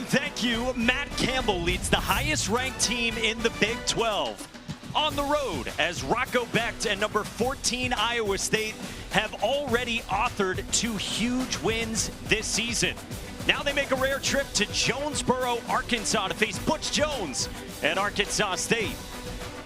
And thank you. Matt Campbell leads the highest-ranked team in the Big 12. On the road, as Rocco Becht and number 14 Iowa State have already authored 2 huge wins this season. Now they make a rare trip to Jonesboro, Arkansas to face Butch Jones at Arkansas State.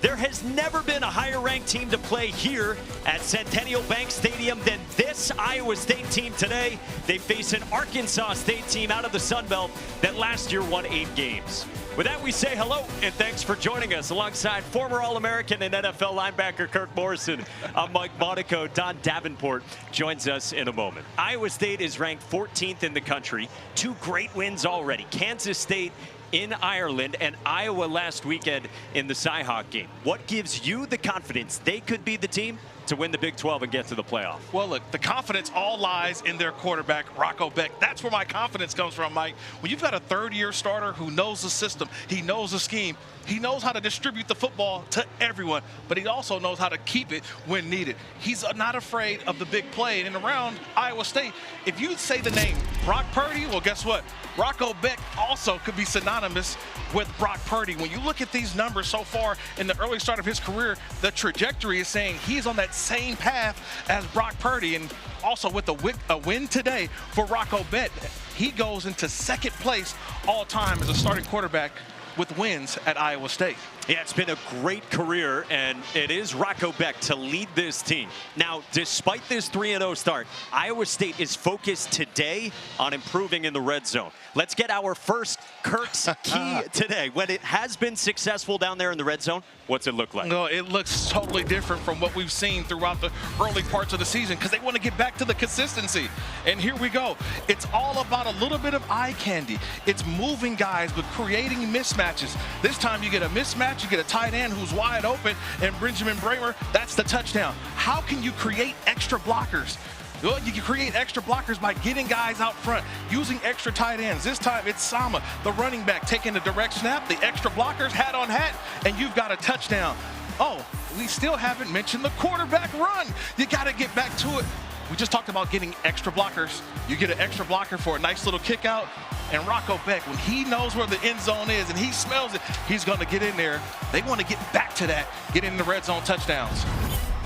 There has never been a higher-ranked team to play here at Centennial Bank Stadium than this Iowa State team today. They face an Arkansas State team out of the Sun Belt that last year won 8 games. With that, we say hello and thanks for joining us alongside former All-American and NFL linebacker Kirk Morrison. I'm Mike Monaco. Don Davenport joins us in a moment. Iowa State is ranked 14th in the country. 2 great wins already. Kansas State in Ireland and Iowa last weekend in the Cyhawk game. What gives you the confidence they could be the team to win the Big 12 and get to the playoff? Well, look, the confidence all lies in their quarterback, Rocco Becht. That's where my confidence comes from, Mike. When you've got a third-year starter who knows the system, he knows the scheme, he knows how to distribute the football to everyone, but he also knows how to keep it when needed. He's not afraid of the big play. And around Iowa State, if you say the name Brock Purdy, well, guess what? Rocco Becht also could be synonymous with Brock Purdy. When you look at these numbers so far in the early start of his career, the trajectory is saying he's on that same path as Brock Purdy. And also with a win today for Rocco Becht, he goes into 2nd place all time as a starting quarterback with wins at Iowa State. Yeah, it's been a great career, and it is Rocco Becht to lead this team. Now, despite this 3-0 start, Iowa State is focused today on improving in the red zone. Let's get our first Kirk's key today. When it has been successful down there in the red zone, what's it look like? No, it looks totally different from what we've seen throughout the early parts of the season because they want to get back to the consistency. And here we go. It's all about a little bit of eye candy. It's moving guys but creating mismatches. This time you get a mismatch. You get a tight end who's wide open, and Benjamin Bramer, that's the touchdown. How can you create extra blockers? Well, you can create extra blockers by getting guys out front, using extra tight ends. This time it's Sama, the running back, taking the direct snap, the extra blockers, hat on hat, and you've got a touchdown. Oh, we still haven't mentioned the quarterback run. You got to get back to it. We just talked about getting extra blockers. You get an extra blocker for a nice little kick out. And Rocco Becht, when he knows where the end zone is and he smells it, he's going to get in there. They want to get back to that, get in the red zone touchdowns.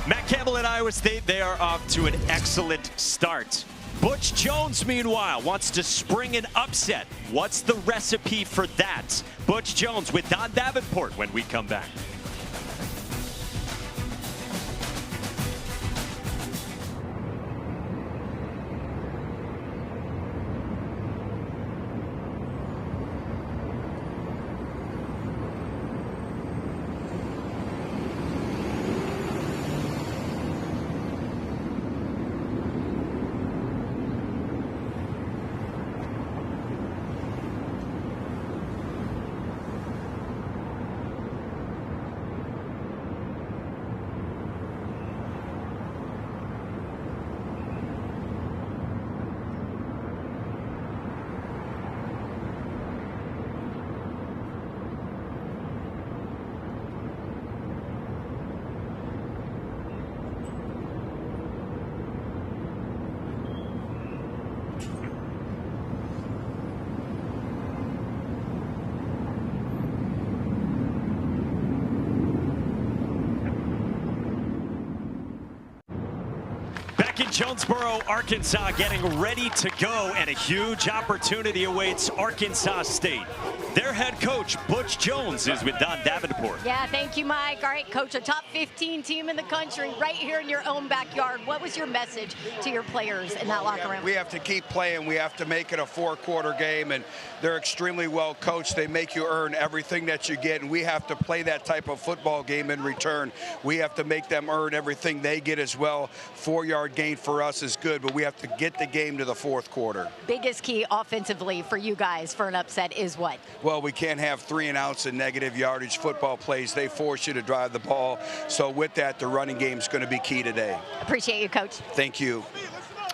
Matt Campbell at Iowa State, they are off to an excellent start. Butch Jones, meanwhile, wants to spring an upset. What's the recipe for that? Butch Jones with Don Davenport when we come back. In Jonesboro, Arkansas, getting ready to go, and a huge opportunity awaits Arkansas State. Their head coach, Butch Jones, is with Don Davenport. Yeah, thank you, Mike. All right, coach, a top 15 team in the country right here in your own backyard. What was your message to your players in that locker room? We have to keep playing. We have to make it a 4-quarter game, and they're extremely well coached. They make you earn everything that you get, and we have to play that type of football game in return. We have to make them earn everything they get as well. 4-yard gain for us is good, but we have to get the game to the 4th quarter. Biggest key offensively for you guys for an upset is what? Well, we can't have 3 and outs and negative yardage football plays. They force you to drive the ball. So with that, the running game is going to be key today. Appreciate you, Coach. Thank you.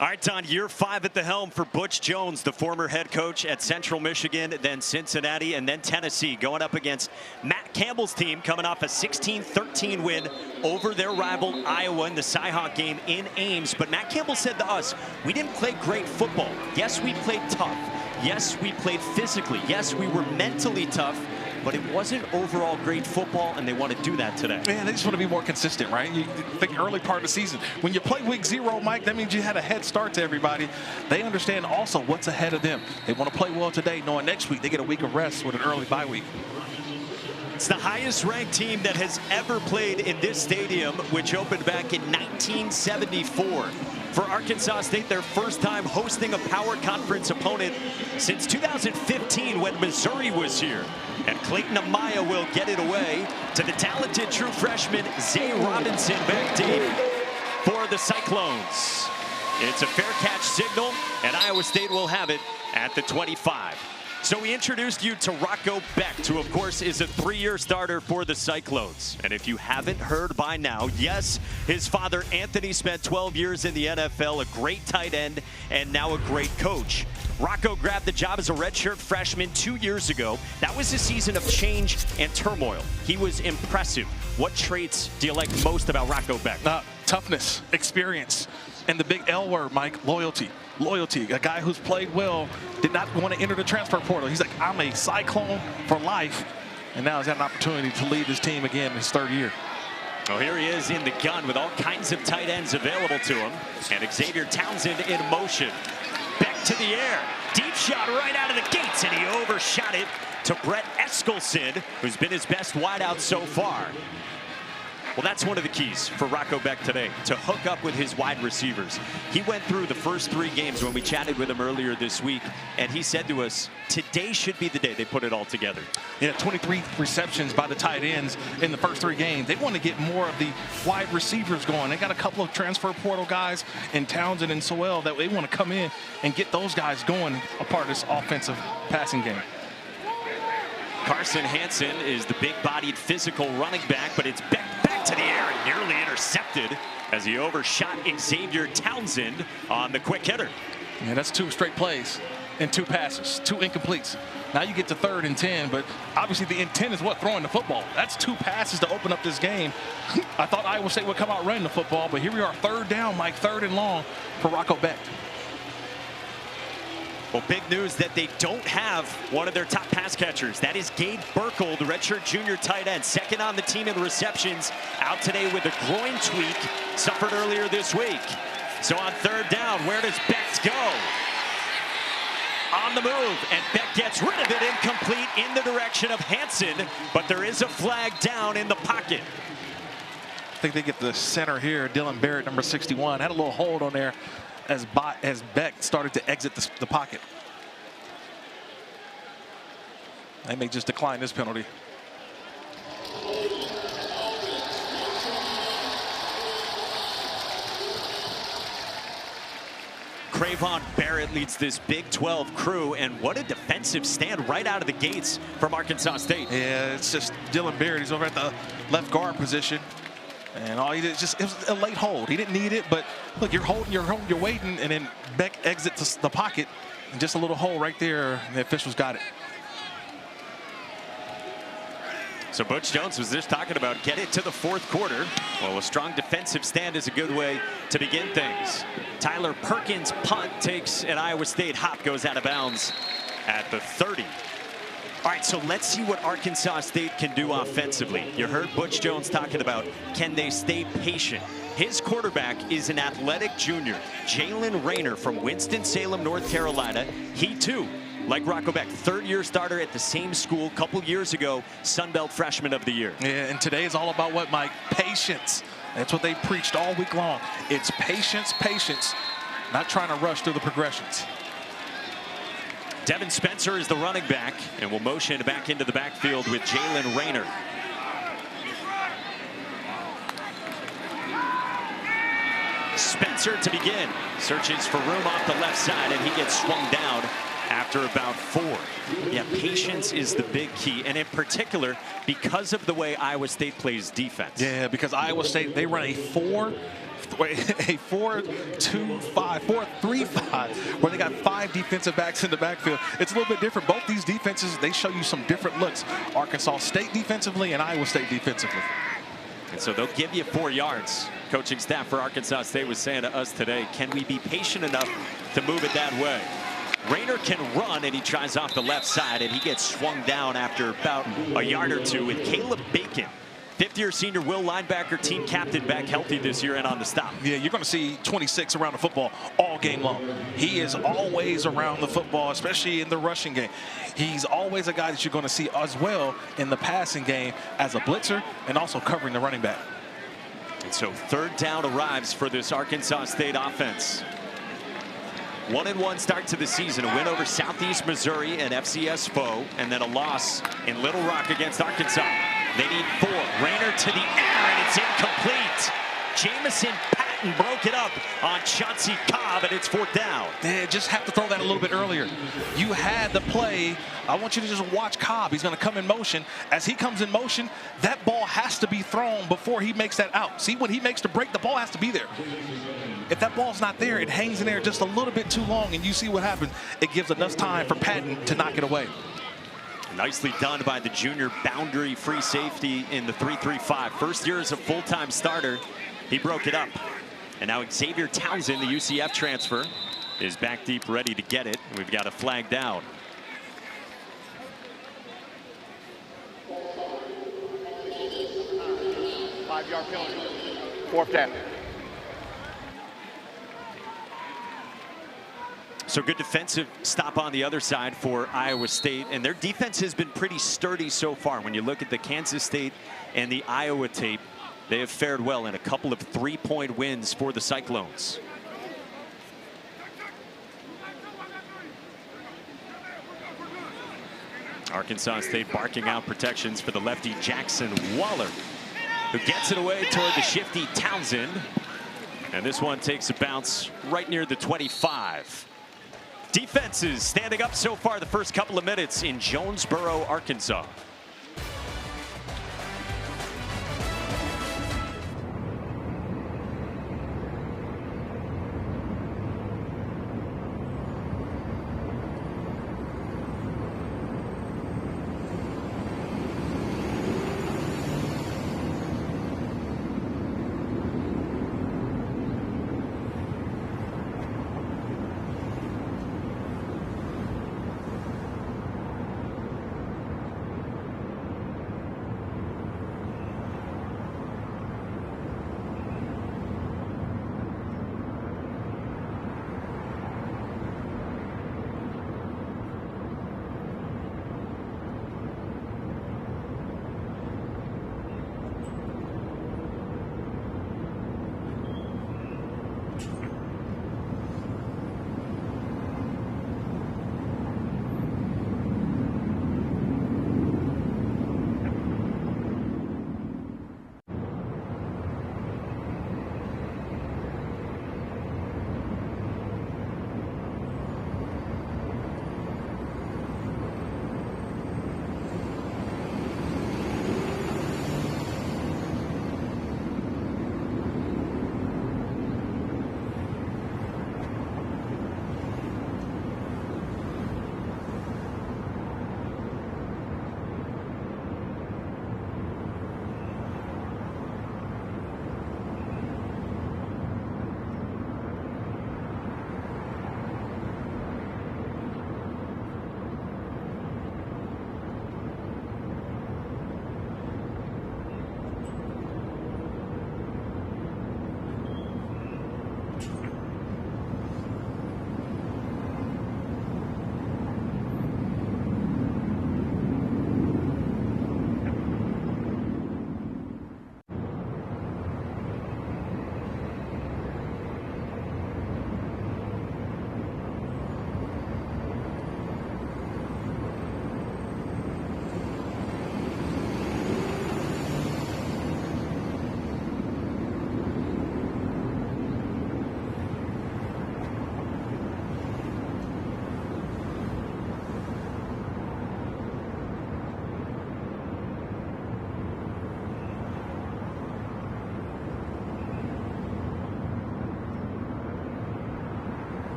All right, Don, year 5 at the helm for Butch Jones, the former head coach at Central Michigan, then Cincinnati, and then Tennessee, going up against Matt Campbell's team, coming off a 16-13 win over their rival Iowa in the Cyhawk game in Ames. But Matt Campbell said to us, we didn't play great football. Yes, we played tough. Yes, we played physically. Yes, we were mentally tough. But it wasn't overall great football, and they want to do that today. Man, they just want to be more consistent, right? You think early part of the season. When you play week 0, Mike, that means you had a head start to everybody. They understand also what's ahead of them. They want to play well today, knowing next week they get a week of rest with an early bye week. It's the highest ranked team that has ever played in this stadium, which opened back in 1974. For Arkansas State, their first time hosting a power conference opponent since 2015 when Missouri was here. And Clayton Amaya will get it away to the talented true freshman Zay Robinson back deep for the Cyclones. It's a fair catch signal, and Iowa State will have it at the 25. So we introduced you to Rocco Becht, who of course is a 3-year starter for the Cyclones. And if you haven't heard by now, yes, his father Anthony spent 12 years in the NFL, a great tight end, and now a great coach. Rocco grabbed the job as a redshirt freshman 2 years ago. That was a season of change and turmoil. He was impressive. What traits do you like most about Rocco Becht? Toughness, experience, and the big L word, Mike, loyalty. Loyalty. A guy who's played well, did not want to enter the transfer portal. He's like, I'm a Cyclone for life. And now he's had an opportunity to lead his team again in his 3rd year. Well, here he is in the gun with all kinds of tight ends available to him. And Xavier Townsend in motion. Back to the air. Deep shot right out of the gates, and he overshot it to Brett Eskelson, who's been his best wideout so far. Well, that's one of the keys for Rocco Becht today, to hook up with his wide receivers. He went through the first 3 games when we chatted with him earlier this week, and he said to us, today should be the day they put it all together. Yeah, 23 receptions by the tight ends in the first 3 games. They want to get more of the wide receivers going. They got a couple of transfer portal guys in Townsend and Sewell that they want to come in and get those guys going, a part of this offensive passing game. Carson Hansen is the big-bodied physical running back, but it's back to the air and nearly intercepted as he overshot Xavier Townsend on the quick hitter. Yeah, that's 2 straight plays and 2 passes, 2 incompletes. Now you get to 3rd and 10, but obviously the intent is what? Throwing the football. That's 2 passes to open up this game. I thought Iowa State would come out running the football, but here we are, 3rd down, Mike, 3rd and long for Rocco Becht. Well, big news that they don't have one of their top pass catchers. That is Gabe Burkle, the redshirt junior tight end, 2nd on the team in receptions, out today with a groin tweak suffered earlier this week. So on 3rd down, where does Becht go? On the move, and Becht gets rid of it, incomplete in the direction of Hansen, but there is a flag down in the pocket. I think they get the center here, Dylan Barrett, number 61, had a little hold on there as Becht started to exit the pocket. They may just decline this penalty. Cravon Barrett leads this Big 12 crew, and what a defensive stand right out of the gates from Arkansas State. Yeah, it's just Dylan Barrett. He's over at the left guard position. And all he did it was a late hold. He didn't need it, but look, you're waiting, and then Becht exits the pocket, and just a little hole right there, and the officials got it. So Butch Jones was just talking about get it to the 4th quarter. Well, a strong defensive stand is a good way to begin things. Tyler Perkins' punt takes an Iowa State hop, goes out of bounds at the 30. All right, so let's see what Arkansas State can do offensively. You heard Butch Jones talking about, can they stay patient? His quarterback is an athletic junior, Jalen Rayner from Winston-Salem, North Carolina. He too, like Rocco Becht, 3rd-year starter at the same school, couple years ago, Sun Belt Freshman of the Year. Yeah, and today is all about what, Mike? Patience. That's what they preached all week long. It's patience, patience, not trying to rush through the progressions. Devin Spencer is the running back, and will motion back into the backfield with Jalen Rayner. Spencer to begin. Searches for room off the left side, and he gets swung down after about 4. Yeah, patience is the big key, and in particular, because of the way Iowa State plays defense. Yeah, because Iowa State, they run a 4 a 4-2-5, 4-3-5, where they got 5 defensive backs in the backfield. It's a little bit different. Both these defenses, they show you some different looks. Arkansas State defensively and Iowa State defensively. And so they'll give you 4 yards. Coaching staff for Arkansas State was saying to us today, can we be patient enough to move it that way? Rayner can run, and he tries off the left side, and he gets swung down after about a yard or 2 with Caleb Bacon. 5th-year senior Will linebacker, team captain, back healthy this year and on the stop. Yeah, you're going to see 26 around the football all game long. He is always around the football, especially in the rushing game. He's always a guy that you're going to see as well in the passing game as a blitzer and also covering the running back. And so 3rd down arrives for this Arkansas State offense. 1-1 start to the season, a win over Southeast Missouri, an FCS foe, and then a loss in Little Rock against Arkansas. They need 4. Rayner to the air, and it's incomplete. Jamison Patton broke it up on Chauncey Cobb, and it's 4th down. They just have to throw that a little bit earlier. You had the play. I want you to just watch Cobb. He's going to come in motion. As he comes in motion, that ball has to be thrown before he makes that out. See, when he makes the break, the ball has to be there. If that ball's not there, it hangs in there just a little bit too long, and you see what happens. It gives enough time for Patton to knock it away. Nicely done by the junior boundary free safety in the 3-3-5. First year as a full-time starter, he broke it up. And now Xavier Townsend, the UCF transfer, is back deep ready to get it. We've got a flag down. Five-yard penalty. 4th down. So good defensive stop on the other side for Iowa State, and their defense has been pretty sturdy so far. When you look at the Kansas State and the Iowa tape, they have fared well in a couple of 3-point wins for the Cyclones. Arkansas State barking out protections for the lefty Jackson Waller, who gets it away toward the shifty Townsend. And this one takes a bounce right near the 25. Defenses standing up so far the first couple of minutes in Jonesboro, Arkansas.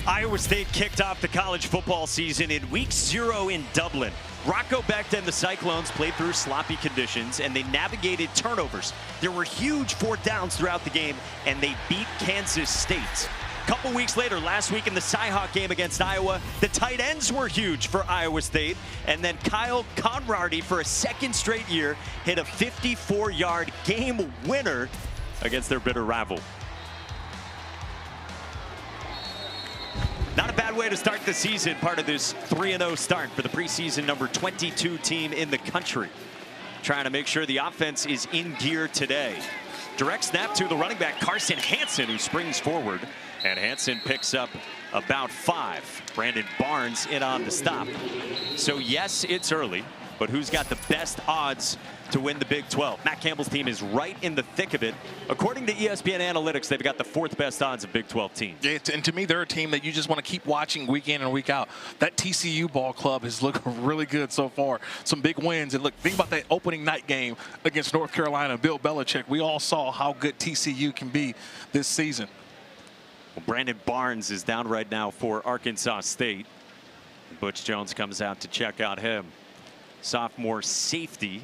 Iowa State kicked off the college football season in week 0 in Dublin. Rocco Becht and the Cyclones played through sloppy conditions, and they navigated turnovers. There were huge 4th downs throughout the game, and they beat Kansas State. A couple weeks later, last week in the Cyhawk game against Iowa, the tight ends were huge for Iowa State, and then Kyle Conrady, for a second straight year, hit a 54-yard game winner against their bitter rival. Not a bad way to start the season, part of this 3-0 start for the preseason number 22 team in the country. Trying to make sure the offense is in gear today. Direct snap to the running back, Carson Hansen, who springs forward. And Hansen picks up about 5. Brandon Barnes in on the stop. So yes, it's early, but who's got the best odds to win the Big 12? Matt Campbell's team is right in the thick of it. According to ESPN Analytics, they've got the 4th best odds of Big 12 teams. Yeah, and to me, they're a team that you just want to keep watching week in and week out. That TCU ball club has looked really good so far. Some big wins. And look, think about that opening night game against North Carolina, Bill Belichick. We all saw how good TCU can be this season. Well, Brandon Barnes is down right now for Arkansas State. Butch Jones comes out to check out him. Sophomore safety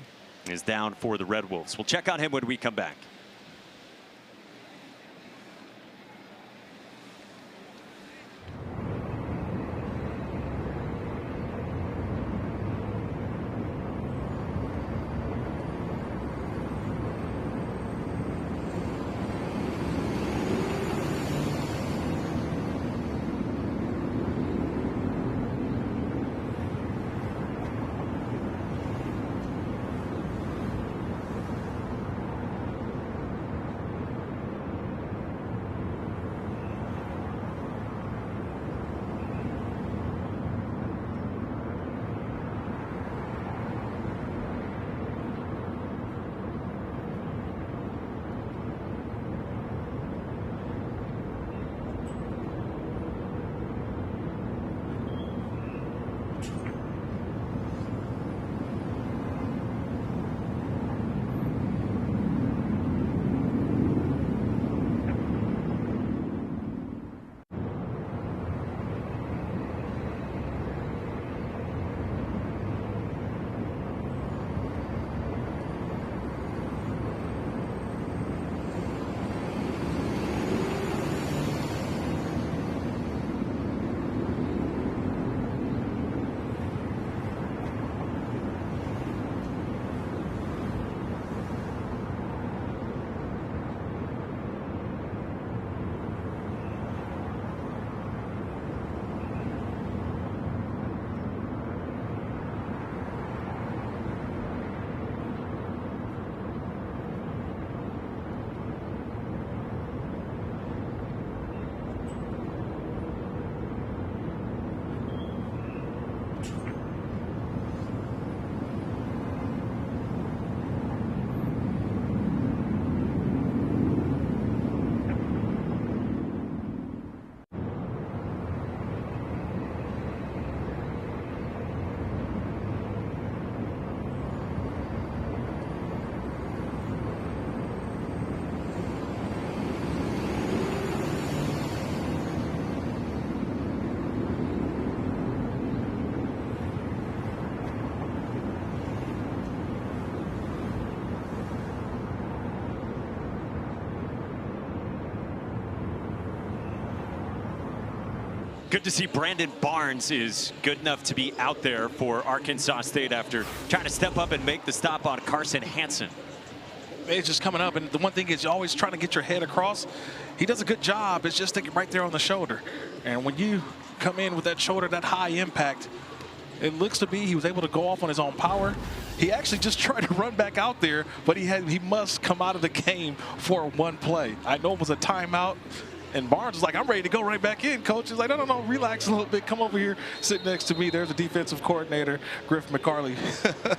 is down for the Red Wolves. We'll check on him when we come back. Good to see Brandon Barnes is good enough to be out there for Arkansas State after trying to step up and make the stop on Carson Hansen. It's just coming up, and the one thing is you're always trying to get your head across. He does a good job. It's just right there on the shoulder. And when you come in with that shoulder, that high impact, it looks to be he was able to go off on his own power. He actually just tried to run back out there, but he must come out of the game for one play. I know it was a timeout. And Barnes was like, I'm ready to go right back in, coach. He's like, no, relax a little bit. Come over here, sit next to me. There's the defensive coordinator, Griff McCarley.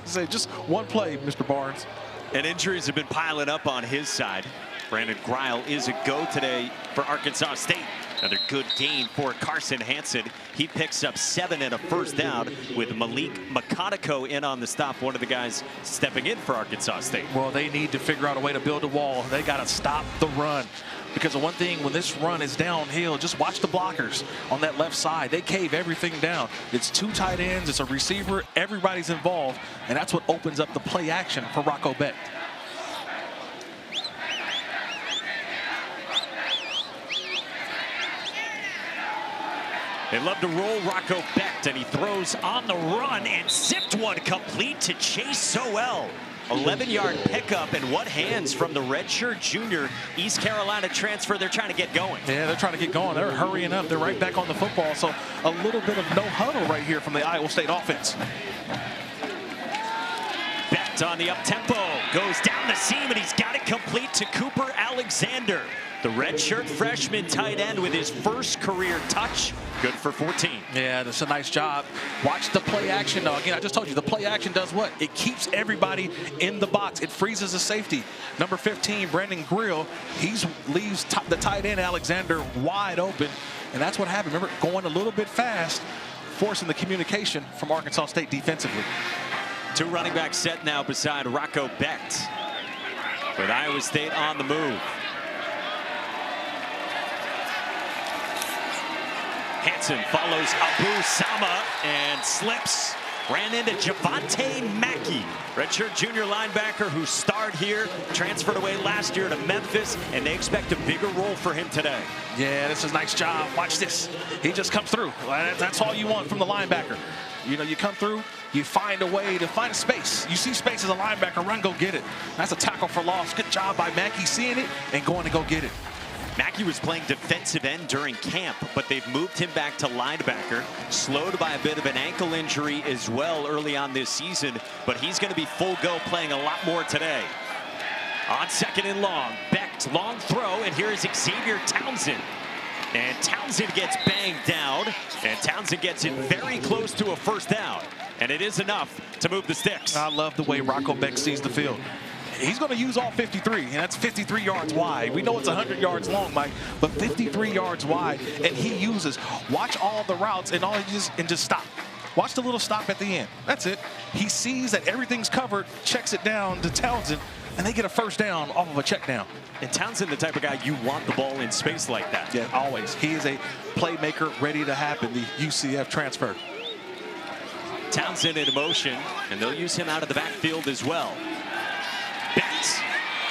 Say, just one play, Mr. Barnes. And injuries have been piling up on his side. Brandon Greil is a go today for Arkansas State. Another good game for Carson Hansen. He picks up 7 and a first down with Malik McConaughey in on the stop. One of the guys stepping in for Arkansas State. Well, they need to figure out a way to build a wall. They got to stop the run. Because the one thing, when this run is downhill, just watch the blockers on that left side. They cave everything down. It's 2 tight ends, it's a receiver, everybody's involved, and that's what opens up the play action for Rocco Becht. They love to roll Rocco Becht, and he throws on the run and zipped one complete to Chase Sowell. 11-yard pickup, and what hands from the redshirt junior East Carolina transfer. They're trying to get going. Yeah, they're trying to get going. They're hurrying up. They're right back on the football. So a little bit of no huddle right here from the Iowa State offense. Becht on the up-tempo, goes down the seam, and he's got it complete to Cooper Alexander. The redshirt freshman tight end with his first career touch. Good for 14. Yeah, that's a nice job. Watch the play action, though. Again, I just told you, the play action does what? It keeps everybody in the box. It freezes the safety. Number 15, Brandon Grill, he leaves the tight end, Alexander, wide open. And that's what happened. Remember, going a little bit fast, forcing the communication from Arkansas State defensively. 2 running backs set now beside Rocco Becht, with Iowa State on the move. Hansen follows Abu Sama and slips. Ran into Javante Mackey, redshirt junior linebacker who starred here, transferred away last year to Memphis, and they expect a bigger role for him today. Yeah, this is a nice job. Watch this. He just comes through. That's all you want from the linebacker. You know, you come through, you find a way to find a space. You see space as a linebacker, run, go get it. That's a tackle for loss. Good job by Mackey seeing it and going to go get it. Mackey was playing defensive end during camp, but they've moved him back to linebacker, slowed by a bit of an ankle injury as well early on this season, but he's going to be full go playing a lot more today. On 2nd and long, Becht, long throw, and here is Xavier Townsend. And Townsend gets banged down, and Townsend gets it very close to a first down, and it is enough to move the sticks. I love the way Rocco Becht sees the field. He's going to use all 53, and that's 53 yards wide. We know it's 100 yards long, Mike, but 53 yards wide, and he uses. Watch all the routes and just stop. Watch the little stop at the end. That's it. He sees that everything's covered, checks it down to Townsend, and they get a first down off of a check down. And Townsend, the type of guy you want the ball in space like that. Yeah, always. He is a playmaker ready to happen, the UCF transfer. Townsend in motion, and they'll use him out of the backfield as well. Becht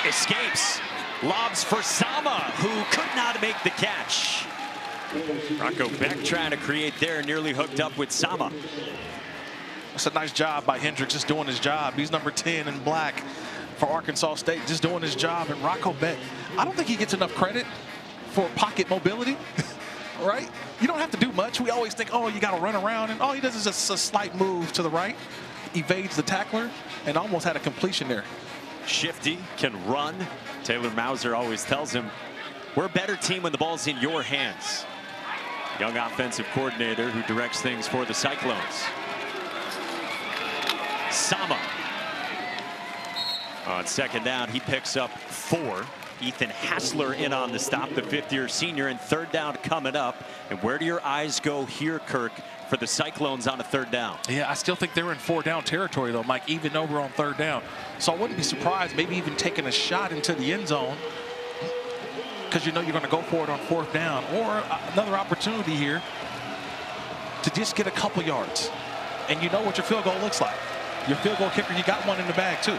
escapes, lobs for Sama, who could not make the catch. Rocco Becht trying to create there, nearly hooked up with Sama. That's a nice job by Hendricks, just doing his job. He's number 10 in black for Arkansas State, just doing his job. And Rocco Becht, I don't think he gets enough credit for pocket mobility, right? You don't have to do much. We always think, oh, you got to run around, and all he does is just a slight move to the right, evades the tackler, and almost had a completion there. Shifty, can run. Taylor Mauser always tells him, we're a better team when the ball's in your hands. Young offensive coordinator who directs things for the Cyclones. Sama. On 2nd down, he picks up 4. Ethan Hassler in on the stop, the 5th-year senior, and 3rd down coming up. And where do your eyes go here, Kirk, for the Cyclones on a 3rd down? Yeah, I still think they're in 4-down territory, though, Mike, even though we're on 3rd down. So I wouldn't be surprised, maybe even taking a shot into the end zone, because you know you're going to go for it on 4th down, or another opportunity here to just get a couple yards. And you know what your field goal looks like. Your field goal kicker, you got one in the bag, too.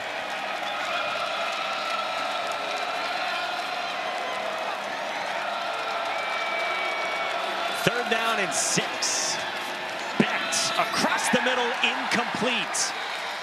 Third down and 6. Becht across the middle, incomplete.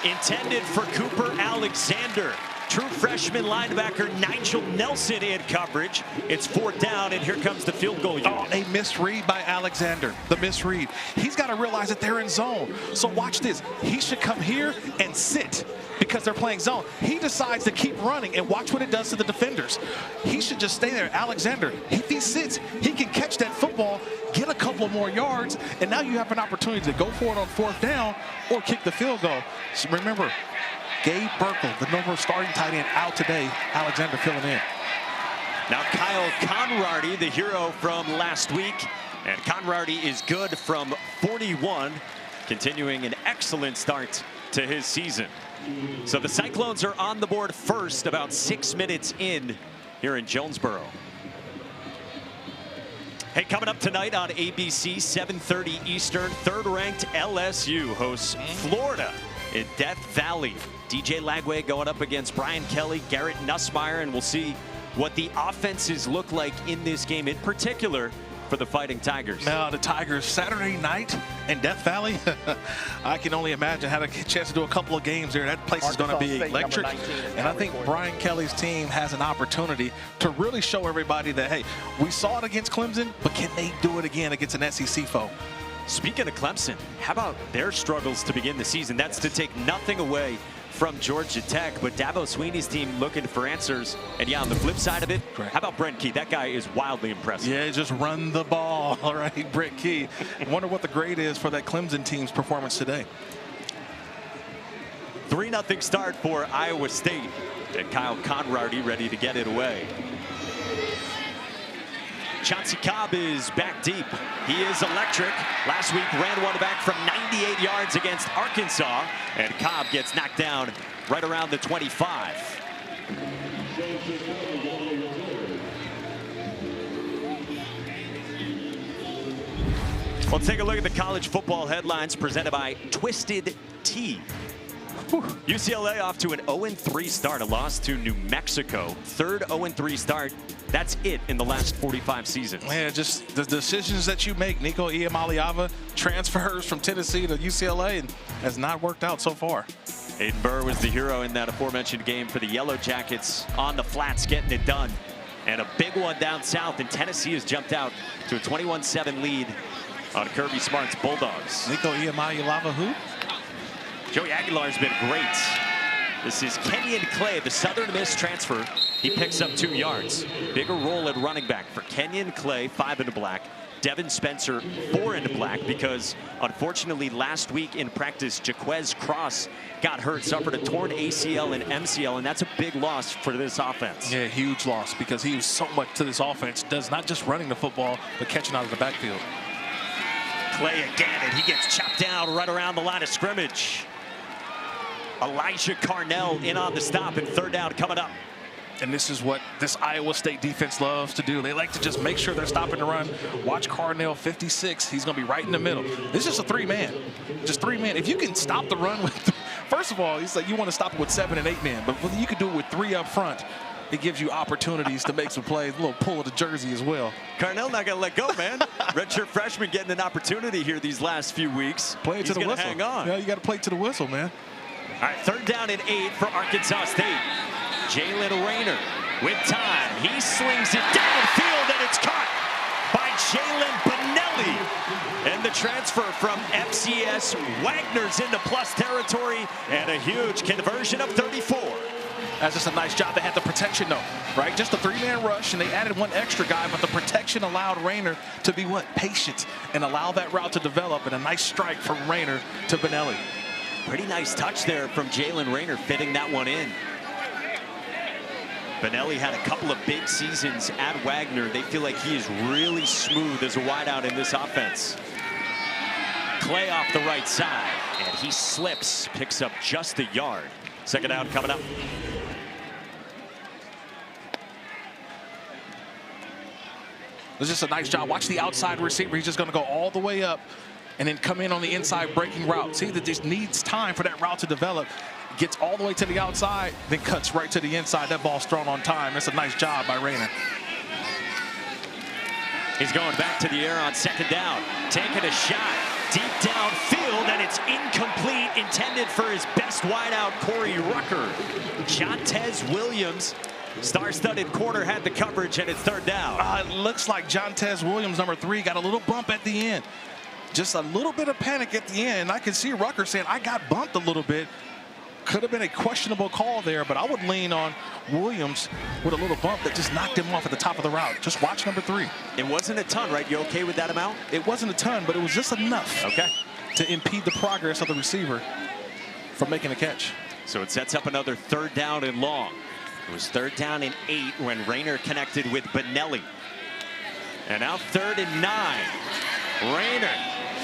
Intended for Cooper Alexander. True freshman linebacker Nigel Nelson in coverage. It's 4th down, and here comes the field goal unit. Oh, a misread by Alexander. The misread. He's got to realize that they're in zone. So watch this. He should come here and sit because they're playing zone. He decides to keep running, and watch what it does to the defenders. He should just stay there. Alexander, if he sits, he can catch that football, get a couple more yards, and now you have an opportunity to go for it on 4th down or kick the field goal. So remember, Gabe Burkle, the number starting tight end, out today. Alexander filling in. Now Kyle Conrady, the hero from last week. And Conrady is good from 41, continuing an excellent start to his season. So the Cyclones are on the board first, about 6 minutes in here in Jonesboro. Hey, coming up tonight on ABC, 7:30 Eastern, third-ranked LSU hosts Florida in Death Valley. DJ Lagway going up against Brian Kelly, Garrett Nussmeier, and we'll see what the offenses look like in this game, in particular for the Fighting Tigers. Now, the Tigers Saturday night in Death Valley. I can only imagine. Had a chance to do a couple of games there. That place is going to be electric. And I think Brian Kelly's team has an opportunity to really show everybody that, hey, we saw it against Clemson, but can they do it again against an SEC foe? Speaking of Clemson, how about their struggles to begin the season? That's to take nothing away from Georgia Tech, but Dabo Sweeney's team looking for answers. And yeah, on the flip side of it, how about Brent Key? That guy is wildly impressive. Yeah, just run the ball. All right, Brent Key. Wonder what the grade is for that Clemson team's performance today. 3-0 start for Iowa State. And Kyle Conrady ready to get it away. Chauncey Cobb is back deep. He is electric. Last week ran one back from 98 yards against Arkansas, and Cobb gets knocked down right around the 25. We'll take a look at the college football headlines presented by Twisted Tea. UCLA off to an 0-3 start, a loss to New Mexico. Third 0-3 start. That's it in the last 45 seasons. Man, just the decisions that you make. Nico Iamaleava transfers from Tennessee to UCLA and has not worked out so far. Aiden Burr was the hero in that aforementioned game for the Yellow Jackets on the flats, getting it done. And a big one down south, and Tennessee has jumped out to a 21-7 lead on Kirby Smart's Bulldogs. Nico Iamaleava who? Joey Aguilar's been great. This is Kenyon Clay, the Southern Miss transfer. He picks up 2 yards. Bigger role at running back for Kenyon Clay, 5 in the black. Devin Spencer, 4 in the black, because unfortunately last week in practice, Jaquez Cross got hurt, suffered a torn ACL and MCL, and that's a big loss for this offense. Yeah, huge loss, because he was so much to this offense. Does not just running the football, but catching out of the backfield. Clay again, and he gets chopped down right around the line of scrimmage. Elijah Carnell in on the stop, and third down coming up. And this is what this Iowa State defense loves to do. They like to just make sure they're stopping the run. Watch Carnell, 56. He's going to be right in the middle. This is just a 3-man. Just 3-man. If you can stop the run with, first of all, he's like, you want to stop it with 7 and 8 men, but you can do it with 3 up front. It gives you opportunities to make some plays, a little pull of the jersey as well. Carnell not going to let go, man. Redshirt freshman getting an opportunity here these last few weeks. Play it to the whistle. Hang on. Yeah, you got to play it to the whistle, man. All right, third down and 8 for Arkansas State. Jalen Rayner with time. He slings it downfield, and it's caught by Jalen Benelli. And the transfer from FCS Wagner's into plus territory, and a huge conversion of 34. That's just a nice job. They had the protection, though, right? Just a 3-man rush, and they added 1 extra guy, but the protection allowed Rayner to be what? Patient, and allow that route to develop, and a nice strike from Rayner to Benelli. Pretty nice touch there from Jalen Rayner, fitting that one in. Benelli had a couple of big seasons at Wagner. They feel like he is really smooth as a wideout in this offense. Clay off the right side, and he slips, picks up just a yard. Second down coming up. It's just a nice job. Watch the outside receiver. He's just going to go all the way up and then come in on the inside breaking route. See, that just needs time for that route to develop. Gets all the way to the outside, then cuts right to the inside. That ball's thrown on time. That's a nice job by Rayner. He's going back to the air on second down. Taking a shot deep downfield, and it's incomplete, intended for his best wideout, Corey Rucker. Jontez Williams, star-studded corner, had the coverage, and it's third down. It looks like Jontez Williams, number 3, got a little bump at the end. Just a little bit of panic at the end. I can see Rucker saying, I got bumped a little bit. Could have been a questionable call there, but I would lean on Williams with a little bump that just knocked him off at the top of the route. Just watch number 3. It wasn't a ton, right? You okay with that amount? It wasn't a ton, but it was just enough to impede the progress of the receiver from making a catch. So it sets up another third down and long. It was third down and 8 when Rayner connected with Benelli. And now 3rd and 9. Rayner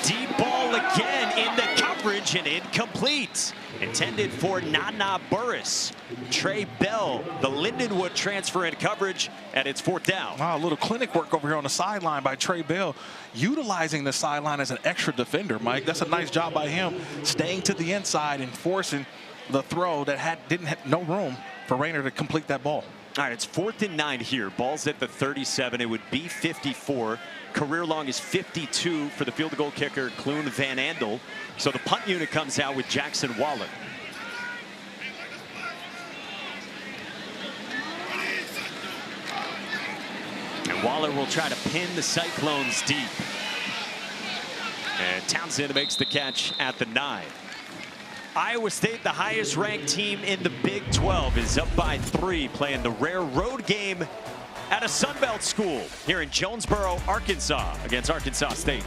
Deep ball again in the coverage and incomplete. Intended for Nana Burris. Trey Bell, the Lindenwood transfer in coverage, and it's 4th down. Wow, a little clinic work over here on the sideline by Trey Bell, utilizing the sideline as an extra defender, Mike. That's a nice job by him, staying to the inside and forcing the throw that didn't have no room for Rayner to complete that ball. All right, it's 4th and 9 here. Ball's at the 37. It would be 54. Career long is 52 for the field goal kicker, Clune Van Andel. So the punt unit comes out with Jackson Waller. And Waller will try to pin the Cyclones deep. And Townsend makes the catch at the 9. Iowa State, the highest ranked team in the Big 12, is up by 3, playing the rare road game at a Sun Belt school here in Jonesboro, Arkansas, against Arkansas State.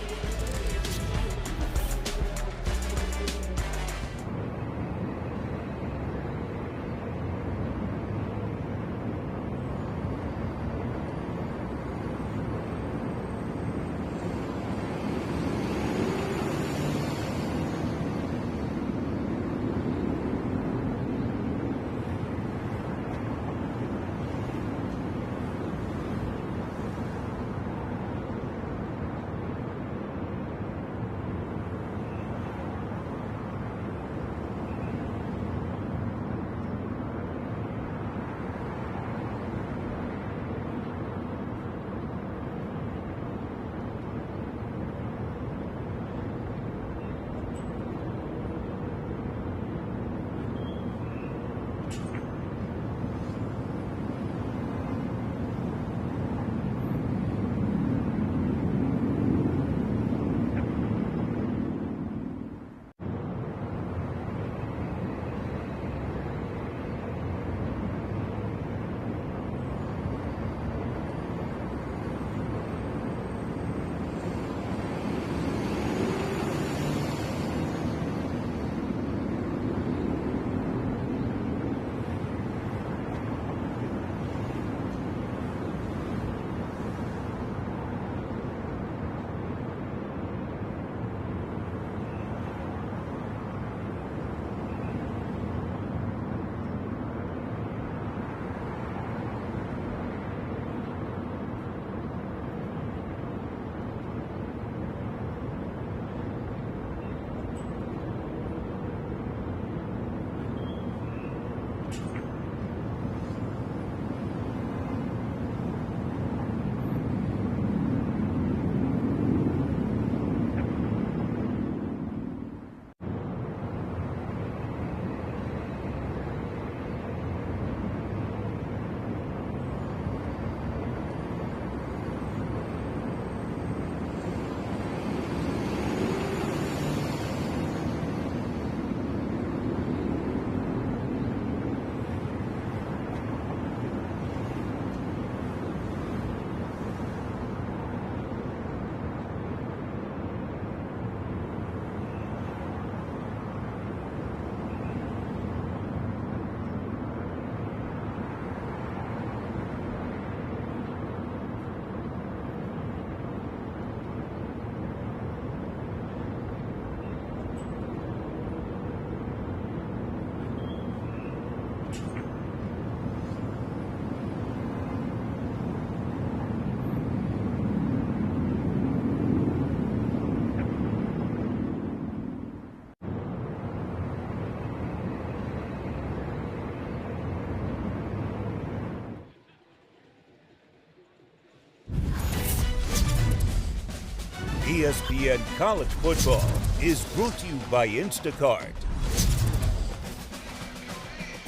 ESPN College Football is brought to you by Instacart.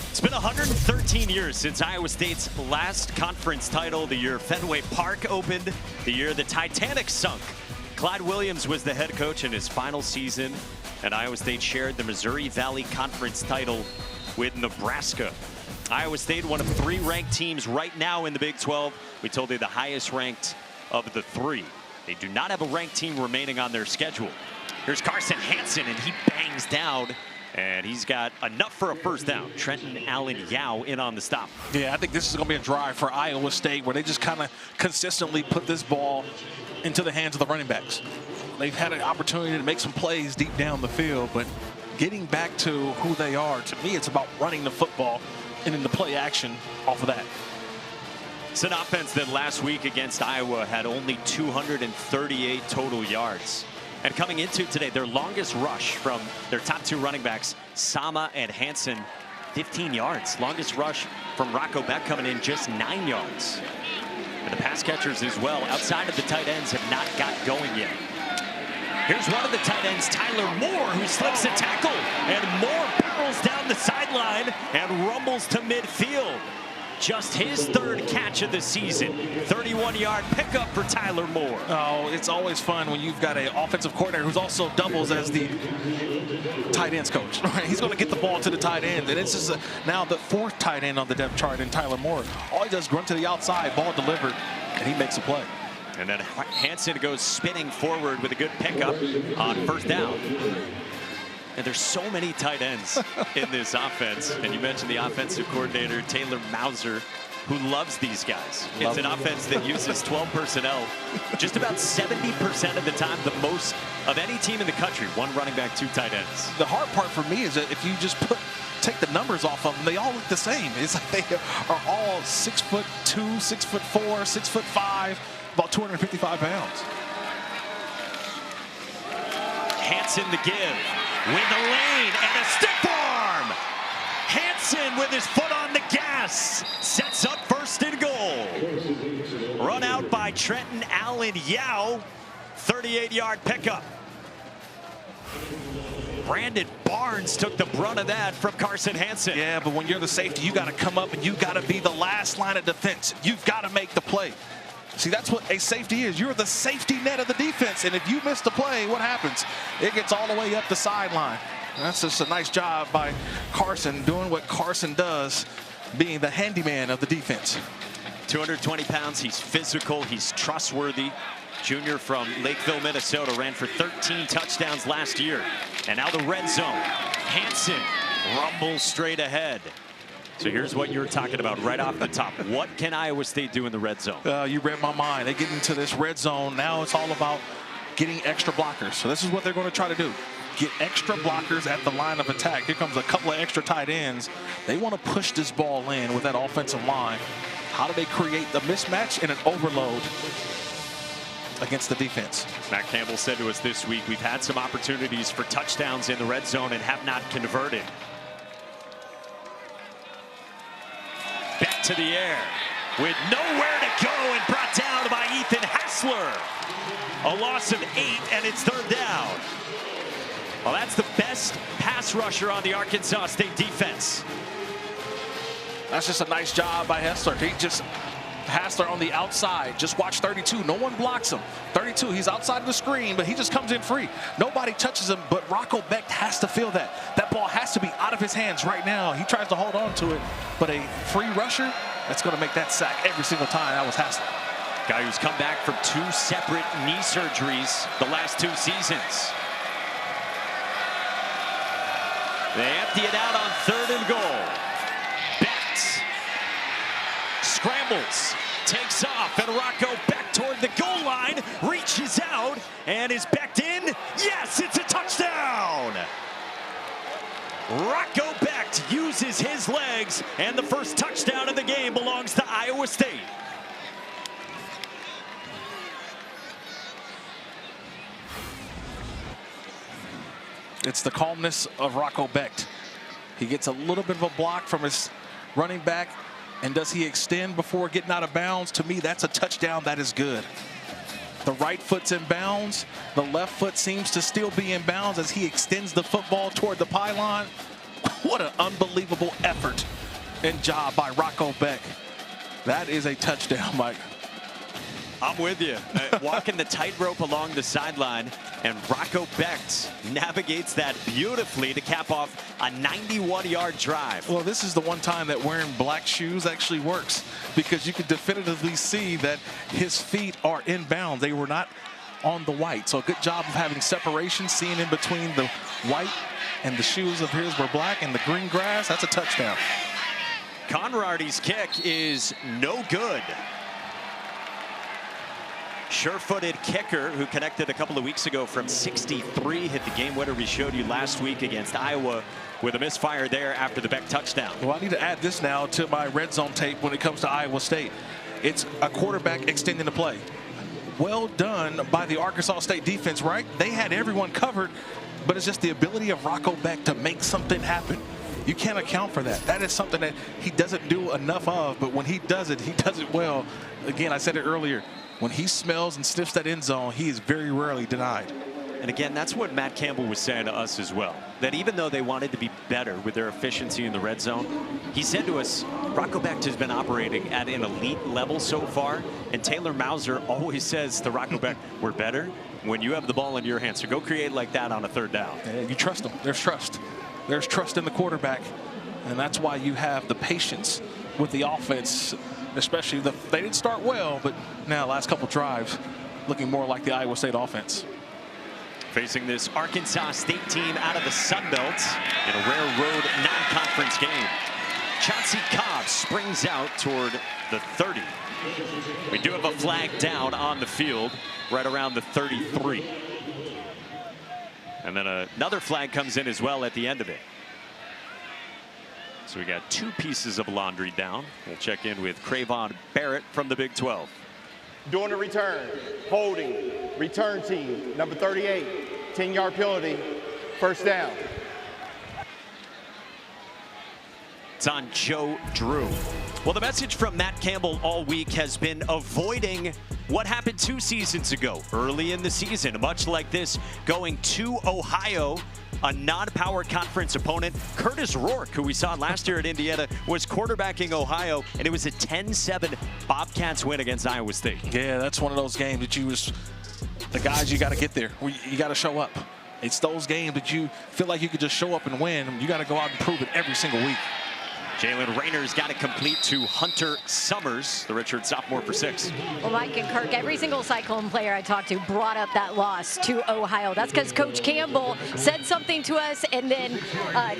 It's been 113 years since Iowa State's last conference title, the year Fenway Park opened, the year the Titanic sunk. Clyde Williams was the head coach in his final season, and Iowa State shared the Missouri Valley Conference title with Nebraska. Iowa State, one of 3 ranked teams right now in the Big 12. We told you the highest ranked of the 3. They do not have a ranked team remaining on their schedule. Here's Carson Hansen, and he bangs down, and he's got enough for a first down. Trenton Allen Yao in on the stop. Yeah, I think this is going to be a drive for Iowa State where they just kind of consistently put this ball into the hands of the running backs. They've had an opportunity to make some plays deep down the field, but getting back to who they are, to me, it's about running the football and then the play action off of that. It's an offense that last week against Iowa had only 238 total yards. And coming into today, their longest rush from their top two running backs, Sama and Hansen, 15 yards. Longest rush from Rocco Beck coming in just 9 yards. And the pass catchers as well, outside of the tight ends, have not got going yet. Here's one of the tight ends, Tyler Moore, who slips a tackle. And Moore barrels down the sideline and rumbles to midfield. Just his third catch of the season. 31-yard pickup for Tyler Moore. Oh, it's always fun when you've got an offensive coordinator who's also doubles as the tight ends coach. Right? He's going to get the ball to the tight end, and it's just now the fourth tight end on the depth chart in Tyler Moore. All he does is run to the outside, ball delivered, and he makes a play. And then Hansen goes spinning forward with a good pickup on first down. And there's so many tight ends in this offense. And you mentioned the offensive coordinator, Taylor Mauser, who loves these guys. It's an offense that uses 12 personnel just about 70% of the time, the most of any team in the country. One running back, two tight ends. The hard part for me is that if you just take the numbers off of them, they all look the same. It's like they are all 6'2", 6'4", 6'5", about 255 pounds. Hansen the give. With the lane and a stiff arm. Hansen with his foot on the gas. Sets up first and goal. Run out by Trenton Allen Yao. 38-yard pickup. Brandon Barnes took the brunt of that from Carson Hansen. Yeah, but when you're the safety, you got to come up and you got to be the last line of defense. You've got to make the play. See, that's what a safety is. You're the safety net of the defense, and if you miss the play, what happens? It gets all the way up the sideline. That's just a nice job by Carson, doing what Carson does, being the handyman of the defense. 220 pounds, he's physical, he's trustworthy. Junior from Lakeville, Minnesota, ran for 13 touchdowns last year. And now the red zone. Hansen rumbles straight ahead. So here's what you're talking about right off the top. What can Iowa State do in the red zone? You read my mind. They get into this red zone. Now it's all about getting extra blockers. So this is what they're going to try to do. Get extra blockers at the line of attack. Here comes a couple of extra tight ends. They want to push this ball in with that offensive line. How do they create the mismatch and an overload against the defense? Matt Campbell said to us this week, we've had some opportunities for touchdowns in the red zone and have not converted. Back to the air with nowhere to go and brought down by Ethan Hassler. A loss of 8 and it's third down. Well, that's the best pass rusher on the Arkansas State defense. That's just a nice job by Hassler. Hassler on the outside. Just watch 32. No one blocks him. 32, he's outside of the screen, but he just comes in free. Nobody touches him, but Rocco Becht has to feel that. That ball has to be out of his hands right now. He tries to hold on to it, but a free rusher, that's going to make that sack every single time. That was Hassler. Guy who's come back from 2 separate knee surgeries the last 2 seasons. They empty it out on 3rd and goal. Becht scrambles, takes off, and Rocco back toward the goal line, reaches out, and is Becht in? Yes, it's a touchdown! Rocco Becht uses his legs, and the first touchdown of the game belongs to Iowa State. It's the calmness of Rocco Becht. He gets a little bit of a block from his running back, and does he extend before getting out of bounds? To me, that's a touchdown. That is good. The right foot's in bounds. The left foot seems to still be in bounds as he extends the football toward the pylon. What an unbelievable effort and job by Rocco Becht. That is a touchdown, Mike. I'm with you. Walking the tightrope along the sideline, and Rocco Becht navigates that beautifully to cap off a 91-yard drive. Well, this is the one time that wearing black shoes actually works, because you can definitively see that his feet are in bounds. They were not on the white. So a good job of having separation, seeing in between the white and the shoes of his were black and the green grass. That's a touchdown. Conrarty's kick is no good. sure-footed kicker who connected a couple of weeks ago from 63, hit the game winner we showed you last week against Iowa with a misfire there after the Beck touchdown. Well, I need to add this now to my red zone tape when it comes to Iowa State. It's a quarterback extending the play. Well done by the Arkansas State defense, right? They had everyone covered, but it's just the ability of Rocco Beck to make something happen. You can't account for that. That is something that he doesn't do enough of, but when he does it well. Again, I said it earlier, when he smells and sniffs that end zone, he is very rarely denied. And again, that's what Matt Campbell was saying to us as well, that even though they wanted to be better with their efficiency in the red zone, he said to us, Rocco Becht has been operating at an elite level so far, and Taylor Mauser always says to Rocco Becht, we're better when you have the ball in your hands. So go create like that on a third down. And you trust them. There's trust. There's trust in the quarterback, and that's why you have the patience with the offense, especially they didn't start well, but now last couple drives looking more like the Iowa State offense. Facing this Arkansas State team out of the Sun Belt in a rare road non-conference game. Chauncey Cobb springs out toward the 30. We do have a flag down on the field right around the 33. And then another flag comes in as well at the end of it. So we got two pieces of laundry down. We'll check in with Cravon Barrett from the Big 12. During the return, holding, return team, number 38, 10-yard penalty, first down. It's on Joe Drew. Well, the message from Matt Campbell all week has been avoiding what happened 2 seasons ago, early in the season, much like this, going to Ohio, a non-power conference opponent. Curtis Rourke, who we saw last year at Indiana, was quarterbacking Ohio, and it was a 10-7 Bobcats win against Iowa State. Yeah, that's one of those games that the guys, you got to get there. You got to show up. It's those games that you feel like you could just show up and win. You got to go out and prove it every single week. Jalen Rayner's got it complete to Hunter Summers, the redshirt sophomore, for 6. Well, Mike and Kirk, every single Cyclone player I talked to brought up that loss to Ohio. That's because Coach Campbell said something to us and then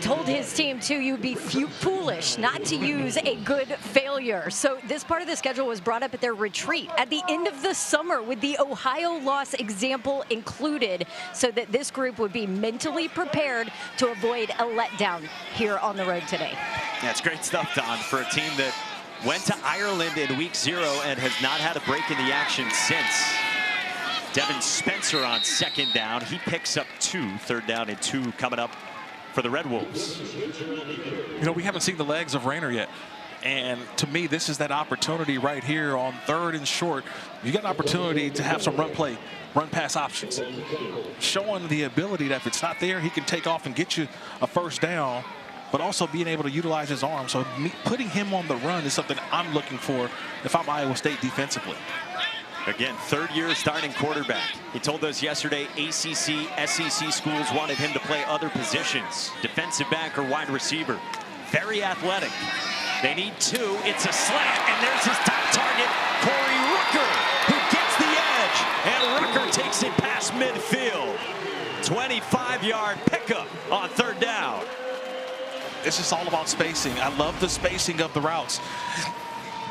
told his team, too, you'd be foolish not to use a good failure. So this part of the schedule was brought up at their retreat at the end of the summer with the Ohio loss example included, so that this group would be mentally prepared to avoid a letdown here on the road today. That's great stuff, Don, for a team that went to Ireland in week 0 and has not had a break in the action since. Devin Spencer on 2nd down. He picks up 2, 3rd down and 2 coming up for the Red Wolves. You know, we haven't seen the legs of Rayner yet. And to me, this is that opportunity right here on 3rd and short. You got an opportunity to have some run pass options. Showing the ability that if it's not there, he can take off and get you a 1st down, but also being able to utilize his arm. So putting him on the run is something I'm looking for if I'm Iowa State defensively. Again, 3rd-year starting quarterback. He told us yesterday ACC, SEC schools wanted him to play other positions, defensive back or wide receiver. Very athletic. They need 2. It's a slant, and there's his top target, Corey Rucker, who gets the edge, and Rucker takes it past midfield. 25-yard pickup on 3rd down. It's just all about spacing. I love the spacing of the routes.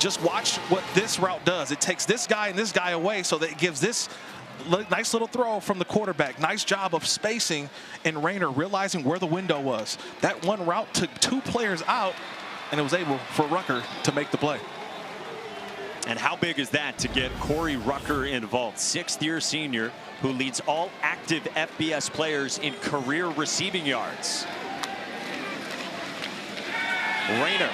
Just watch what this route does. It takes this guy and this guy away, so that it gives this nice little throw from the quarterback. Nice job of spacing, and Rayner realizing where the window was. That one route took 2 players out, and it was able for Rucker to make the play. And how big is that to get Corey Rucker involved? 6th-year senior who leads all active FBS players in career receiving yards. Rayner,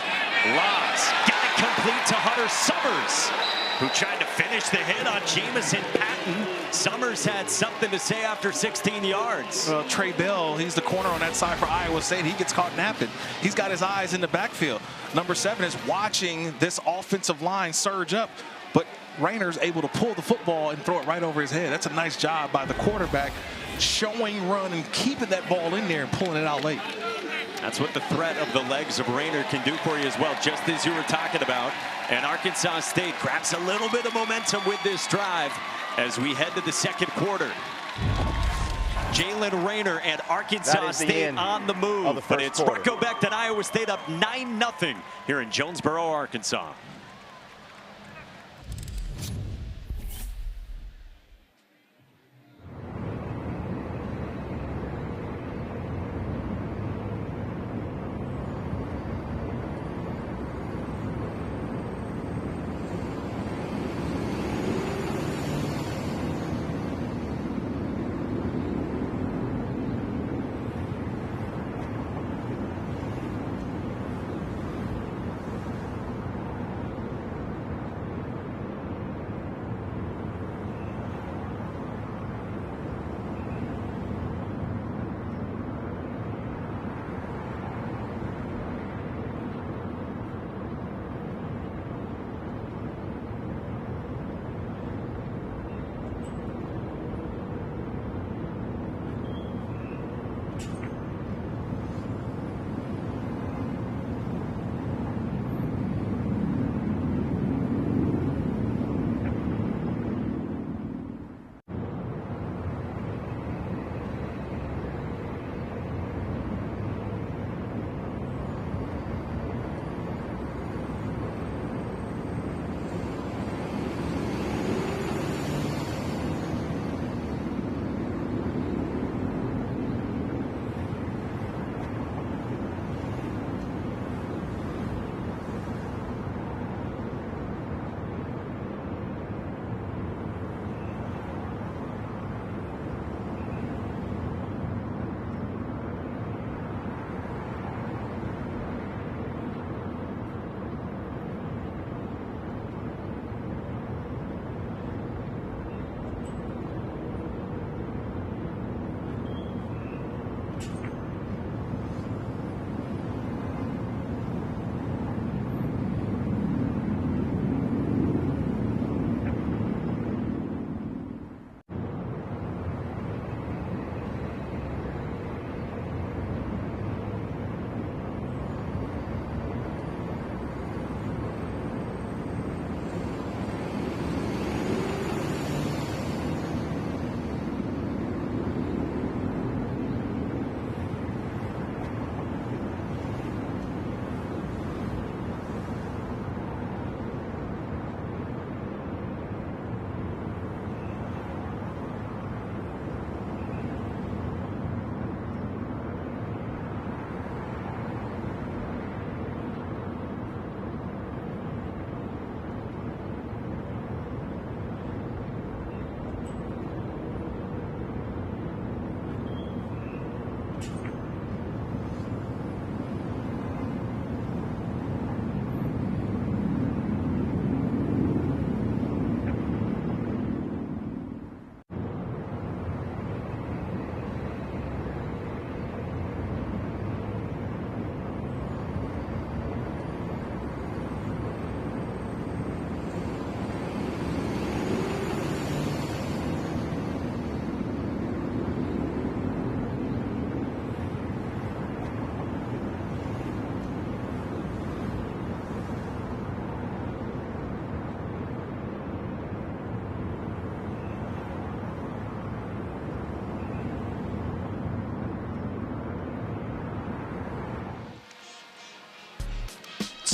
lobs, got it complete to Hunter Summers, who tried to finish the hit on Jamison Patton. Summers had something to say after 16 yards. Well, Trey Bell, he's the corner on that side for Iowa State. He gets caught napping. He's got his eyes in the backfield. Number 7 is watching this offensive line surge up, but Rayner's able to pull the football and throw it right over his head. That's a nice job by the quarterback, showing run and keeping that ball in there and pulling it out late. That's what the threat of the legs of Rayner can do for you as well, just as you were talking about. And Arkansas State grabs a little bit of momentum with this drive as we head to the 2nd quarter. Jalen Rayner and Arkansas State on the move, but it's Rocco Becht and Iowa State up 9-0 here in Jonesboro, Arkansas.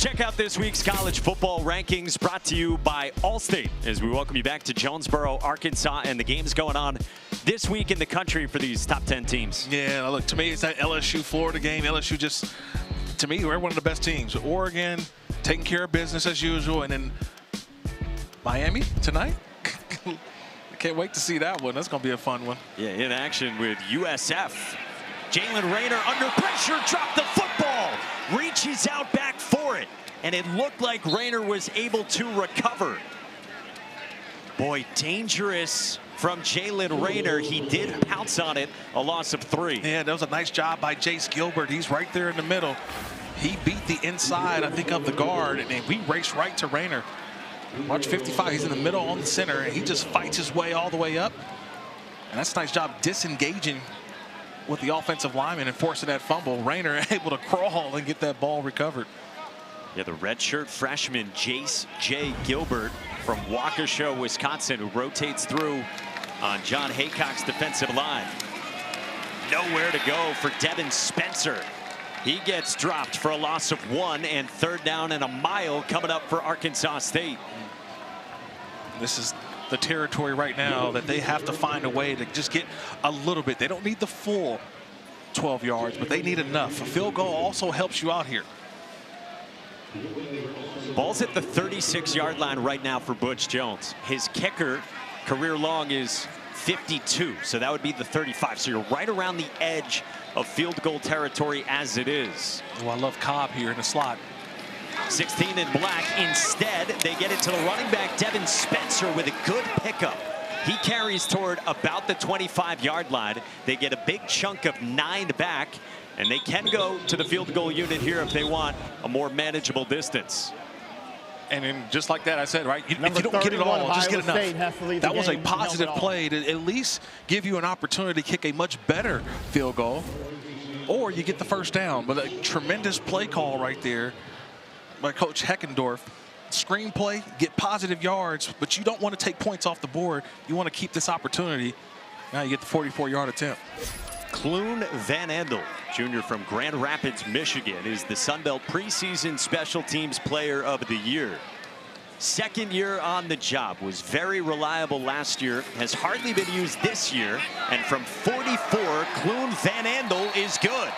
check out this week's college football rankings brought to you by Allstate as we welcome you back to Jonesboro, Arkansas, and the games going on this week in the country for these top 10 teams. Yeah, look, to me, it's that LSU-Florida game. LSU just, to me, we're one of the best teams. Oregon taking care of business as usual, and then Miami tonight. I can't wait to see that one. That's going to be a fun one. Yeah, in action with USF. Jalen Rayner under pressure, dropped the football, reaches out back for it, and it looked like Rayner was able to recover. Boy, dangerous from Jalen Rayner. He did pounce on it, a loss of 3. Yeah, that was a nice job by Jace Gilbert. He's right there in the middle. He beat the inside, I think, of the guard, and we raced right to Rayner. Watch 55, he's in the middle on the center, and he just fights his way all the way up. And that's a nice job disengaging with the offensive lineman and forcing that fumble. Rayner able to crawl and get that ball recovered. Yeah, the redshirt freshman Jace J. Gilbert from Waukesha, Wisconsin, who rotates through on John Haycock's defensive line. Nowhere to go for Devin Spencer. He gets dropped for a loss of 1 and 3rd down and a mile coming up for Arkansas State. This is the territory right now that they have to find a way to just get a little bit. They don't need the full 12 yards, but they need enough. A field goal also helps you out here. Ball's at the 36-yard line right now for Butch Jones. His kicker, career long, is 52, so that would be the 35. So you're right around the edge of field goal territory as it is. Oh, I love Cobb here in the slot. 16 in black. Instead, they get it to the running back, Devin Spencer, with a good pickup. He carries toward about the 25-yard line. They get a big chunk of 9 back, and they can go to the field goal unit here if they want a more manageable distance. And then just like that, I said, right, if you don't get it all, just get enough. That was a positive play to at least give you an opportunity to kick a much better field goal, or you get the first down. But a tremendous play call right there by Coach Heckendorf. Screenplay, get positive yards, but you don't want to take points off the board. You want to keep this opportunity. Now you get the 44-yard attempt. Clune Van Andel, junior from Grand Rapids, Michigan, is the Sun Belt preseason special teams player of the year. Second year on the job, was very reliable last year, has hardly been used this year, and from 44, Clune Van Andel is good.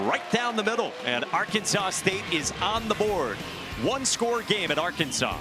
Right down the middle, and Arkansas State is on the board. 1-score game at Arkansas.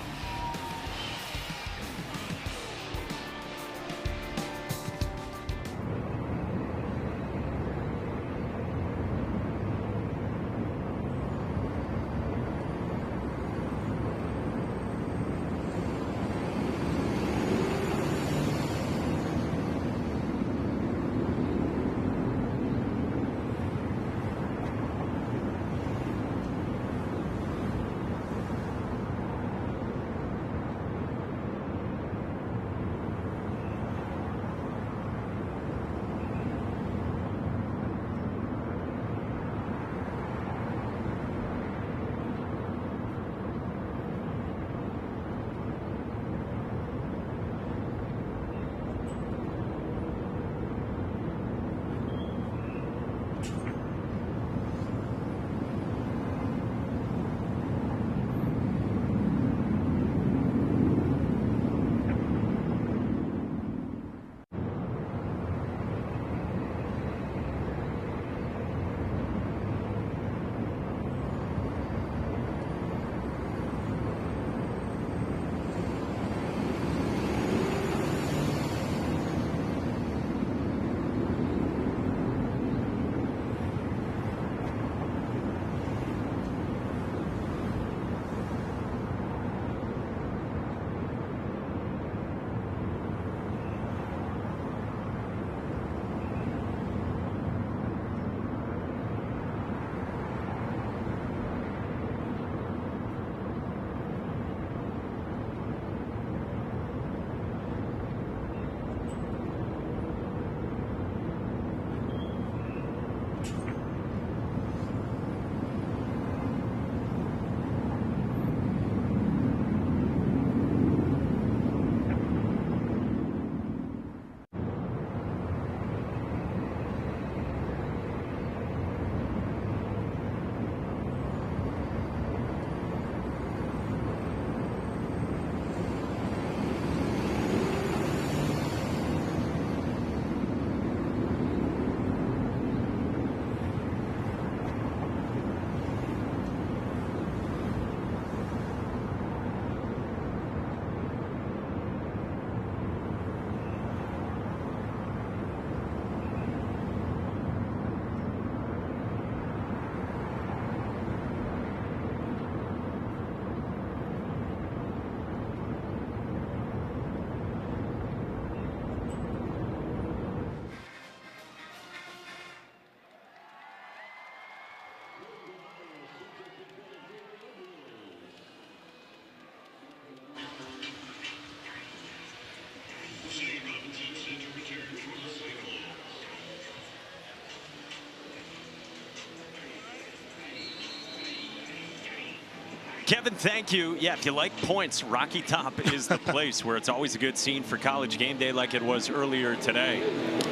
Kevin, thank you. Yeah, if you like points, Rocky Top is the place where it's always a good scene for College game day like it was earlier today.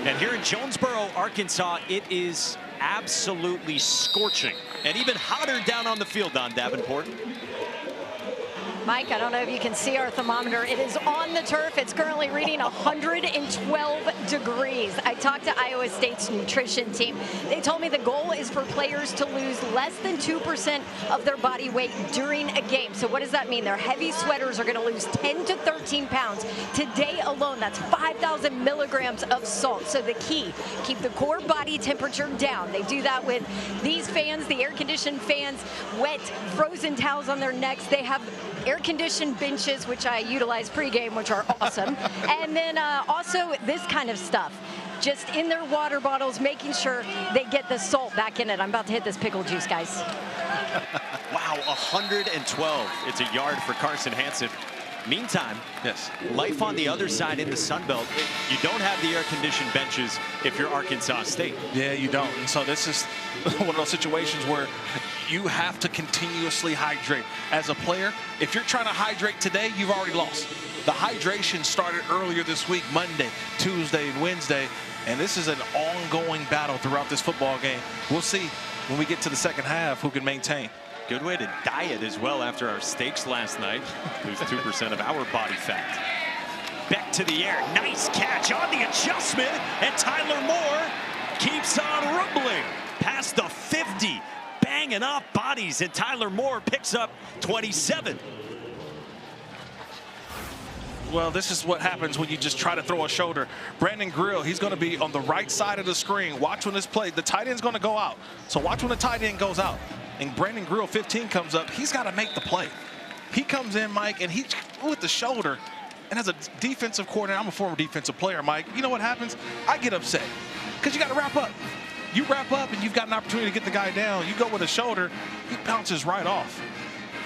And here in Jonesboro, Arkansas, it is absolutely scorching and even hotter down on the field, Don Davenport. Mike, I don't know if you can see our thermometer. It is on the turf. It's currently reading 112 degrees. I talked to Iowa State's nutrition team. They told me the goal is for players to lose less than 2% of their body weight during a game. So what does that mean? Their heavy sweaters are going to lose 10 to 13 pounds. Today alone, that's 5,000 milligrams of salt. So the key, keep the core body temperature down. They do that with these fans, the air-conditioned fans, wet, frozen towels on their necks. They have air-conditioned benches, which I utilize pregame, which are awesome. And then also this kind of stuff, just in their water bottles, making sure they get the salt back in it. I'm about to hit this pickle juice, guys. Wow, 112. It's a yard for Carson Hansen. Meantime, yes, life on the other side in the Sun Belt, you don't have the air-conditioned benches if you're Arkansas State. Yeah, you don't. And so this is one of those situations where you have to continuously hydrate. As a player, if you're trying to hydrate today, you've already lost. The hydration started earlier this week, Monday, Tuesday, and Wednesday, and this is an ongoing battle throughout this football game. We'll see when we get to the second half who can maintain. Good way to diet as well after our steaks last night. Lose 2% of our body fat. Beck to the air. Nice catch on the adjustment. And Tyler Moore keeps on rumbling past the 50. Banging off bodies. And Tyler Moore picks up 27. Well, this is what happens when you just try to throw a shoulder. Brandon Grill, he's going to be on the right side of the screen. Watch when this play. The tight end's going to go out. So watch when the tight end goes out. And Brandon Grill, 15, comes up. He's got to make the play. He comes in, Mike, and he with the shoulder. And as a defensive coordinator, I'm a former defensive player, Mike. You know what happens? I get upset because you got to wrap up. You wrap up and you've got an opportunity to get the guy down. You go with a shoulder, he bounces right off.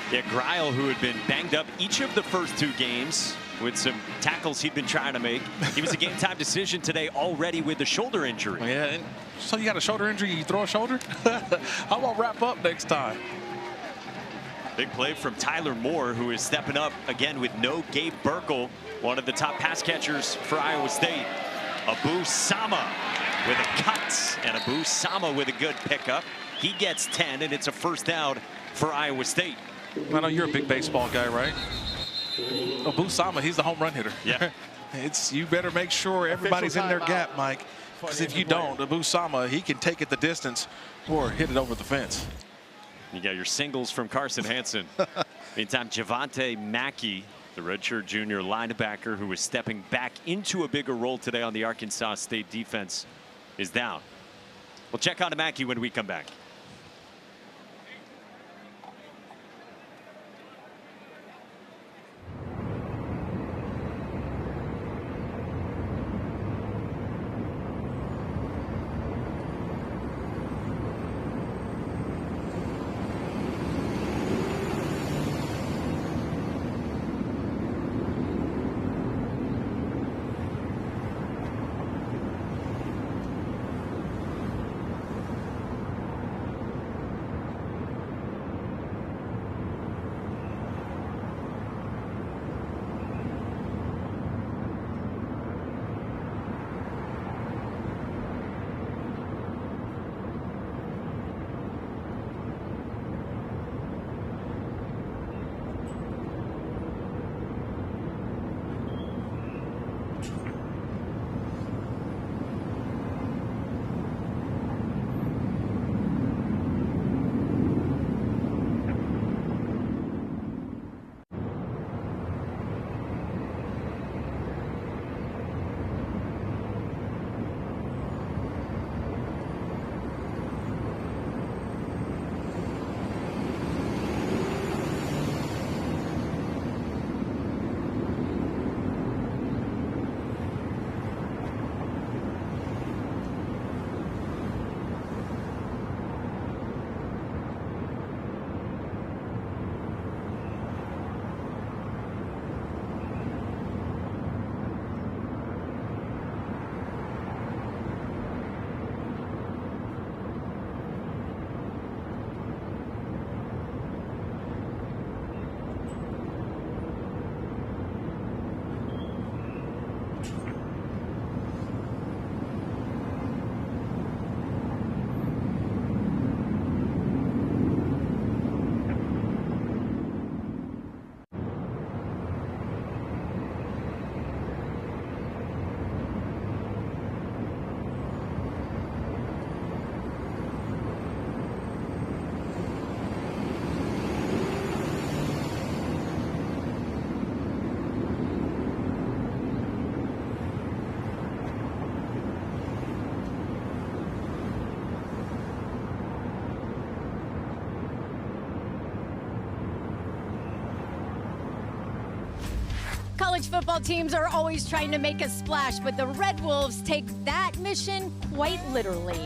Yeah, Greil, who had been banged up each of the first 2 games with some tackles he'd been trying to make. He was a game-time decision today already with the shoulder injury. Yeah, and so you got a shoulder injury, you throw a shoulder? How about wrap up next time? Big play from Tyler Moore, who is stepping up again with no Gabe Burkle, one of the top pass catchers for Iowa State. Abu Sama with a cut, and Abu Sama with a good pickup. He gets 10, and it's a first down for Iowa State. I know you're a big baseball guy, right? Abu Sama, he's the home run hitter. Yeah. You better make sure everybody's in their gap, Mike. Because if you don't, Abu Sama, he can take it the distance or hit it over the fence. You got your singles from Carson Hansen. Meantime, Javante Mackey, the redshirt junior linebacker who is stepping back into a bigger role today on the Arkansas State defense, is down. We'll check on Mackey when we come back. College football teams are always trying to make a splash, but the Red Wolves take that mission quite literally.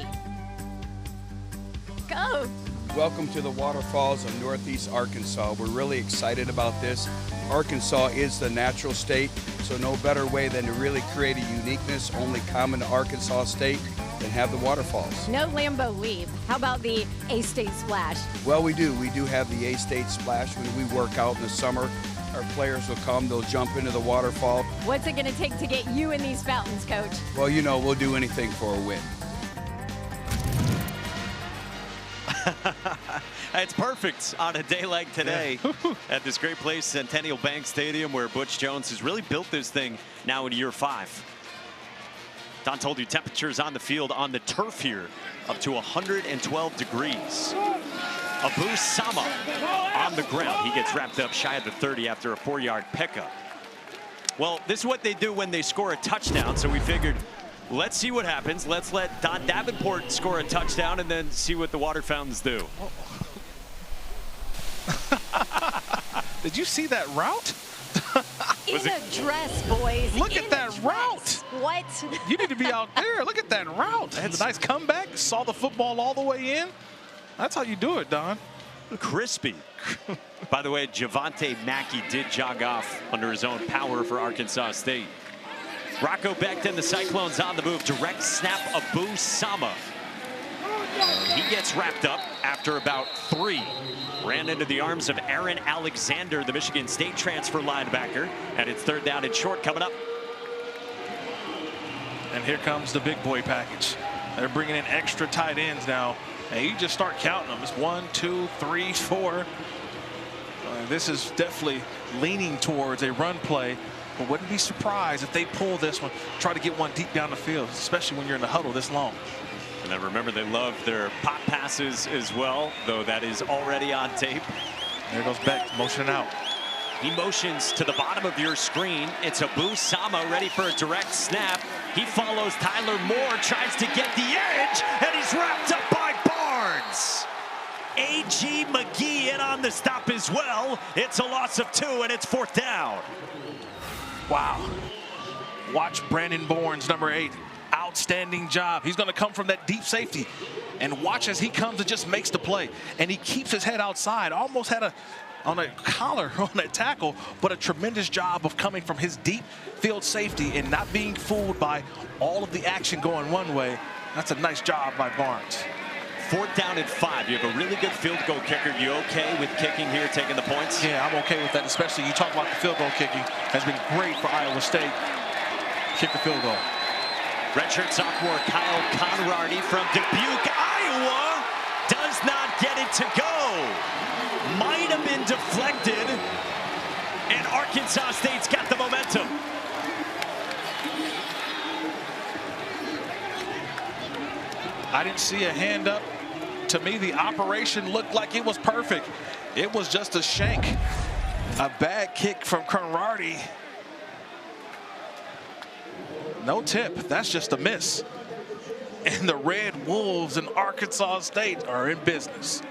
Go. Welcome to the waterfalls of Northeast Arkansas. We're really excited about this. Arkansas is the natural state, so no better way than to really create a uniqueness only common to Arkansas State than have the waterfalls. No Lambeau Leap. How about the A-State Splash? Well, we do. We do have the A-State Splash. When we work out in the summer, our players will come, they'll jump into the waterfall. What's it going to take to get you in these fountains, Coach? Well, you know, we'll do anything for a win. It's perfect on a day like today at this great place, Centennial Bank Stadium, where Butch Jones has really built this thing now in year 5. Don told you temperatures on the field, on the turf here, up to 112 degrees. Abu Sama on the ground. He gets wrapped up shy of the 30 after a 4-yard pickup. Well, this is what they do when they score a touchdown, so we figured, let's see what happens. Let's let Don Davenport score a touchdown and then see what the water fountains do. Did you see that route? In a dress, boys. Look at that route. What? You need to be out there. Look at that route. That's a nice comeback. Saw the football all the way in. That's how you do it, Don. Crispy. By the way, Javante Mackey did jog off under his own power for Arkansas State. Rocco Becht, the Cyclones on the move. Direct snap, Abu Sama. And he gets wrapped up after about 3. Ran into the arms of Aaron Alexander, the Michigan State transfer linebacker. And it's 3rd down and short coming up. And here comes the big boy package. They're bringing in extra tight ends now. And you just start counting them. It's 1, 2, 3, 4. This is definitely leaning towards a run play. But wouldn't be surprised if they pull this one, try to get one deep down the field, especially when you're in the huddle this long. And then remember, they love their pop passes as well, though that is already on tape. There goes Becht, motioning out. He motions to the bottom of your screen. It's Abu Sama ready for a direct snap. He follows Tyler Moore, tries to get the edge, and he's wrapped up by Barnes. A.G. McGee in on the stop as well. It's a loss of 2, and it's 4th down. Wow. Watch Brandon Bournes, number 8. Outstanding job. He's going to come from that deep safety. And watch as he comes and just makes the play. And he keeps his head outside. Almost had on a collar on that tackle, but a tremendous job of coming from his deep field safety and not being fooled by all of the action going one way. That's a nice job by Barnes. 4th down and 5. You have a really good field goal kicker. You okay with kicking here, taking the points? Yeah, I'm okay with that, especially you talk about the field goal kicking. Has been great for Iowa State. Kick the field goal. Redshirt sophomore Kyle Conradi from Dubuque, Iowa, does not get it to go. Might have been deflected, and Arkansas State's got the momentum. I didn't see a hand up. To me, the operation looked like it was perfect. It was just a shank. A bad kick from Conradi. No tip. That's just a miss. And the Red Wolves in Arkansas State are in business.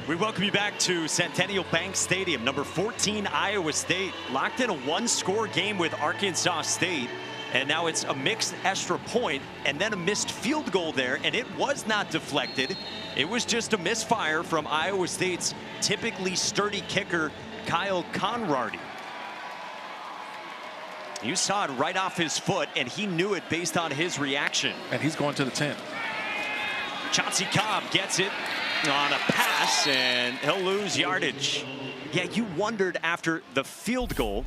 We welcome you back to Centennial Bank Stadium. Number 14, Iowa State, locked in a one-score game with Arkansas State. And now it's a mixed extra point and then a missed field goal there. And it was not deflected. It was just a misfire from Iowa State's typically sturdy kicker, Kyle Conrady. You saw it right off his foot, and he knew it based on his reaction. And he's going to the 10. Chauncey Cobb gets it on a pass, and he'll lose yardage. Yeah, you wondered after the field goal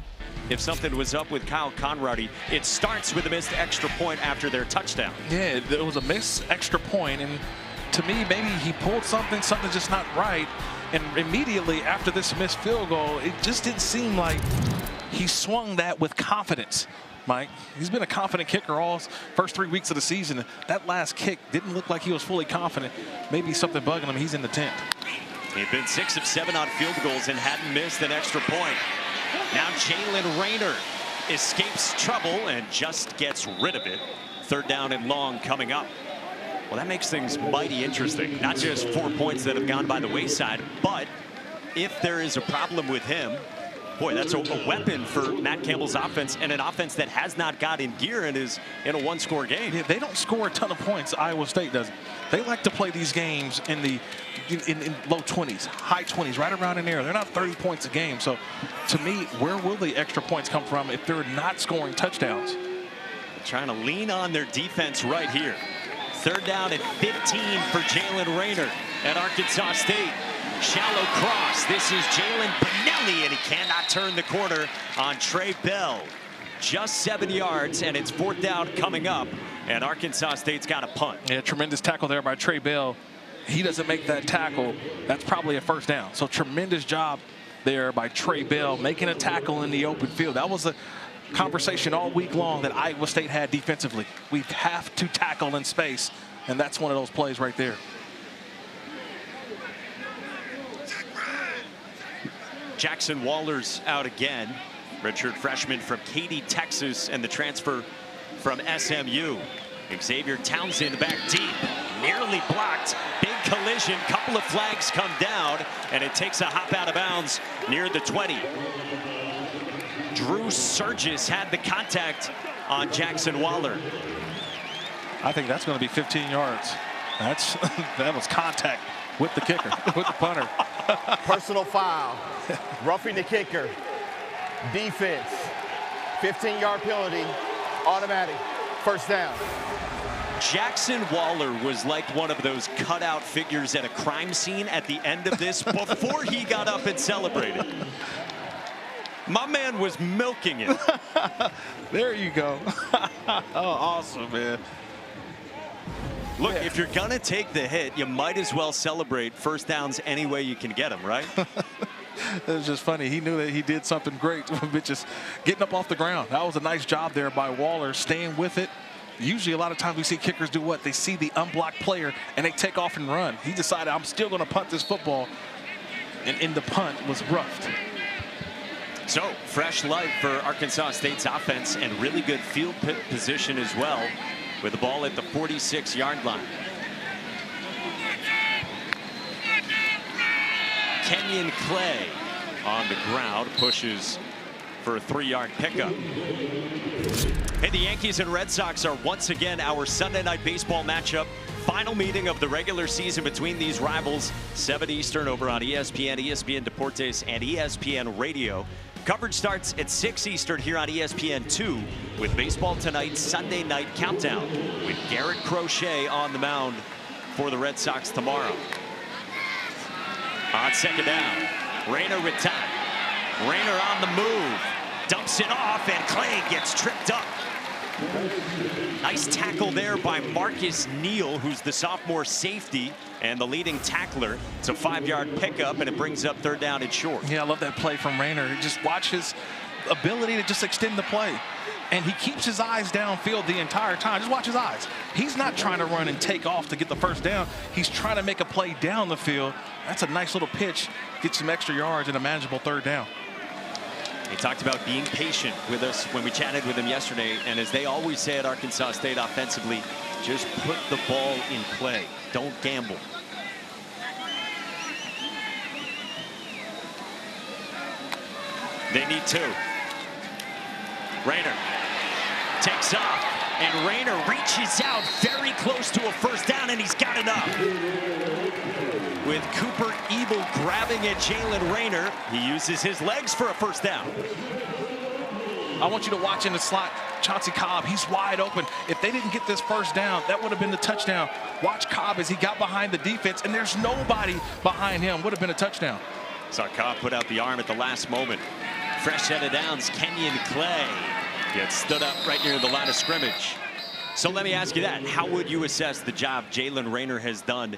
if something was up with Kyle Conrady. It starts with a missed extra point after their touchdown. Yeah, it was a missed extra point, and to me, maybe he pulled something just not right. And immediately after this missed field goal, it just didn't seem like he swung that with confidence, Mike. He's been a confident kicker all first 3 weeks of the season. That last kick didn't look like he was fully confident. Maybe something bugging him. He's in the 10th. He'd been 6 of 7 on field goals and hadn't missed an extra point. Now Jalen Rayner escapes trouble and just gets rid of it. 3rd down and long coming up. Well, that makes things mighty interesting. Not just 4 points that have gone by the wayside, but if there is a problem with him, boy, that's a weapon for Matt Campbell's offense, and an offense that has not got in gear and is in a one-score game. Yeah, they don't score a ton of points. Iowa State doesn't. They like to play these games in the in low 20s, high 20s, right around in there. They're not 30 points a game. So, to me, where will the extra points come from if they're not scoring touchdowns? They're trying to lean on their defense right here. 3rd down and 15 for Jalen Rayner at Arkansas State. Shallow cross. This is Jalen Pinelli, and he cannot turn the corner on Trey Bell. Just 7 yards, and it's 4th down coming up, and Arkansas State's got a punt. Yeah, tremendous tackle there by Trey Bell. He doesn't make that tackle, that's probably a 1st down. So tremendous job there by Trey Bell, making a tackle in the open field. That was a conversation all week long that Iowa State had defensively. We have to tackle in space, and that's one of those plays right there. Jackson Waller's out again. Redshirt freshman from Katy, Texas, and the transfer from SMU. Xavier Townsend back deep, nearly blocked. Big collision, couple of flags come down, and it takes a hop out of bounds near the 20. Drew Surgis had the contact on Jackson Waller. I think that's going to be 15 yards. That was contact with the kicker, with the punter. Personal foul, roughing the kicker, defense, 15-yard penalty, automatic, 1st down. Jackson Waller was like one of those cutout figures at a crime scene at the end of this before he got up and celebrated. My man was milking it. There you go. Oh, awesome, man. Look, if you're going to take the hit, you might as well celebrate 1st downs any way you can get them, right? It was just funny. He knew that he did something great, just getting up off the ground. That was a nice job there by Waller, staying with it. Usually a lot of times we see kickers do what? They see the unblocked player and they take off and run. He decided, I'm still going to punt this football, and the punt was roughed. So, fresh life for Arkansas State's offense, and really good field position as well, with the ball at the 46-yard line. Kenyon Clay on the ground, pushes for a 3-yard pickup. Hey, the Yankees and Red Sox are once again our Sunday night baseball matchup. Final meeting of the regular season between these rivals, 7 Eastern over on ESPN, ESPN Deportes, and ESPN Radio. Coverage starts at 6 Eastern here on ESPN2 with Baseball Tonight Sunday Night Countdown with Garrett Crochet on the mound for the Red Sox tomorrow. On 2nd down, Rayner with time. Rayner on the move, dumps it off, and Clay gets tripped up. Nice tackle there by Marcus Neal, who's the sophomore safety and the leading tackler. It's a 5-yard pickup, and it brings up 3rd down and short. Yeah, I love that play from Rayner. Just watch his ability to just extend the play. And he keeps his eyes downfield the entire time. Just watch his eyes. He's not trying to run and take off to get the 1st down. He's trying to make a play down the field. That's a nice little pitch. Get some extra yards and a manageable 3rd down. He talked about being patient with us when we chatted with him yesterday, and as they always say at Arkansas State offensively, just put the ball in play. Don't gamble. They need 2. Rayner takes off, and Rayner reaches out very close to a first down, and he's got enough. With Cooper Ebel grabbing at Jalen Rayner, he uses his legs for a first down. I want you to watch in the slot Chauncey Cobb. He's wide open. If they didn't get this first down, that would have been the touchdown. Watch Cobb as he got behind the defense, and there's nobody behind him. Would have been a touchdown. Saw Cobb put out the arm at the last moment. Fresh set of downs, Kenyon Clay gets stood up right near the line of scrimmage. So let me ask you that. How would you assess the job Jalen Rayner has done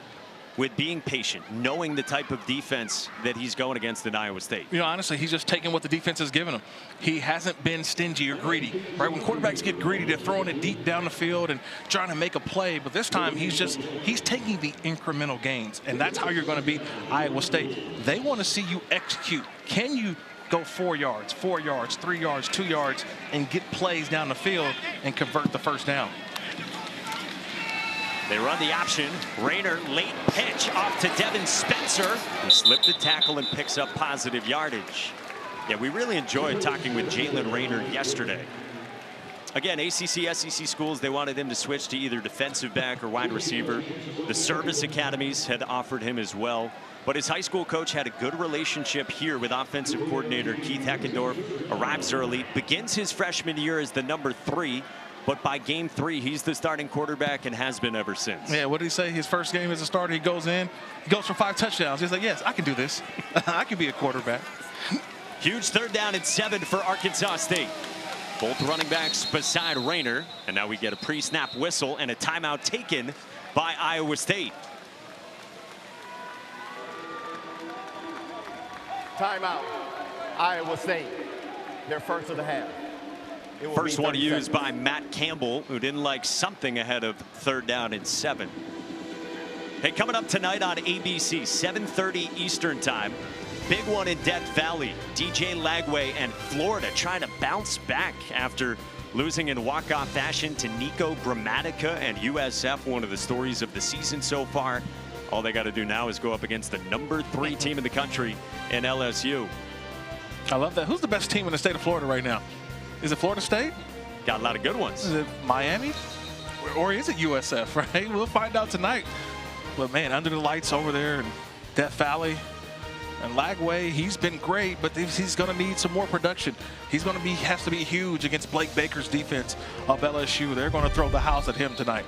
with being patient, knowing the type of defense that he's going against in Iowa State? You know, honestly, he's just taking what the defense has given him. He hasn't been stingy or greedy, right? When quarterbacks get greedy, they're throwing it deep down the field and trying to make a play. But this time, he's taking the incremental gains, and that's how you're going to beat Iowa State. They want to see you execute. Can you go 4 yards, 4 yards, 3 yards, 2 yards, and get plays down the field and convert the first down? They run the option. Rayner, late pitch off to Devin Spencer, who slipped the tackle and picks up positive yardage. Yeah, we really enjoyed talking with Jalen Rayner yesterday. Again, ACC, SEC schools, they wanted him to switch to either defensive back or wide receiver. The service academies had offered him as well. But his high school coach had a good relationship here with offensive coordinator Keith Heckendorf. Arrives early, begins his freshman year as the number 3. But by game 3, he's the starting quarterback and has been ever since. Yeah, what did he say? His first game as a starter, he goes in, he goes for 5 touchdowns. He's like, yes, I can do this. I can be a quarterback. Huge 3rd down and 7 for Arkansas State. Both running backs beside Rayner. And now we get a pre-snap whistle and a timeout taken by Iowa State. Timeout. Iowa State. Their first of the half. First one used by Matt Campbell, who didn't like something ahead of 3rd down and 7. Hey, coming up tonight on ABC, 7:30 Eastern time. Big one in Death Valley. DJ Lagway and Florida trying to bounce back after losing in walk-off fashion to Nico Gramatica and USF, one of the stories of the season so far. All they got to do now is go up against the number 3 team in the country in LSU. I love that. Who's the best team in the state of Florida right now? Is it Florida State? Got a lot of good ones. Is it Miami? Or is it USF, right? We'll find out tonight. But, man, under the lights over there in Death Valley. And Lagway, he's been great, but he's going to need some more production. Has to be huge against Blake Baker's defense of LSU. They're going to throw the house at him tonight.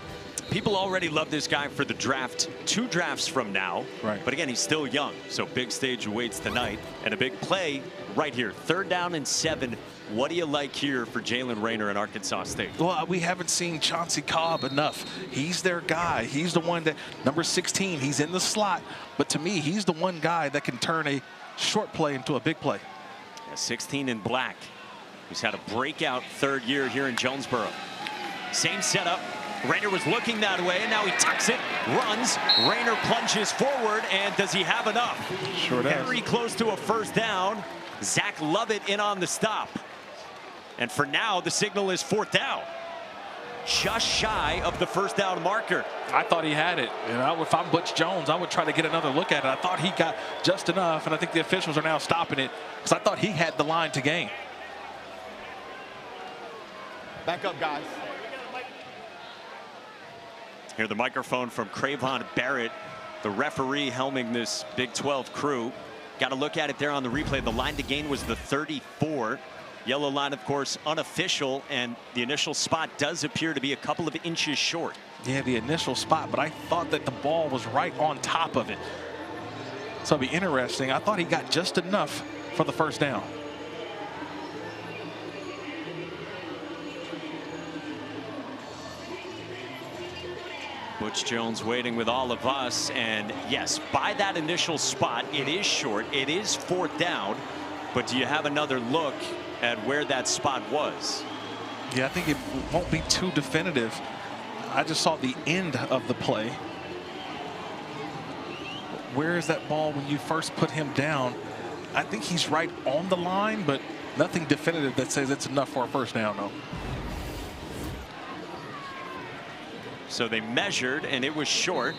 People already love this guy for the draft 2 drafts from now. Right. But again, he's still young, so big stage awaits tonight. And a big play right here. 3rd down and 7. What do you like here for Jalen Rayner in Arkansas State? Well, we haven't seen Chauncey Cobb enough. He's their guy. He's the one that, number 16, he's in the slot. But to me, he's the one guy that can turn a short play into a big play. Yeah, 16 in black. He's had a breakout 3rd year here in Jonesboro. Same setup. Rayner was looking that way, and now he tucks it, runs. Rayner plunges forward, and does he have enough? Sure does. Very close to a first down. Zach Lovett in on the stop. And for now, the signal is 4th down. Just shy of the first down marker. I thought he had it. If I'm Butch Jones, I would try to get another look at it. I thought he got just enough, and I think the officials are now stopping it because I thought he had the line to gain. Back up, guys. Hear the microphone from Cravon Barrett, the referee helming this Big 12 crew. Got to look at it there on the replay. The line to gain was the 34. Yellow line, of course, unofficial, and the initial spot does appear to be a couple of inches short. Yeah, the initial spot, but I thought that the ball was right on top of it. So it'll be interesting. I thought he got just enough for the first down. Butch Jones waiting with all of us, and yes, by that initial spot, it is short. It is 4th down, but do you have another look at where that spot was? Yeah, I think it won't be too definitive. I just saw the end of the play. Where is that ball when you first put him down? I think he's right on the line, but nothing definitive that says it's enough for a first down, though. So they measured, and it was short.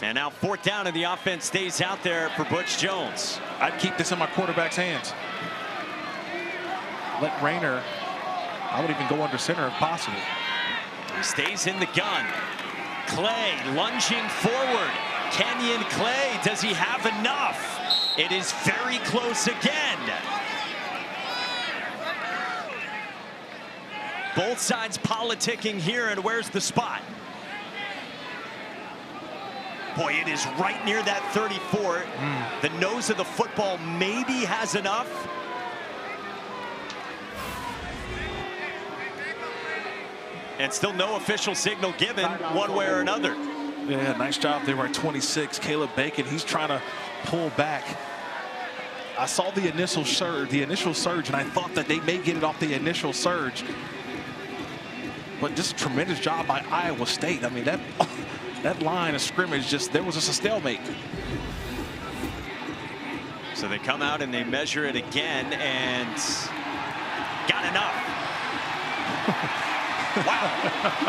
And now 4th down, and the offense stays out there for Butch Jones. I'd keep this in my quarterback's hands. let Rayner, I would even go under center if possible. He stays in the gun. Clay lunging forward. Kenyon Clay, does he have enough? It is very close again. Both sides politicking here, and where's the spot? Boy, it is right near that 34. The nose of the football maybe has enough. And still no official signal given one way or another. Yeah, nice job there at 26. Caleb Bacon, he's trying to pull back. I saw the initial surge, and I thought that they may get it off the initial surge. But just a tremendous job by Iowa State. I mean, that line of scrimmage, there was just a stalemate. So they come out and they measure it again and got enough. Wow,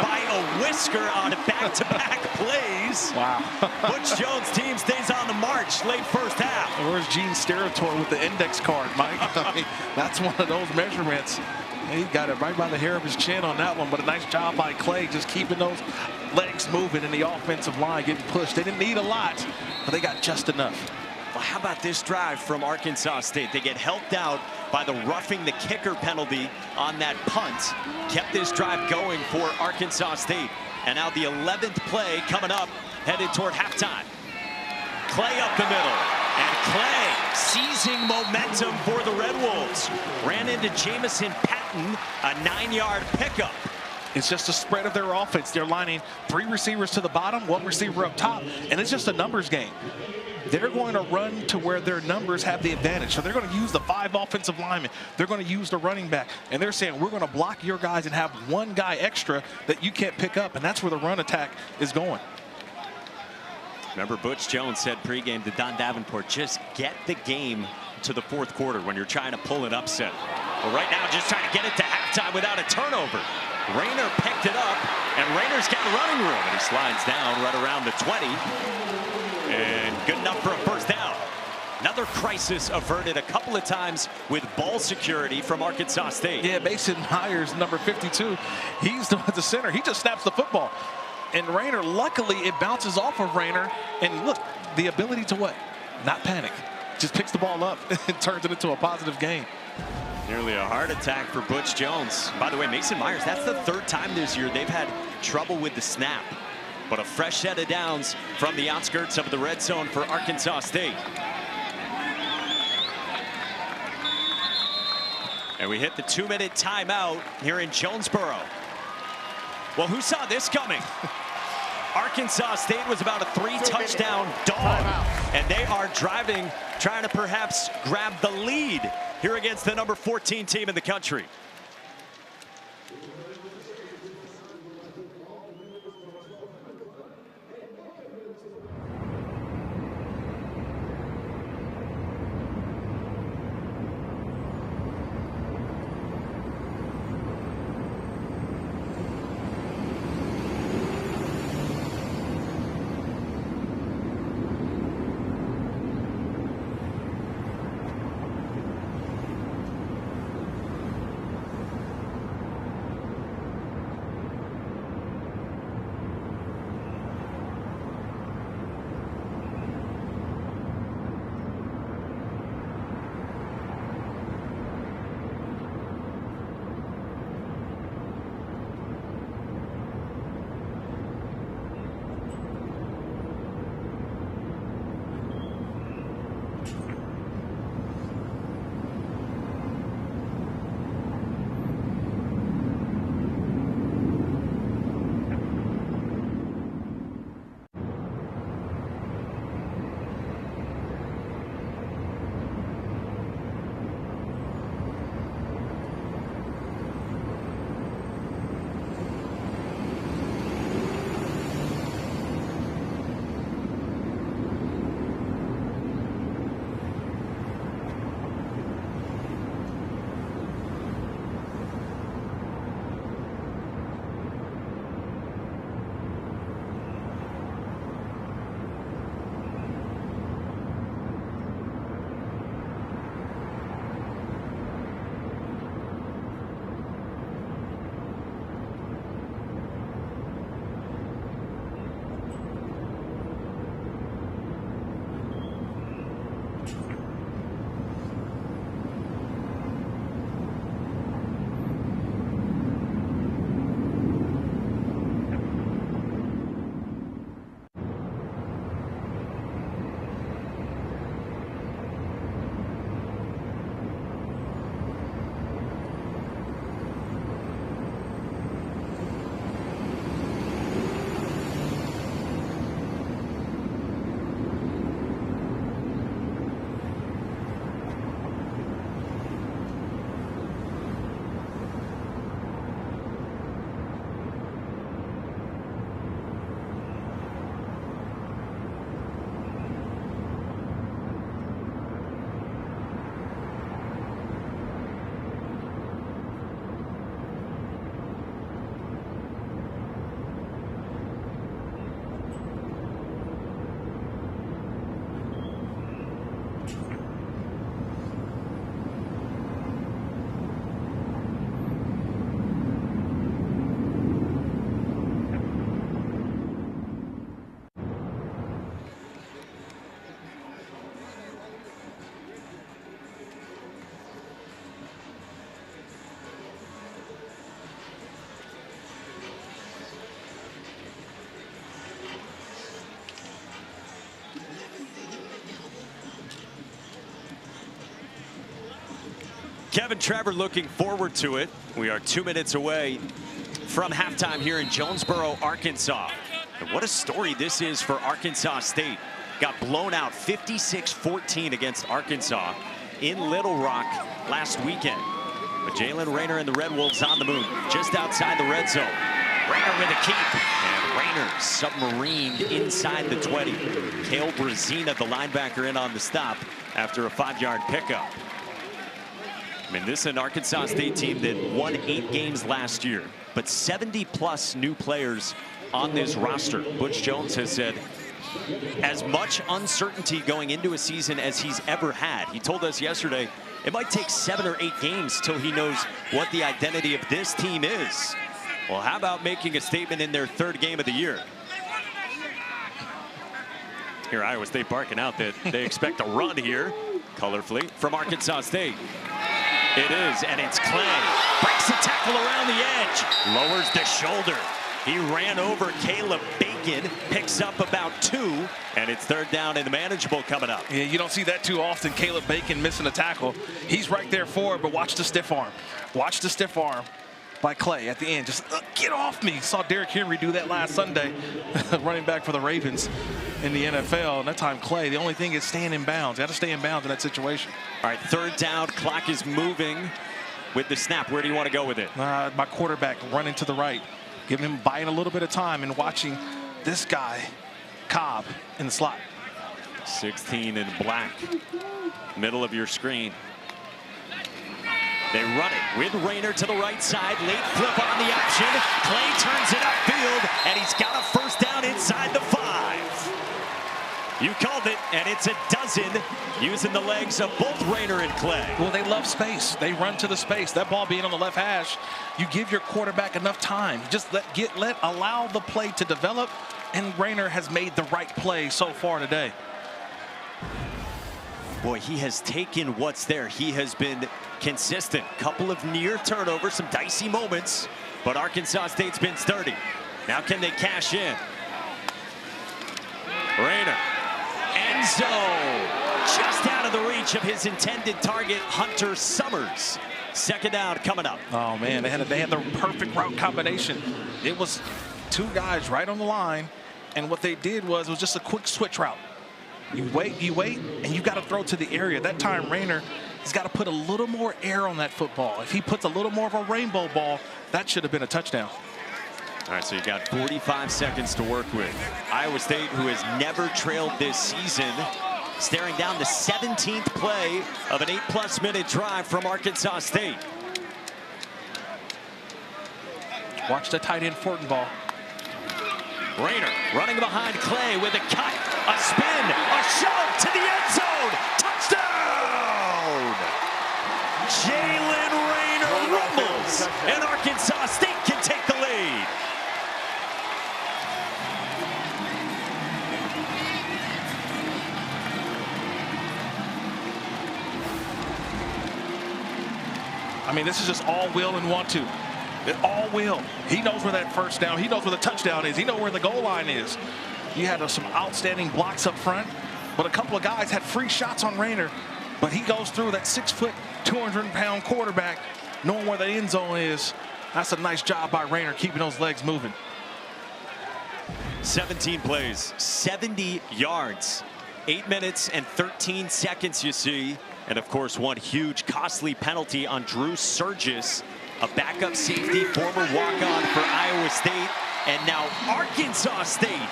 by a whisker on back-to-back plays. Wow. Butch Jones' team stays on the march late first half. Where's Gene Steratore with the index card, Mike? I mean, that's one of those measurements. He got it right by the hair of his chin on that one, but a nice job by Clay just keeping those legs moving in the offensive line, getting pushed. They didn't need a lot, but they got just enough. Well, how about this drive from Arkansas State? They get helped out by the roughing the kicker penalty on that punt. Kept this drive going for Arkansas State. And now the 11th play coming up, headed toward halftime. Clay up the middle. And Clay seizing momentum for the Red Wolves. Ran into Jamison Patton, a 9-yard pickup. It's just a spread of their offense. They're lining 3 receivers to the bottom, 1 receiver up top, and it's just a numbers game. They're going to run to where their numbers have the advantage. So they're going to use the 5 offensive linemen. They're going to use the running back. And they're saying, we're going to block your guys and have 1 guy extra that you can't pick up. And that's where the run attack is going. Remember, Butch Jones said pregame to Don Davenport, just get the game to the 4th quarter when you're trying to pull an upset. But right now, just trying to get it to halftime without a turnover. Rayner picked it up, and Rayner's got running room. And he slides down right around the 20. And good enough for a first down. Another crisis averted a couple of times with ball security from Arkansas State. Yeah, Mason Myers, number 52, he's the center. He just snaps the football. And Rayner, luckily, it bounces off of Rayner. And look, the ability to what? Not panic. Just picks the ball up and turns it into a positive gain. Nearly a heart attack for Butch Jones. By the way, Mason Myers, that's the 3rd time this year they've had trouble with the snap. But a fresh set of downs from the outskirts of the red zone for Arkansas State. And we hit the 2-minute timeout here in Jonesboro. Well, who saw this coming? Arkansas State was about a 3-touchdown dog. And they are driving, trying to perhaps grab the lead here against the number 14 team in the country. Kevin Trevor looking forward to it. We are 2 minutes away from halftime here in Jonesboro, Arkansas. And what a story this is for Arkansas State. Got blown out 56-14 against Arkansas in Little Rock last weekend. But Jalen Rayner and the Red Wolves on the move, just outside the red zone. Rayner with a keep, and Rayner submarined inside the 20. Cale Brazina, the linebacker, in on the stop after a 5-yard pickup. I mean, this is an Arkansas State team that won 8 games last year, but 70+ new players on this roster. Butch Jones has said as much uncertainty going into a season as he's ever had. He told us yesterday it might take 7 or 8 games till he knows what the identity of this team is. Well, how about making a statement in their 3rd game of the year? Here, Iowa State barking out that they expect a run here, colorfully, from Arkansas State. It is, and it's Clay. Breaks the tackle around the edge. Lowers the shoulder. He ran over Caleb Bacon, picks up about 2, and it's 3rd down and manageable coming up. Yeah, you don't see that too often, Caleb Bacon missing a tackle. He's right there for it, but watch the stiff arm. Watch the stiff arm by Clay at the end. Just get off me. Saw Derrick Henry do that last Sunday, running back for the Ravens in the NFL. And that time Clay, the only thing is staying in bounds. Got to stay in bounds in that situation. All right, 3rd down, clock is moving with the snap. Where do you want to go with it? My quarterback running to the right. Giving him, buying a little bit of time and watching this guy, Cobb, in the slot. 16 in black, middle of your screen. They run it with Rayner to the right side. Late flip on the option. Clay turns it upfield, and he's got a 1st down inside the 5. You called it, and it's a dozen using the legs of both Rayner and Clay. Well, they love space. They run to the space. That ball being on the left hash, you give your quarterback enough time. Just allow the play to develop, and Rayner has made the right play so far today. Boy, he has taken what's there. He has been consistent. Couple of near turnovers, some dicey moments, but Arkansas State's been sturdy. Now can they cash in? Rayner, end zone, just out of the reach of his intended target, Hunter Summers. 2nd down coming up. Oh man, they had the perfect route combination. It was 2 guys right on the line, and what they did was it was just a quick switch route. You wait, and you got to throw to the area. That time, Rayner, he's got to put a little more air on that football. If he puts a little more of a rainbow ball, that should have been a touchdown. All right, so you got 45 seconds to work with. Iowa State, who has never trailed this season, staring down the 17th play of an 8+ minute drive from Arkansas State. Watch the tight end Fortenbaugh. Rayner running behind Clay with a cut, a spin, a shove to the end zone. Touchdown! Jalen Rayner rumbles, and Arkansas State can take the lead. I mean, this is just all will and want to. All will. He knows where that 1st down, he knows where the touchdown is, he knows where the goal line is. You had some outstanding blocks up front, but a couple of guys had free shots on Rayner, but he goes through that 6', 200-pound quarterback, knowing where the end zone is. That's a nice job by Rayner, keeping those legs moving. 17 plays, 70 yards, 8 minutes and 13 seconds, you see. And of course, one huge costly penalty on Drew Surgis, a backup safety, former walk-on for Iowa State. And now Arkansas State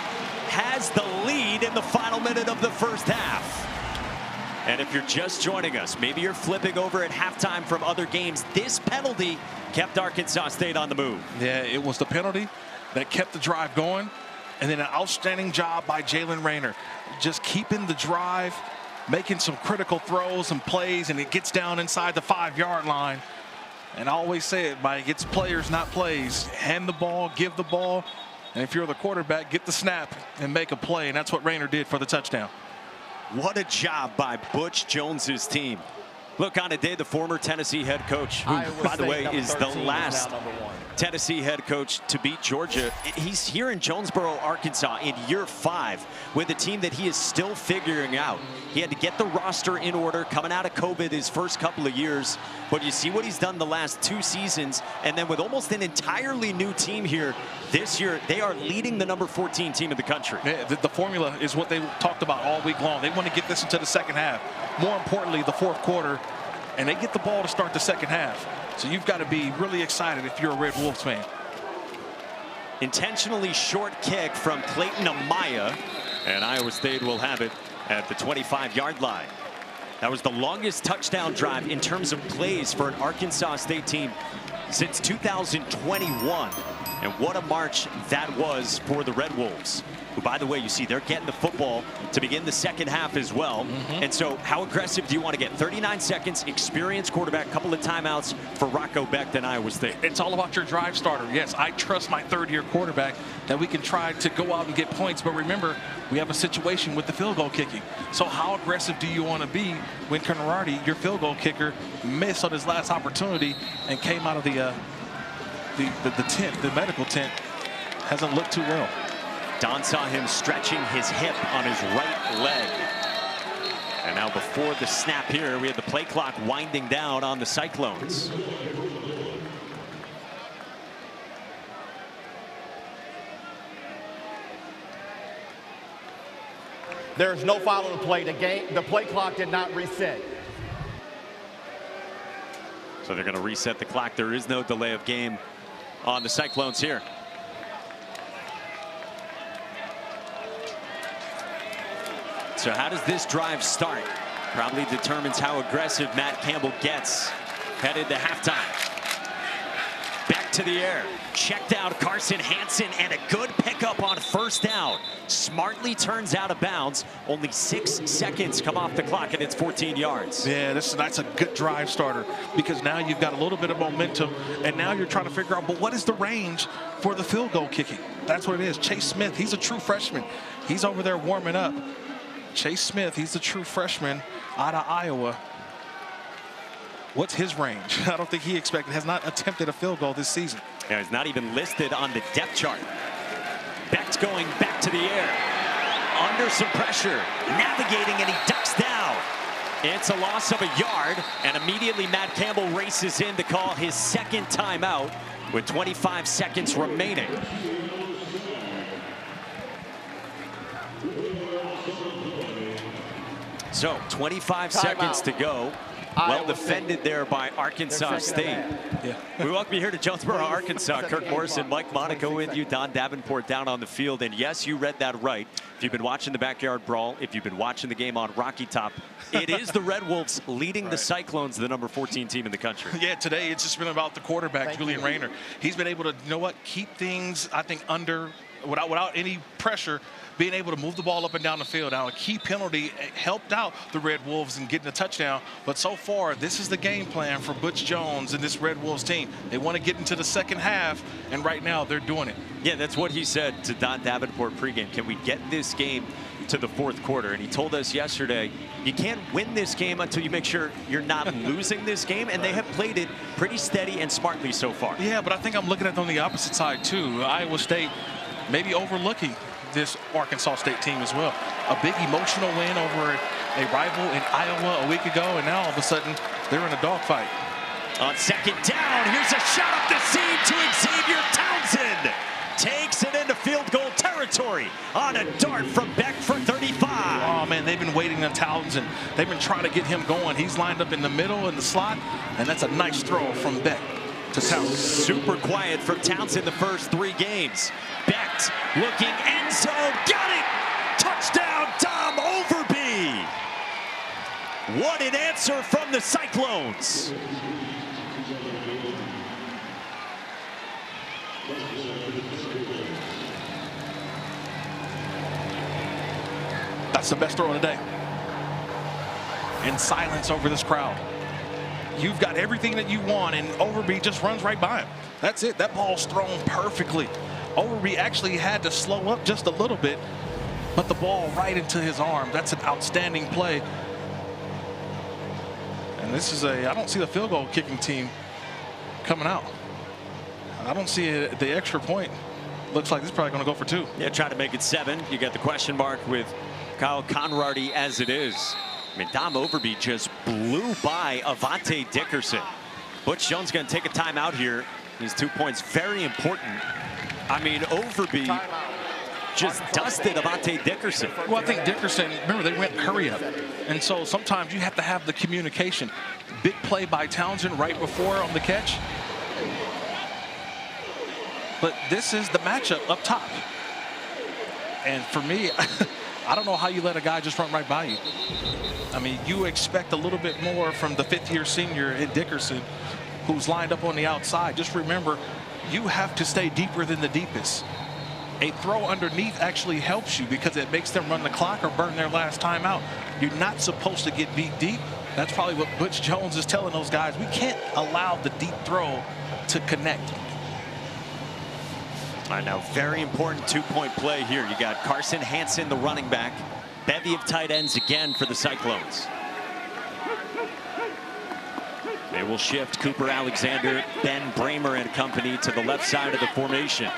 has the lead in the final minute of the 1st half. And if you're just joining us, maybe you're flipping over at halftime from other games, this penalty kept Arkansas State on the move. Yeah, it was the penalty that kept the drive going. And then an outstanding job by Jalen Rayner, just keeping the drive, making some critical throws and plays, and it gets down inside the 5-yard line. And I always say it, Mike, it's players, not plays. Hand the ball, give the ball, and if you're the quarterback, get the snap and make a play, and that's what Rayner did for the touchdown. What a job by Butch Jones's team. Look, on today, the former Tennessee head coach, who, by the way, is the last Tennessee head coach to beat Georgia. He's here in Jonesboro, Arkansas in year 5 with a team that he is still figuring out. He had to get the roster in order coming out of COVID his first couple of years. But you see what he's done the last 2 seasons. And then with almost an entirely new team here this year, they are leading the number 14 team in the country. Yeah, the formula is what they talked about all week long. They want to get this into the second half. More importantly, the fourth quarter. And they get the ball to start the second half. So you've got to be really excited if you're a Red Wolves fan. Intentionally short kick from Clayton Amaya, and Iowa State will have it at the 25-yard line. That was the longest touchdown drive in terms of plays for an Arkansas State team since 2021. And what a march that was for the Red Wolves, who, by the way, you see they're getting the football to begin the second half as well. And so how aggressive do you want to get? 39 seconds, experienced quarterback, couple of timeouts for Rocco Becht and Iowa State. It's all about your drive starter. Yes, I trust my third-year quarterback that we can try to go out and get points. But remember, we have a situation with the field goal kicking. So how aggressive do you want to be when Conradi, your field goal kicker, missed on his last opportunity and came out of the tent, the medical tent, hasn't looked too well. Don saw him stretching his hip on his right leg. And now before the snap here, we have the play clock winding down on the Cyclones. There is no foul on the play. The play clock did not reset. So they're going to reset the clock. There is no delay of game on the Cyclones here. So how does this drive start? Probably determines how aggressive Matt Campbell gets headed to halftime. Back to the air. Checked out Carson Hansen, and a good pickup on first down. Smartly turns out of bounds. Only 6 seconds come off the clock, and it's 14 yards. Yeah, that's a good drive starter, because now you've got a little bit of momentum, and now you're trying to figure out, but what is the range for the field goal kicking? That's what it is. Chase Smith, he's a true freshman. He's over there warming up. Chase Smith, he's a true freshman out of Iowa. What's his range? I don't think he has not attempted a field goal this season. Yeah, he's not even listed on the depth chart. Becht going back to the air. Under some pressure. Navigating, and he ducks down. It's a loss of a yard, and immediately Matt Campbell races in to call his second timeout with 25 seconds remaining. So 25 seconds to go. Well defended there by Arkansas State. Yeah. We welcome you here to Jonesboro, Arkansas. Kirk Morrison, Mike Monaco with you, Don Davenport down on the field. And yes, you read that right. If you've been watching the Backyard Brawl, if you've been watching the game on Rocky Top, it is the Red Wolves leading the Cyclones, the number 14 team in the country. Yeah, today it's just been about the quarterback, Julian Rayner. He's been able to, you know what, keep things, I think, under, without any pressure, being able to move the ball up and down the field. Now, a key penalty helped out the Red Wolves in getting a touchdown, but so far, this is the game plan for Butch Jones and this Red Wolves team. They want to get into the second half, and right now, they're doing it. Yeah, that's what he said to Don Davenport pregame. Can we get this game to the fourth quarter? And he told us yesterday, you can't win this game until you make sure you're not losing this game, and they have played it pretty steady and smartly so far. Yeah, but I think I'm looking at it on the opposite side, too. Iowa State maybe overlooking this Arkansas State team as well. A big emotional win over a rival in Iowa a week ago, and now all of a sudden they're in a dogfight. On second down, here's a shot up the seam to Xavier Townsend. Takes it into field goal territory on a dart from Becht for 35. Oh, man, they've been waiting on Townsend. They've been trying to get him going. He's lined up in the middle in the slot, and that's a nice throw from Becht to Townsend. Super quiet from Townsend the first 3 games. Becht looking end zone, got it! Touchdown, Tom Overby! What an answer from the Cyclones! That's the best throw of the day. In silence over this crowd. You've got everything that you want, and Overby just runs right by him. That's it. That ball's thrown perfectly. Overby actually had to slow up just a little bit, but the ball right into his arm. That's an outstanding play. And this is I don't see the field goal kicking team coming out. I don't see it. The extra point looks like this is probably going to go for 2. Yeah, try to make it 7. You got the question mark with Kyle Conrady as it is. I mean, Dom Overby just blew by Avante Dickerson. Butch Jones going to take a timeout here. These 2 points very important. I mean, Overby just dusted Avante Dickerson. Well, I think Dickerson, remember, they went hurry up. And so sometimes you have to have the communication. Big play by Townsend right before on the catch. But this is the matchup up top. And for me, I don't know how you let a guy just run right by you. I mean, you expect a little bit more from the 5th-year senior in Dickerson, who's lined up on the outside. Just remember, you have to stay deeper than the deepest. A throw underneath actually helps you because it makes them run the clock or burn their last timeout. You're not supposed to get beat deep. That's probably what Butch Jones is telling those guys. We can't allow the deep throw to connect. All right, now very important 2-point play here. You got Carson Hansen, the running back. Bevy of tight ends again for the Cyclones. They will shift Cooper Alexander, Ben Bramer and company to the left side of the formation.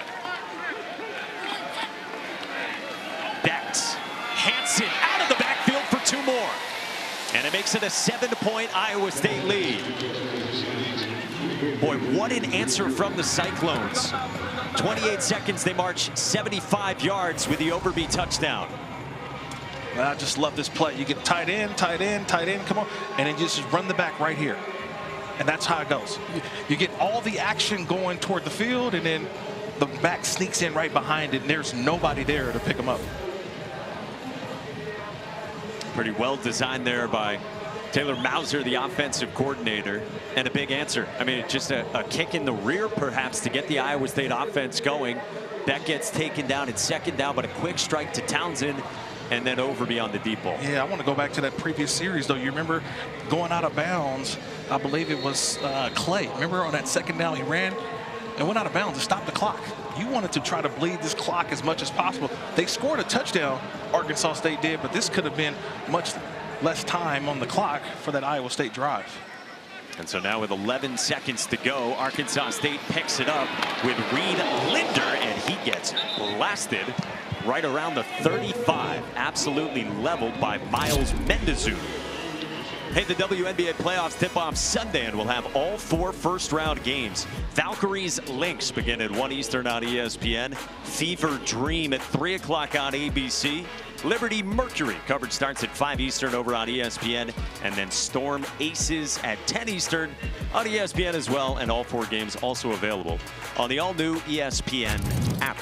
Becht, Hansen out of the backfield for 2 more. And it makes it a 7-point Iowa State lead. Boy, what an answer from the Cyclones. 28 seconds, they march 75 yards with the Overby touchdown. Well, I just love this play. You get tight end, tight end, tight end, come on, and then just run the back right here. And that's how it goes. You get all the action going toward the field, and then the back sneaks in right behind it, and there's nobody there to pick him up. Pretty well designed there by Taylor Mauser, the offensive coordinator, and a big answer. I mean, just a kick in the rear, perhaps, to get the Iowa State offense going. Beck gets taken down. It's 2nd down, but a quick strike to Townsend, and then Overby on the deep ball. Yeah, I want to go back to that previous series, though. You remember going out of bounds, I believe it was Clay. Remember on that 2nd down, he ran and went out of bounds to stop the clock. You wanted to try to bleed this clock as much as possible. They scored a touchdown, Arkansas State did, but this could have been much less time on the clock for that Iowa State drive. And so now with 11 seconds to go, Arkansas State picks it up with Reed Linder, and he gets blasted right around the 35. Absolutely leveled by Miles Mendezu. Hey, the WNBA playoffs tip off Sunday, and we'll have all 4 first-round games. Valkyries Lynx begin at 1 Eastern on ESPN. Fever Dream at 3 o'clock on ABC. Liberty Mercury coverage starts at 5 Eastern over on ESPN, and then Storm Aces at 10 Eastern on ESPN as well, and all 4 games also available on the all-new ESPN app.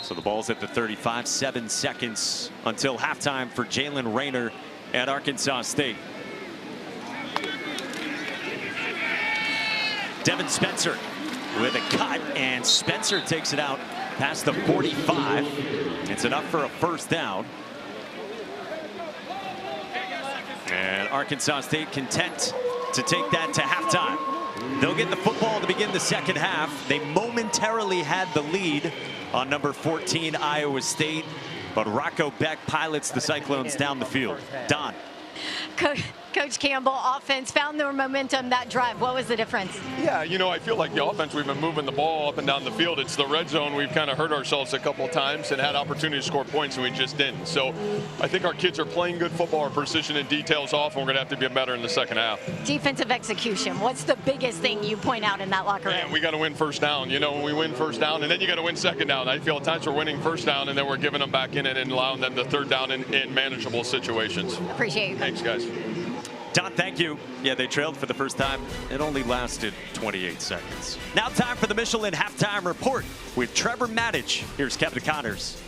So the ball's at the 35, 7 seconds until halftime for Jalen Rayner at Arkansas State. Devin Spencer with a cut, and Spencer takes it out past the 45. It's enough for a 1st down. And Arkansas State content to take that to halftime. They'll get the football to begin the 2nd half. They momentarily had the lead on number 14 Iowa State, but Rocco Beck pilots the Cyclones down the field. Don. Coach Campbell, offense found their momentum that drive. What was the difference? Yeah, you know, I feel like the offense, we've been moving the ball up and down the field. It's the red zone. We've kind of hurt ourselves a couple of times and had opportunity to score points, and we just didn't. So I think our kids are playing good football. Our precision and details off, and we're going to have to be better in the 2nd half. Defensive execution. What's the biggest thing you point out in that locker room? Man, we got to win 1st down. You know, when we win 1st down, and then you got to win 2nd down. I feel at times we're winning 1st down, and then we're giving them back in it and allowing them the 3rd down in manageable situations. Appreciate you. Thanks, guys. Don, thank you. Yeah, they trailed for the first time. It only lasted 28 seconds. Now time for the Michelin Halftime Report with Trevor Maddich. Here's Kevin Connors.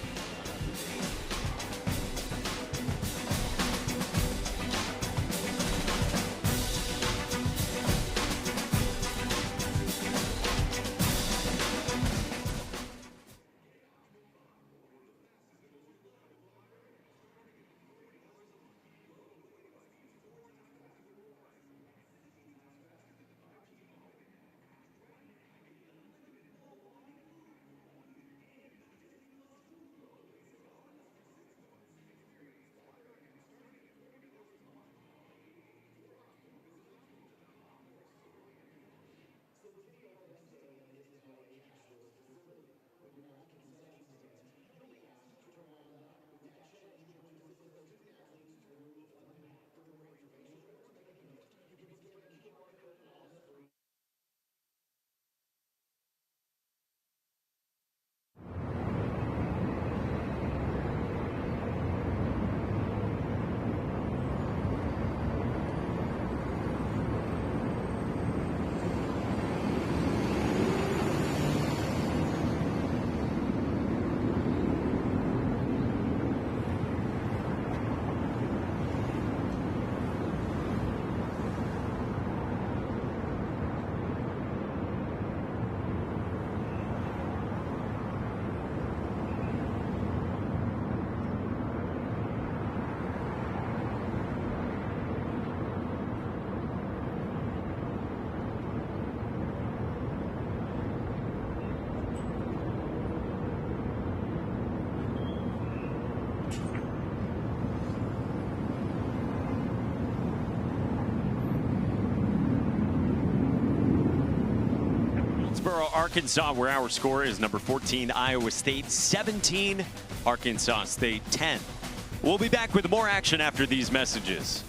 Owensboro, Arkansas, where our score is number 14, Iowa State 17, Arkansas State 10. We'll be back with more action after these messages.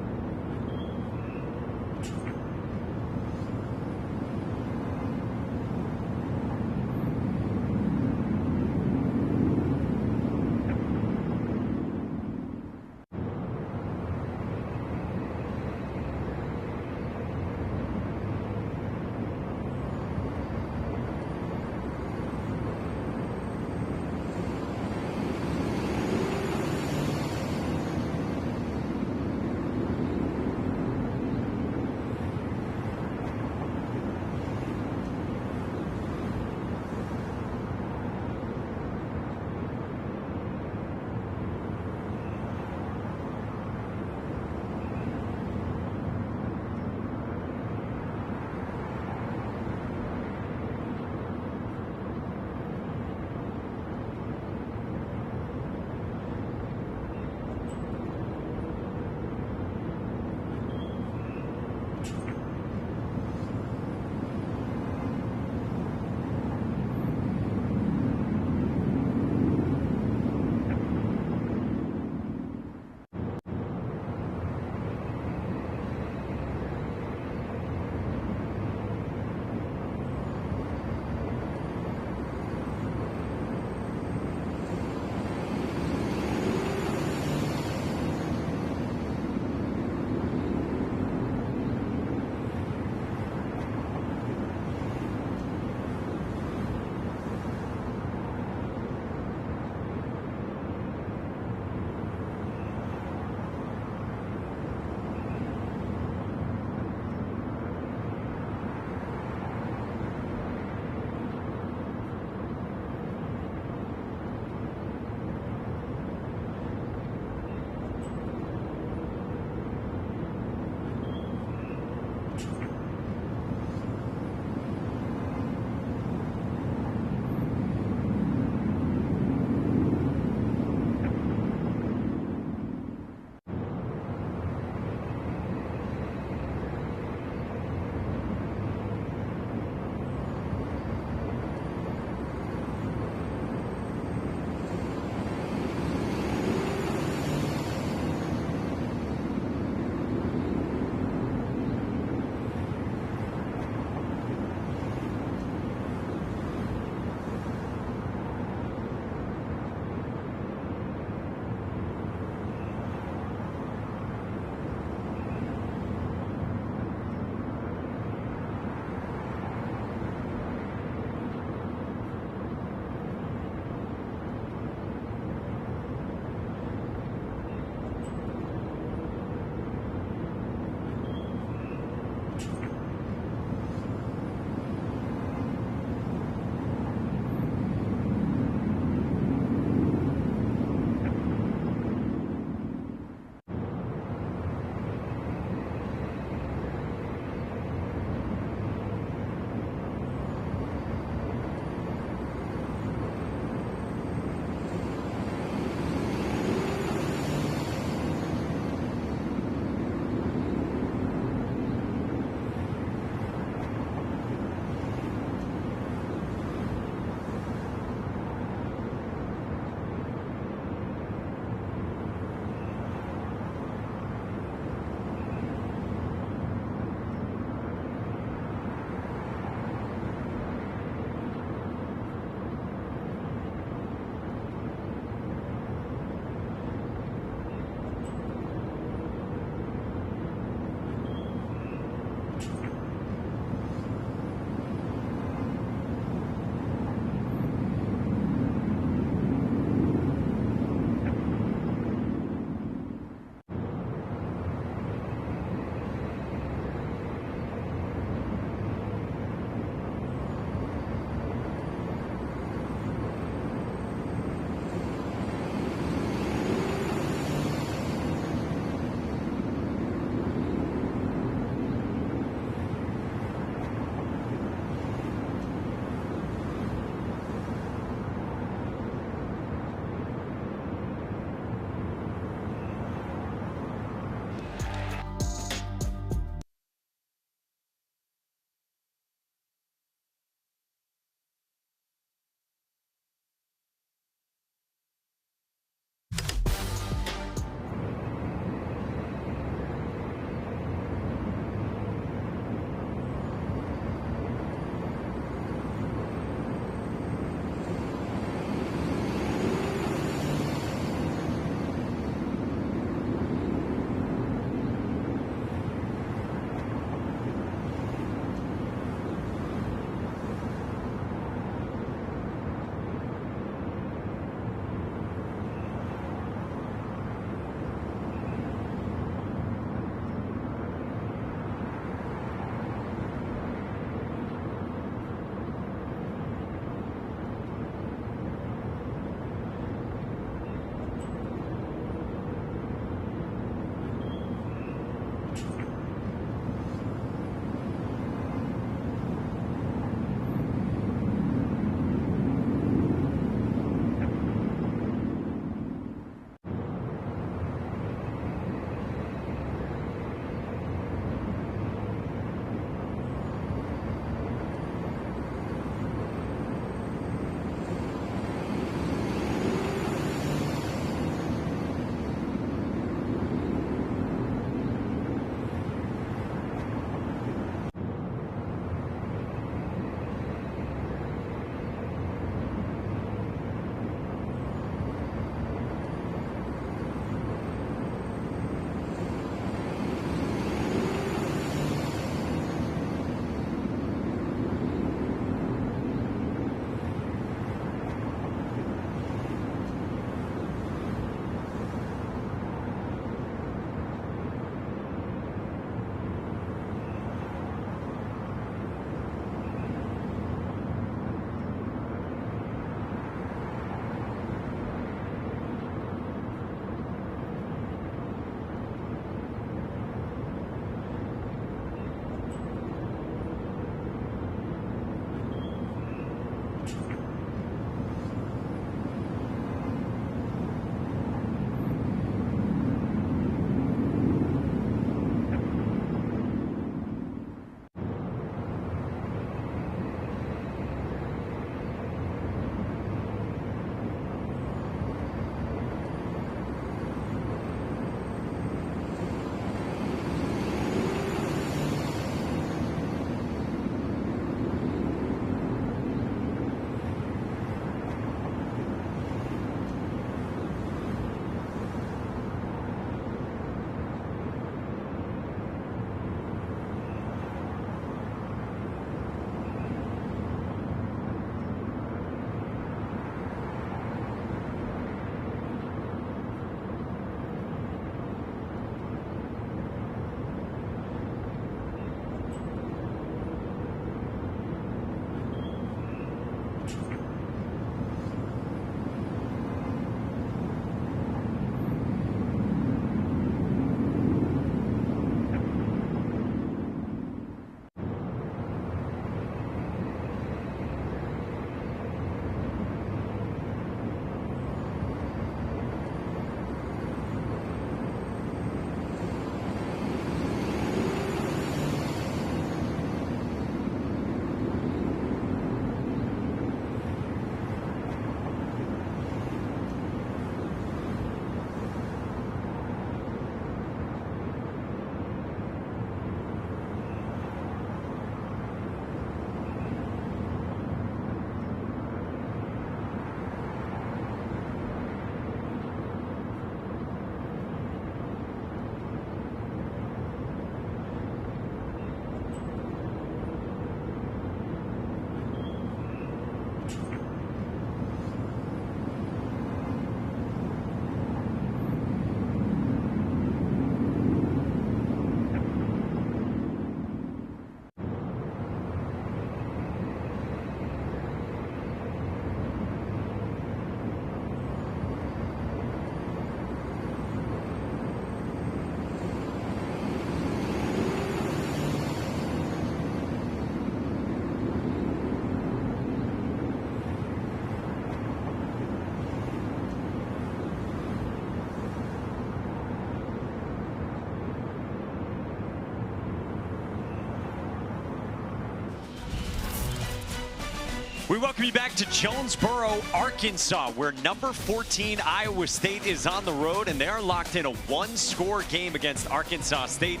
welcome you back to Jonesboro, Arkansas, where number 14 Iowa State is on the road, and they are locked in a one-score game against Arkansas State.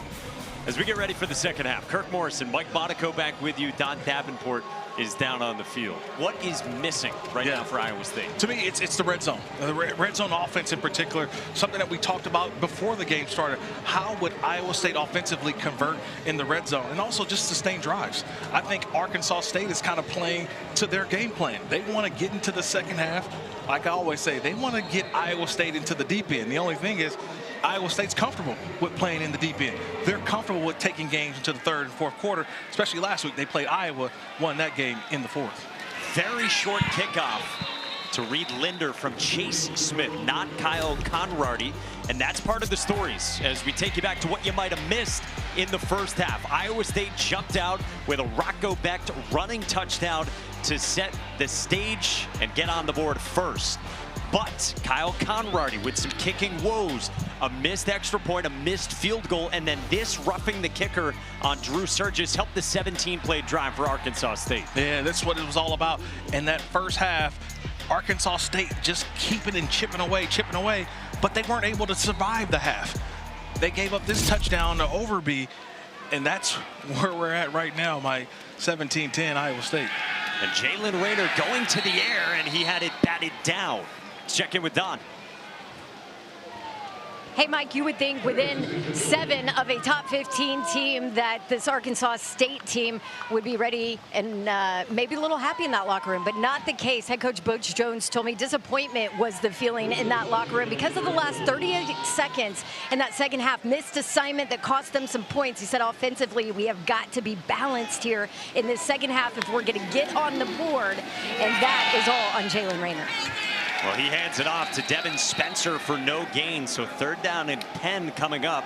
As we get ready for the second half, Kirk Morrison, Mike Monaco back with you. Don Davenport is down on the field. What is missing right now for Iowa State? To me, it's the red zone. The red zone offense in particular, something that we talked about before the game started. How would Iowa State offensively convert in the red zone and also just sustain drives? I think Arkansas State is kind of playing to their game plan. They want to get into the second half. Like I always say, they want to get Iowa State into the deep end. The only thing is, Iowa State's comfortable with playing in the deep end. They're comfortable with taking games into the third and fourth quarter, especially last week. They played Iowa, won that game in the fourth. Very short kickoff to Reed Linder from Chase Smith, not Kyle Conrady. And that's part of the stories as we take you back to what you might have missed in the first half. Iowa State jumped out with a Rocco Becht running touchdown to set the stage and get on the board first. But Kyle Conrady with some kicking woes, a missed extra point, a missed field goal, and then this roughing the kicker on Drew Surgis helped the 17-play drive for Arkansas State. Yeah, that's what it was all about. In that first half, Arkansas State just keeping and chipping away, but they weren't able to survive the half. They gave up this touchdown to Overby, and that's where we're at right now, my 17-10 Iowa State. And Jalen Rayner going to the air, and he had it batted down. Let's check in with Don. Hey, Mike, you would think within 7 of a top 15 team that this Arkansas State team would be ready and maybe a little happy in that locker room, but not the case. Head coach Butch Jones told me disappointment was the feeling in that locker room because of the last 38 seconds in that second half. Missed assignment that cost them some points. He said offensively, we have got to be balanced here in this second half if we're going to get on the board, and that is all on Jalen Rayner. Well, he hands it off to Devin Spencer for no gain, so 3rd down and 10 coming up.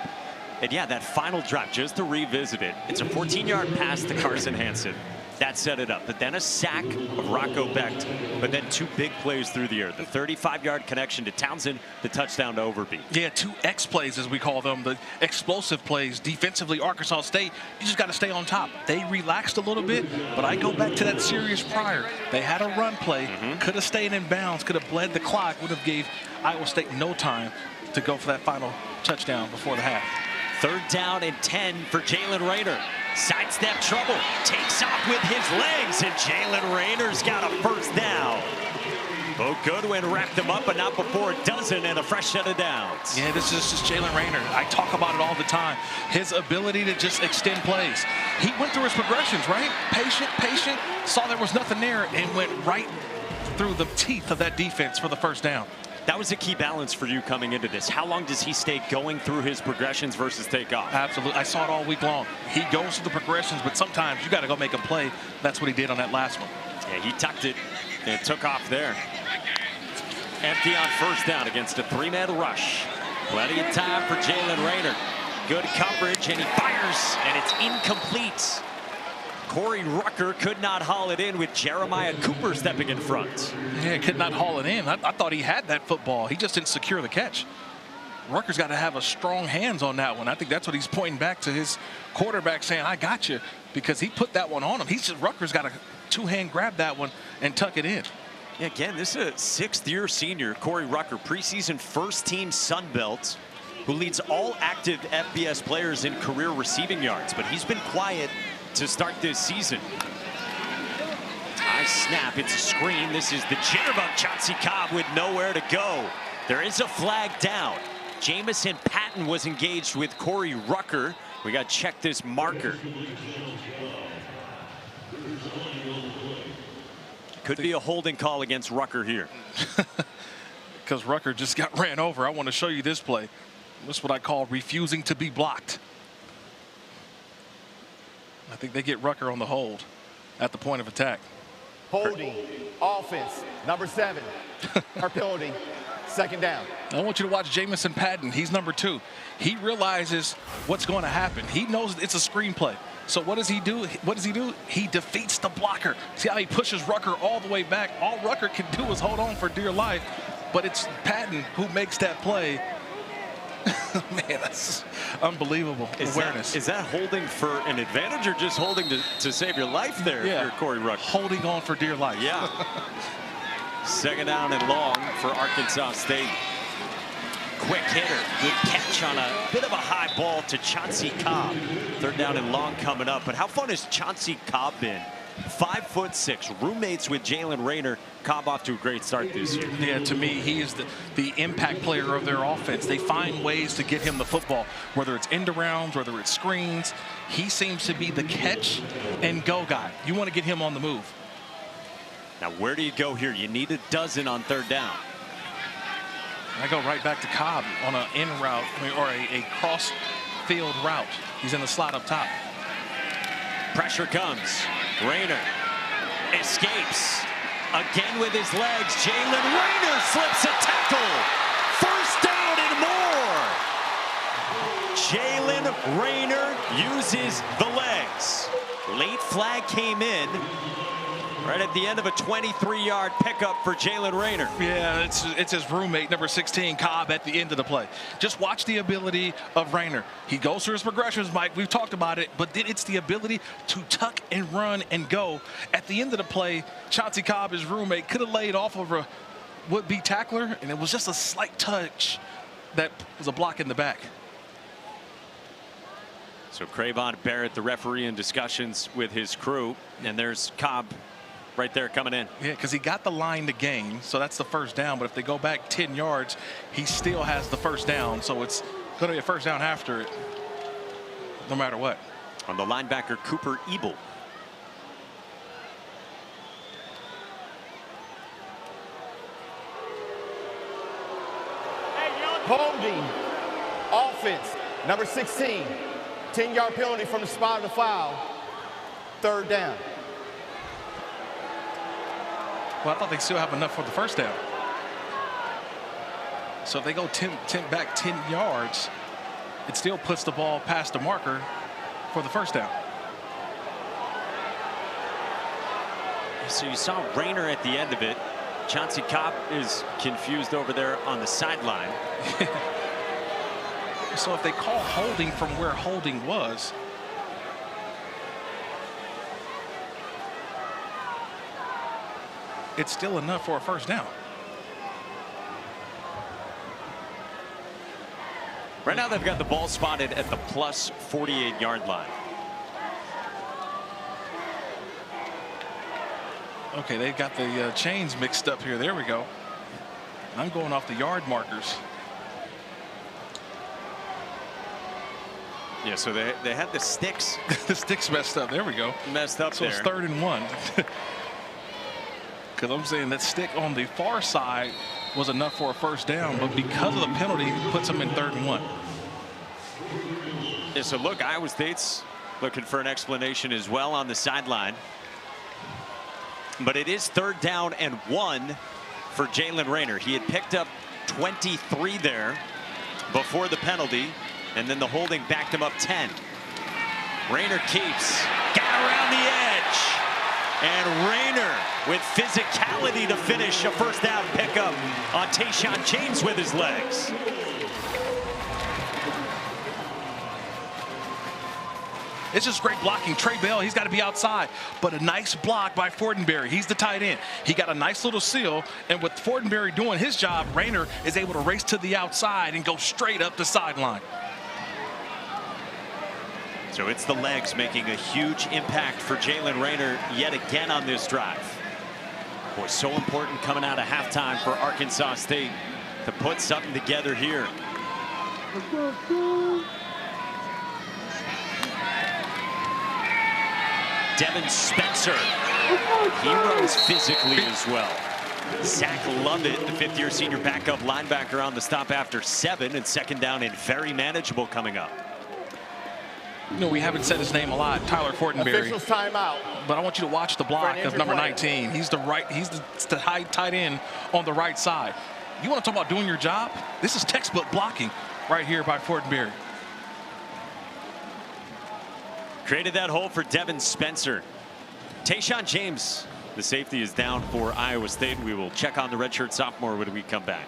And yeah, that final drop, just to revisit it, it's a 14-yard pass to Carson Hansen. That set it up, but then a sack of Rocco Becht, but then 2 big plays through the air. The 35-yard connection to Townsend, the touchdown to Overby. Yeah, 2 X plays, as we call them, the explosive plays. Defensively, Arkansas State, you just got to stay on top. They relaxed a little bit, but I go back to that series prior. They had a run play, could have stayed in bounds, could have bled the clock, would have gave Iowa State no time to go for that final touchdown before the half. 3rd down and 10 for Jalen Rayner. Sidestep trouble, takes off with his legs, and Jalen Rayner's got a 1st down. Bo Goodwin wrapped him up, but not before a dozen, and a fresh set of downs. Yeah, this is just Jalen Rayner. I talk about it all the time. His ability to just extend plays. He went through his progressions, right? Patient, saw there was nothing there, and went right through the teeth of that defense for the 1st down. That was a key balance for you coming into this. How long does he stay going through his progressions versus take off? Absolutely. I saw it all week long. He goes through the progressions, but sometimes you got to go make a play. That's what he did on that last one. Yeah, he tucked it and took off there. Empty on 1st down against a 3-man rush. Plenty of time for Jalen Rayner. Good coverage, and he fires, and it's incomplete. Corey Rucker could not haul it in with Jeremiah Cooper stepping in front. Yeah, could not haul it in. I thought he had that football. He just didn't secure the catch. Rucker's got to have a strong hands on that one. I think that's what he's pointing back to his quarterback, saying, I got you, because he put that one on him. Rucker's got to 2-hand grab that one and tuck it in. Yeah, again, this is a 6th-year senior, Corey Rucker, preseason 1st-team Sun Belt, who leads all active FBS players in career receiving yards, but he's been quiet to start this season. High snap, it's a screen. This is the jitterbug Chauncey Cobb with nowhere to go. There is a flag down. Jamison Patton was engaged with Corey Rucker. We got to check this marker. Could be a holding call against Rucker here. Because Rucker just got ran over. I want to show you this play. This is what I call refusing to be blocked. I think they get Rucker on the hold at the point of attack. Holding, offense, number 7. Our penalty, 2nd down. I want you to watch Jamison Patton. He's number 2. He realizes what's going to happen. He knows it's a screenplay. So what does he do? He defeats the blocker. See how he pushes Rucker all the way back? All Rucker can do is hold on for dear life. But it's Patton who makes that play. Man, that's unbelievable awareness. Is that holding for an advantage or just holding to save your life there? Yeah. If you're Corey Ruck? Holding on for dear life. Yeah. Second down and long for Arkansas State. Quick hitter, good catch on a bit of a high ball to Chauncey Cobb. Third down and long coming up. But how fun has Chauncey Cobb been? 5'6", roommates with Jalen Rayner. Cobb off to a great start this year. Yeah, to me, he is the impact player of their offense. They find ways to get him the football, whether it's end arounds, whether it's screens. He seems to be the catch and go guy. You want to get him on the move. Now, where do you go here? You need a dozen on third down. I go right back to Cobb on an in route or a cross field route. He's in the slot up top. Pressure comes. Rayner escapes. Again with his legs. Jalen Rayner slips a tackle. First down and more. Jalen Rayner uses the legs. Late flag came in right at the end of a 23-yard pickup for Jalen Rayner. Yeah, it's his roommate, number 16, Cobb, at the end of the play. Just watch the ability of Rayner. He goes through his progressions, Mike. We've talked about it, but then it's the ability to tuck and run and go. At the end of the play, Chauncey Cobb, his roommate, could have laid off of a would-be tackler, and it was just a slight touch that was a block in the back. So Cravon Barrett, the referee, in discussions with his crew, and there's Cobb right there coming in. Yeah, because he got the line to gain, so that's the first down. But if they go back 10 yards, he still has the first down. So it's going to be a first down after it, no matter what. On the linebacker, Cooper Ebel. Holding. Offense. Number 16. 10-yard penalty from the spot of the foul. Third down. Well, I thought they still have enough for the first down. So if they go 10 back 10 yards, it still puts the ball past the marker for the first down. So you saw Rayner at the end of it. Chauncey Cobb is confused over there on the sideline. So if they call holding from where holding was, it's still enough for a first down. Right now they've got the ball spotted at the plus 48-yard line. Okay, they've got the chains mixed up here. There we go. I'm going off the yard markers. Yeah, so they had the sticks. The sticks messed up. There we go. Messed up so there. So it's 3rd and 1. Because I'm saying that stick on the far side was enough for a first down, but because of the penalty, it puts them in 3rd and 1. Yeah, so look, Iowa State's looking for an explanation as well on the sideline. But it is 3rd down and 1 for Jalen Rayner. He had picked up 23 there before the penalty, and then the holding backed him up 10. Rayner keeps, got around the edge, and Rayner with physicality to finish a first down pickup on Tayshaun James with his legs. It's just great blocking. Trey Bell, he's got to be outside, but a nice block by Fortenberry. He's the tight end. He got a nice little seal, and with Fortenberry doing his job, Rayner is able to race to the outside and go straight up the sideline. So it's the legs making a huge impact for Jalen Rayner yet again on this drive. Boy, so important coming out of halftime for Arkansas State to put something together here. Devin Spencer, he runs physically as well. Zach Lovett, the 5th-year senior backup linebacker, on the stop after 7, and 2nd down and very manageable coming up. You know, we haven't said his name a lot, Tyler Fortenberry. Officials timeout. But I want you to watch the block of number 19. He's the tight end on the right side. You want to talk about doing your job? This is textbook blocking right here by Fortenberry. Created that hole for Devin Spencer. Tayshaun James, the safety, is down for Iowa State. We will check on the redshirt sophomore when we come back.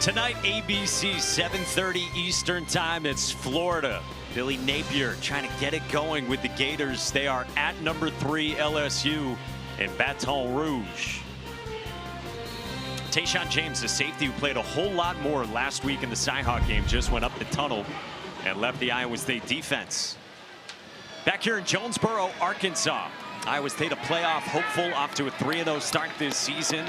Tonight, ABC, 7:30 Eastern Time. It's Florida. Billy Napier trying to get it going with the Gators. They are at number 3 LSU in Baton Rouge. Tayshaun James, the safety who played a whole lot more last week in the Cyhawk game, just went up the tunnel and left the Iowa State defense. Back here in Jonesboro, Arkansas. Iowa State a playoff hopeful, off to a 3-0 start this season.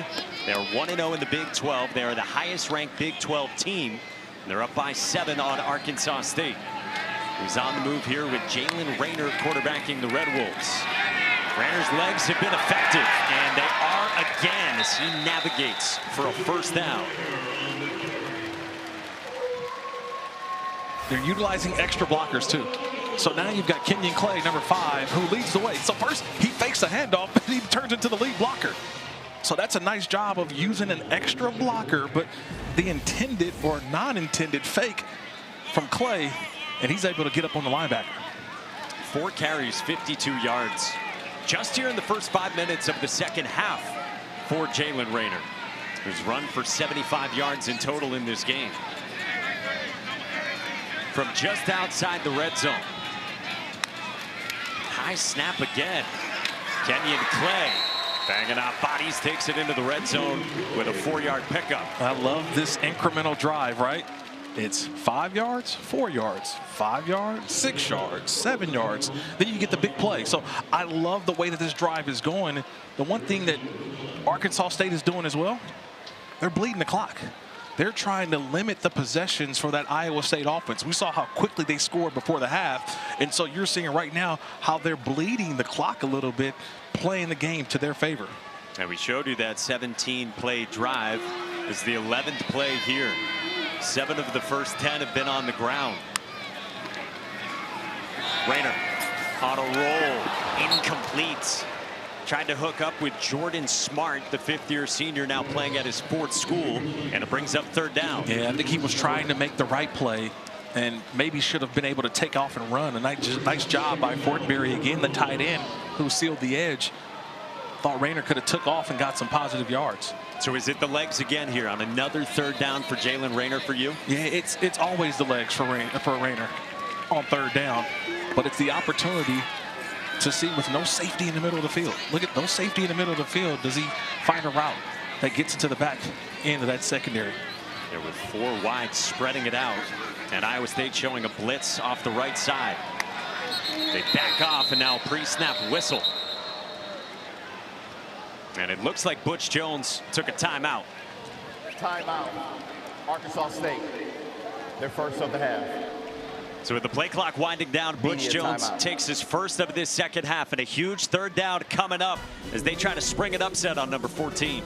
They're 1-0 in the Big 12. They are the highest ranked Big 12 team. And they're up by 7 on Arkansas State. Who's on the move here with Jalen Rayner quarterbacking the Red Wolves. Rayner's legs have been effective, and they are again as he navigates for a first down. They're utilizing extra blockers too. So now you've got Kenyon Clay, number 5, who leads the way. So first he fakes a handoff, and he turns into the lead blocker. So that's a nice job of using an extra blocker, but the intended or non-intended fake from Clay, and he's able to get up on the linebacker. 4 carries, 52 yards. Just here in the first 5 minutes of the second half for Jalen Rayner, who's run for 75 yards in total in this game. From just outside the red zone. High snap again. Kenyon Clay banging out bodies, takes it into the red zone with a 4-yard pickup. I love this incremental drive, right? It's 5 yards, 4 yards, 5 yards, 6 yards, 7 yards. Then you get the big play. So I love the way that this drive is going. The one thing that Arkansas State is doing as well, they're bleeding the clock. They're trying to limit the possessions for that Iowa State offense. We saw how quickly they scored before the half. And so you're seeing right now how they're bleeding the clock a little bit, playing the game to their favor. And we showed you that 17-play drive is the 11th play here. 7 of the first 10 have been on the ground. Rayner on a roll, incomplete. Tried to hook up with Jordan Smart, the 5th-year senior, now playing at his 4th school, and it brings up 3rd down. Yeah, I think he was trying to make the right play and maybe should have been able to take off and run. A nice job by Fortenberry, again, the tight end who sealed the edge. Thought Rayner could have took off and got some positive yards. So is it the legs again here on another 3rd down for Jalen Rayner for you? Yeah, it's always the legs for Rayner on 3rd down, but it's the opportunity to see with no safety in the middle of the field. Look at no safety in the middle of the field. Does he find a route that gets into the back end of that secondary? There with 4 wide spreading it out, and Iowa State showing a blitz off the right side. They back off, and now pre-snap whistle. And it looks like Butch Jones took a timeout. Timeout. Arkansas State. Their first of the half. So with the play clock winding down, Butch Jones takes his first of this second half, and a huge 3rd down coming up as they try to spring an upset on number 14.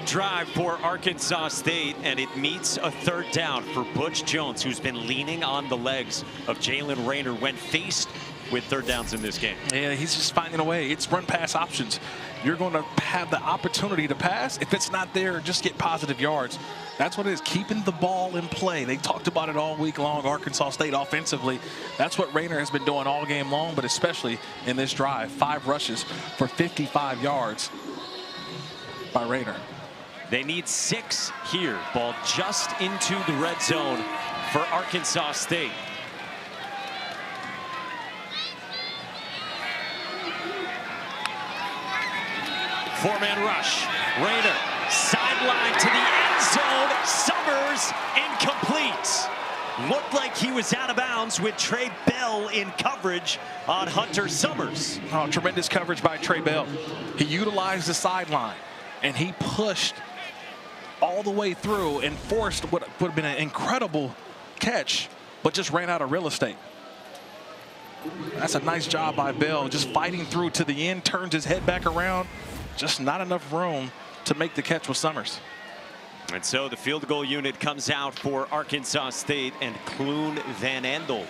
drive for Arkansas State, and it meets a third down for Butch Jones, who's been leaning on the legs of Jalen Rayner when faced with third downs in this game. Yeah, he's just finding a way. It's run-pass options. You're going to have the opportunity to pass. If it's not there, just get positive yards. That's what it is, keeping the ball in play. They talked about it all week long, Arkansas State offensively. That's what Rayner has been doing all game long, but especially in this drive. 5 rushes for 55 yards by Rayner. They need 6 here. Ball just into the red zone for Arkansas State. Four-man rush. Rayner, sideline to the end zone. Summers, incomplete. Looked like he was out of bounds with Trey Bell in coverage on Hunter Summers. Oh, tremendous coverage by Trey Bell. He utilized the sideline, and he pushed all the way through and forced what would have been an incredible catch, but just ran out of real estate. That's a nice job by Bell, just fighting through to the end, turns his head back around. Just not enough room to make the catch with Summers. And so the field goal unit comes out for Arkansas State, and Kloon Van Andel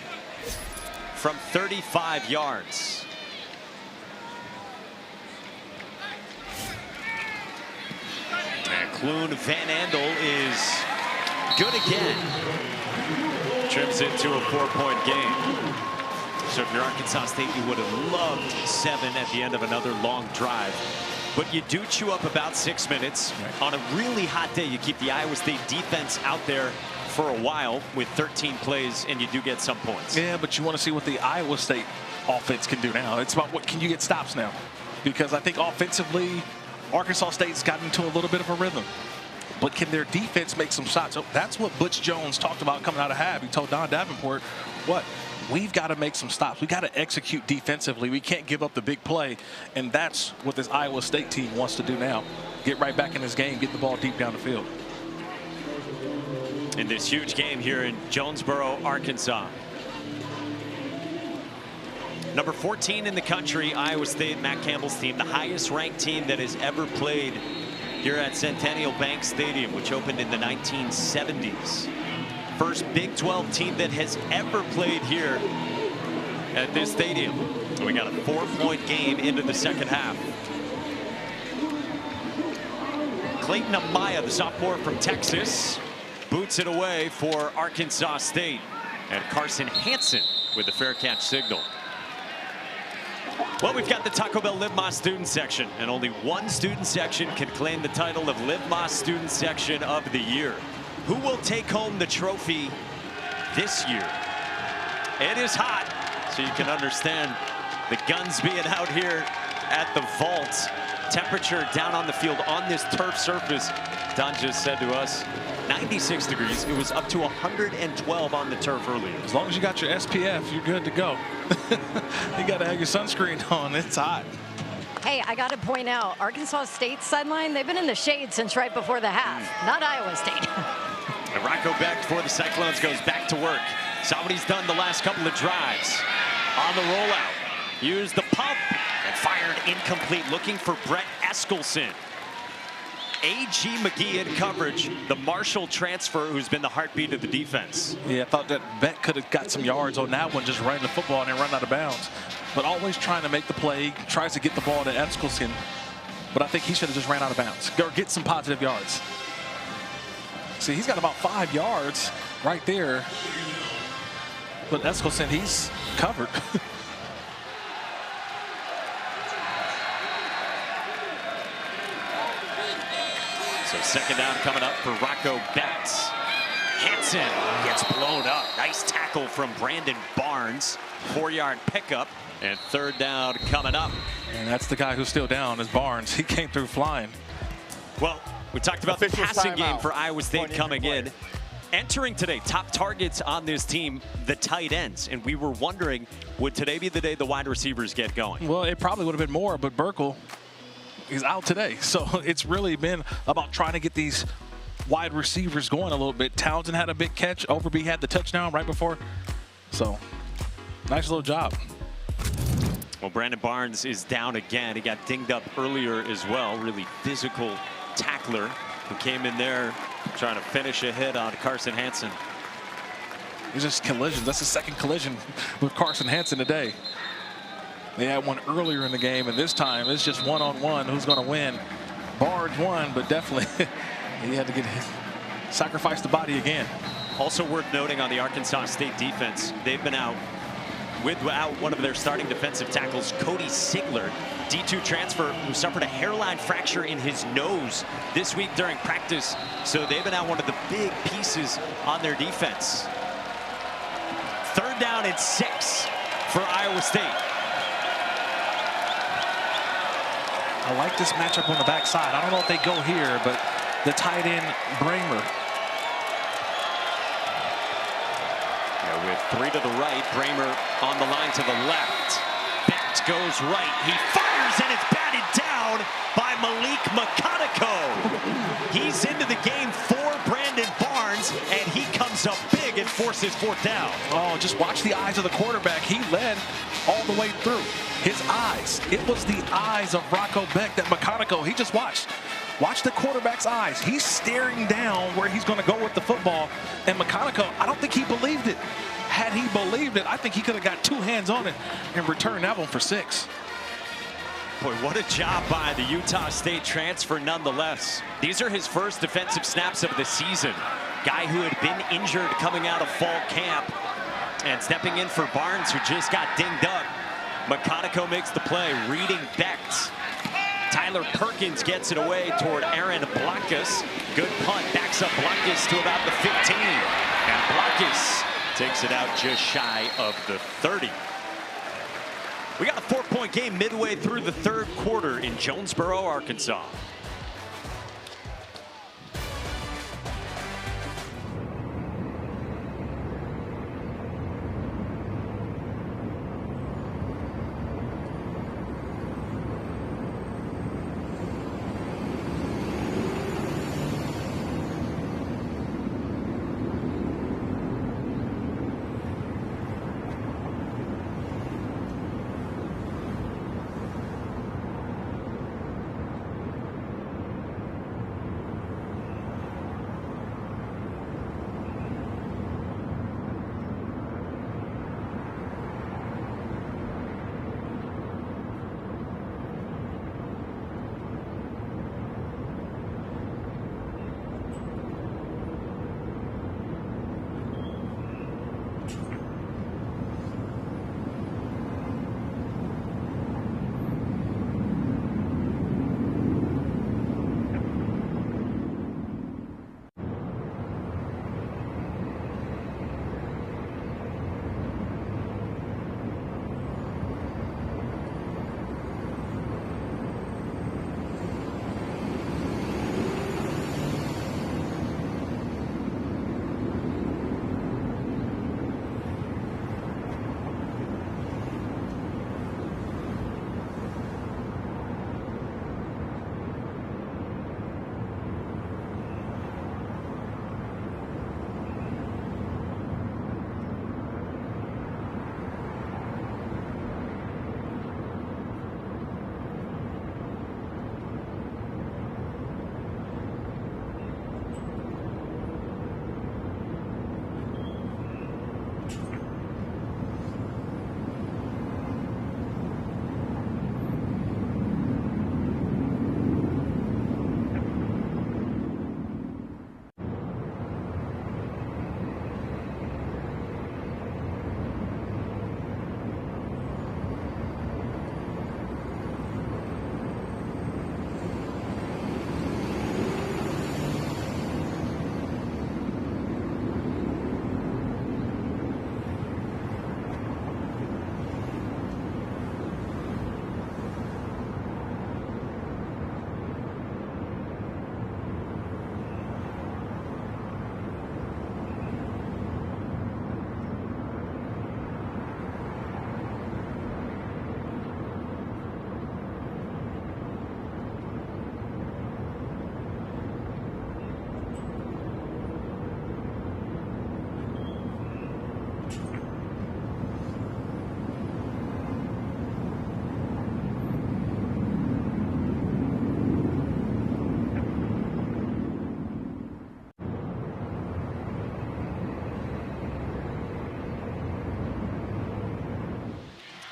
from 35 yards. And Kloon Van Andel is good again. Trims into a 4-point game. So if you're Arkansas State, you would have loved 7 at the end of another long drive. But you do chew up about 6 minutes. Right. On a really hot day, you keep the Iowa State defense out there for a while with 13 plays, and you do get some points. Yeah, but you want to see what the Iowa State offense can do now. It's about what can you get stops now. Because I think offensively, Arkansas State's gotten into a little bit of a rhythm. But can their defense make some shots? So that's what Butch Jones talked about coming out of half. He told Don Davenport, what? We've got to make some stops. We've got to execute defensively. We can't give up the big play. And that's what this Iowa State team wants to do now. Get right back in this game, get the ball deep down the field. In this huge game here in Jonesboro, Arkansas. Number 14 in the country, Iowa State, Matt Campbell's team, the highest ranked team that has ever played here at Centennial Bank Stadium, which opened in the 1970s. First Big 12 team that has ever played here at this stadium. We got a 4-point game into the second half. Clayton Amaya, the sophomore from Texas, boots it away for Arkansas State. And Carson Hansen with the fair catch signal. Well, we've got the Taco Bell Live Más student section, and only one student section can claim the title of Live Más student section of the year. Who will take home the trophy this year? It is hot, so you can understand the guns being out here at the vault. Temperature down on the field on this turf surface, Don just said to us, 96 degrees. It was up to 112 on the turf earlier. As long as you got your SPF, you're good to go. You got to have your sunscreen on. It's hot. Hey, I got to point out, Arkansas State's sideline, they've been in the shade since right before the half, not Iowa State. And Rocco Becht for the Cyclones goes back to work. Saw what he's done the last couple of drives. On the rollout, used the pump and fired incomplete, looking for Brett Eskelson. A.G. McGee in coverage, the Marshall transfer who's been the heartbeat of the defense. Yeah, I thought that Beck could have got some yards on that one, just ran the football and then run out of bounds. But always trying to make the play, tries to get the ball to Eskelson. But I think he should have just ran out of bounds or get some positive yards. See, he's got about 5 yards right there. But Eskelson, he's covered. So second down coming up for Rocco Becht. Hansen gets blown up. Nice tackle from Brandon Barnes. 4-yard pickup. And third down coming up. And that's the guy who's still down is Barnes. He came through flying. Well, we talked about the passing game for Iowa State coming in. Entering today, top targets on this team, the tight ends. And we were wondering, would today be the day the wide receivers get going? Well, it probably would have been more, but Burkle is out today. So it's really been about trying to get these wide receivers going a little bit. Townsend had a big catch. Overby had the touchdown right before. So nice little job. Well, Brandon Barnes is down again. He got dinged up earlier as well. Really physical tackler. who came in there trying to finish a hit on Carson Hansen. It's just collisions. That's the second collision with Carson Hansen today. They had one earlier in the game, and this time it's just one-on-one. Who's going to win? Barnes won, but definitely he had to sacrifice the body again. Also worth noting on the Arkansas State defense, they've been out without one of their starting defensive tackles, Cody Sigler, D2 transfer, who suffered a hairline fracture in his nose this week during practice. So they've been out one of the big pieces on their defense. 3rd down and 6 for Iowa State. I like this matchup on the backside. I don't know if they go here, but the tight end, Bramer. Yeah, with 3 to the right, Bramer on the line to the left. Becht goes right. He fires, and it's batted down by Malik McConaughey. He's into the game for Brandon Barnes, and he comes up big and forces 4th down. Oh, just watch the eyes of the quarterback. He led all the way through. His eyes. It was the eyes of Rocco Becht that McConaughey, he just watched. Watch the quarterback's eyes. He's staring down where he's going to go with the football. And McConaughey, I don't think he believed it. Had he believed it, I think he could have got 2 hands on it and returned that one for 6. Boy, what a job by the Utah State transfer nonetheless. These are his first defensive snaps of the season. Guy who had been injured coming out of fall camp and stepping in for Barnes, who just got dinged up. McConaughey makes the play, reading Becht. Tyler Perkins gets it away toward Aaron Blackus. Good punt, backs up Blackus to about the 15. And Blackus takes it out just shy of the 30. We got a 4-point game midway through the 3rd quarter in Jonesboro, Arkansas.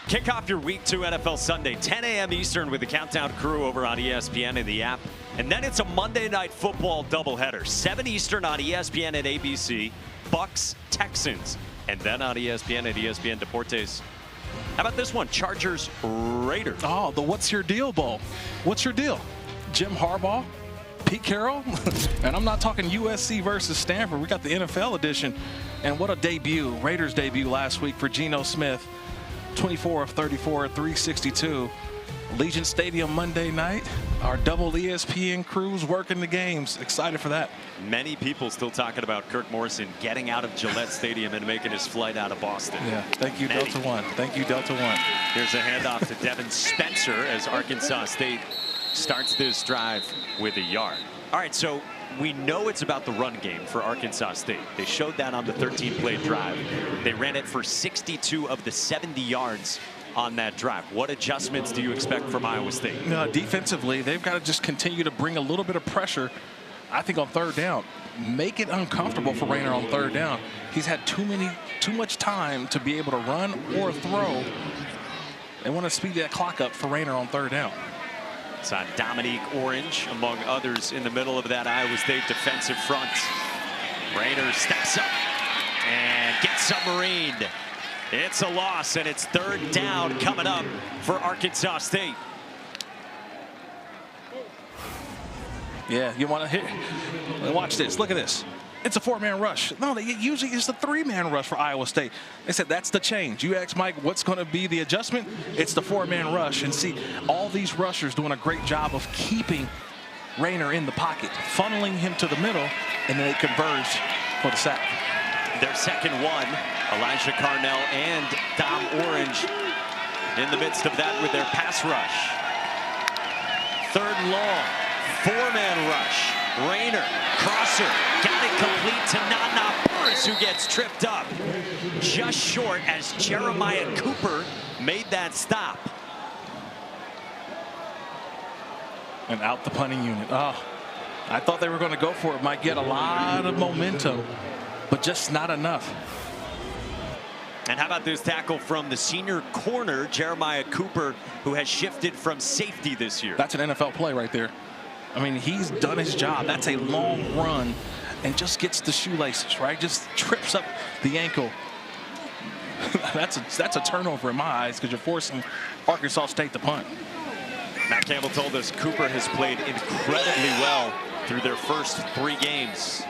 Kick off your Week 2 NFL Sunday, 10 a.m. Eastern with the Countdown crew over on ESPN and the app. And then it's a Monday Night Football doubleheader, 7 Eastern on ESPN and ABC, Bucks, Texans. And then on ESPN and ESPN Deportes. How about this one? Chargers, Raiders. Oh, the What's Your Deal Bowl. What's your deal? Jim Harbaugh, Pete Carroll, and I'm not talking USC versus Stanford. We got the NFL edition. And what a debut, Raiders debut last week for Geno Smith. 24 of 34, 362. Legion Stadium Monday night. Our double ESPN crews working the games. Excited for that. Many people still talking about Kirk Morrison getting out of Gillette Stadium and making his flight out of Boston. Yeah, thank you, Delta One. Thank you, Delta One. Here's a handoff to Devin Spencer as Arkansas State starts this drive with a yard. All right, so we know it's about the run game for Arkansas State. They showed that on the 13-play drive. They ran it for 62 of the 70 yards on that drive. What adjustments do you expect from Iowa State? Defensively, they've got to just continue to bring a little bit of pressure, I think, on third down. Make it uncomfortable for Rayner on third down. He's had too much time to be able to run or throw. They want to speed that clock up for Rayner on third down. It's on Dominique Orange, among others, in the middle of that Iowa State defensive front. Rayner steps up and gets submarined. It's a loss, and it's third down coming up for Arkansas State. Yeah, you want to hit. Watch this. Look at this. It's a four-man rush. No, usually it's a three-man rush for Iowa State. They said that's the change. You ask Mike what's going to be the adjustment. It's the four-man rush. And see, all these rushers doing a great job of keeping Rayner in the pocket, funneling him to the middle, and then they converge for the sack. Their second one, Elijah Carnell and Dom Orange in the midst of that with their pass rush. Third and long, four-man rush. Rayner, crosser, got it complete to Nana Burris, who gets tripped up just short as Jeremiah Cooper made that stop. And out the punting unit. Oh, I thought they were going to go for it. Might get a lot of momentum, but just not enough. And how about this tackle from the senior corner, Jeremiah Cooper, who has shifted from safety this year? That's an NFL play right there. I mean, he's done his job. That's a long run and just gets the shoelaces, right? Just trips up the ankle. That's a turnover in my eyes because you're forcing Arkansas State to punt. Matt Campbell told us Cooper has played incredibly well through their first 3 games.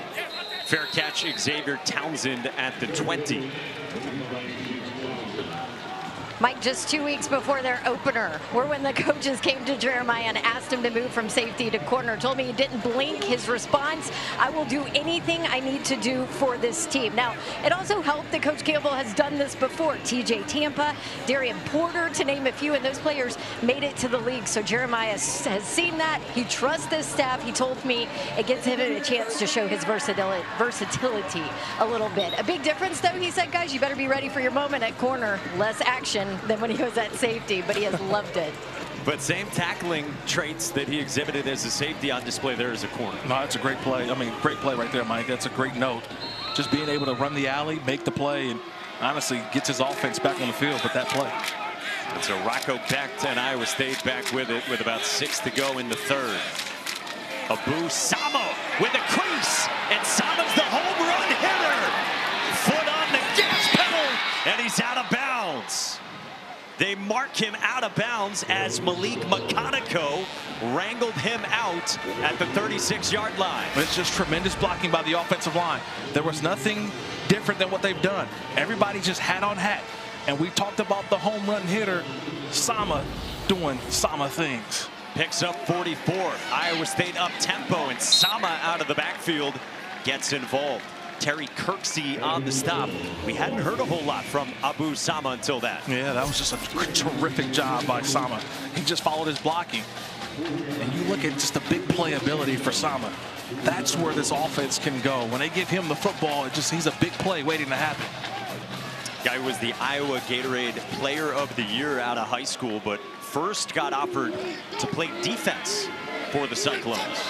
Fair catch, Xavier Townsend at the 20. Mike, just 2 weeks before their opener, were when the coaches came to Jeremiah and asked him to move from safety to corner. Told me he didn't blink. His response, I will do anything I need to do for this team. Now, it also helped that Coach Campbell has done this before. TJ Tampa, Darian Porter, to name a few, and those players made it to the league. So Jeremiah has seen that. He trusts this staff. He told me it gives him a chance to show his versatility a little bit. A big difference, though, he said, guys, you better be ready for your moment at corner. Less action than when he was at safety, but he has loved it. But same tackling traits that he exhibited as a safety on display there as a corner. No, that's a great play. I mean, great play right there, Mike. That's a great note. Just being able to run the alley, make the play, and honestly gets his offense back on the field with that play. And so Rocco Becht and Iowa State back with it with about 6 to go in the third. Abu Sama with a crease, and Sama's the home run hitter. Foot on the gas pedal, and he's out of bounds. They mark him out of bounds as Malik McConaughey wrangled him out at the 36-yard line. It's just tremendous blocking by the offensive line. There was nothing different than what they've done. Everybody just hat on hat. And we talked about the home run hitter, Sama, doing Sama things. Picks up 44. Iowa State up tempo, and Sama out of the backfield gets involved. Terry Kirksey on the stop. We hadn't heard a whole lot from Abu Sama until that. Yeah, that was just a terrific job by Sama. He just followed his blocking. And you look at just the big playability for Sama. That's where this offense can go. When they give him the football, he's a big play waiting to happen. Guy was the Iowa Gatorade Player of the Year out of high school, but first got offered to play defense for the Cyclones.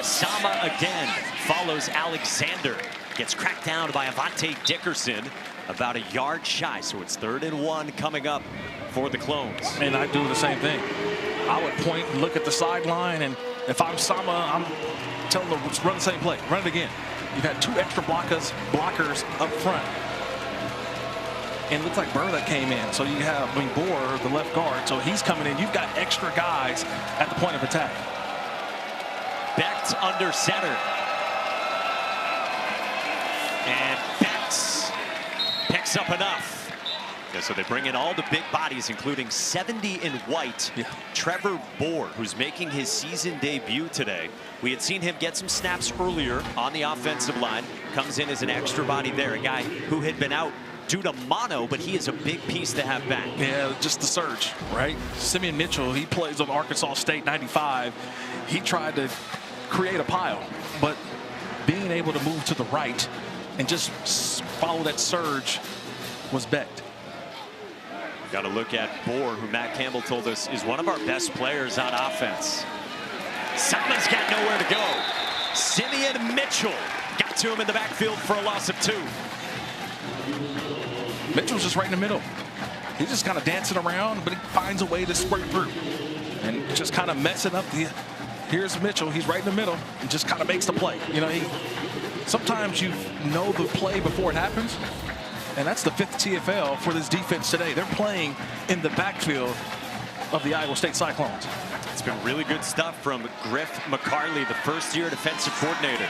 Sama again follows Alexander. Gets cracked down by Avante Dickerson. about a yard shy. So it's 3rd and 1 coming up for the Clones. And I do the same thing. I would point and look at the sideline, and if I'm Sama, I'm telling them to run the same play, run it again. You've had 2 extra blockers up front. And it looks like Burr that came in. So you have, Boer, the left guard. So he's coming in. You've got extra guys at the point of attack. Becht under center. And Becht picks up enough. Yeah, so they bring in all the big bodies, including 70 in white. Yeah. Trevor Boer, who's making his season debut today. We had seen him get some snaps earlier on the offensive line. Comes in as an extra body there, a guy who had been out due to mono, but he is a big piece to have back. Yeah, just the surge, right? Simeon Mitchell, he plays on Arkansas State 95. He tried to create a pile, but being able to move to the right and just follow that surge was Becht. Got to look at Boer, who Matt Campbell told us is one of our best players on offense. Sama's got nowhere to go. Simeon Mitchell got to him in the backfield for a loss of 2. Mitchell's just right in the middle. He's just kind of dancing around, but he finds a way to squirt through. And just kind of messing up the... Here's Mitchell. He's right in the middle and just kind of makes the play. You know, sometimes you know the play before it happens. And that's the 5th TFL for this defense today. They're playing in the backfield of the Iowa State Cyclones. It's been really good stuff from Griff McCarley, the first-year defensive coordinator.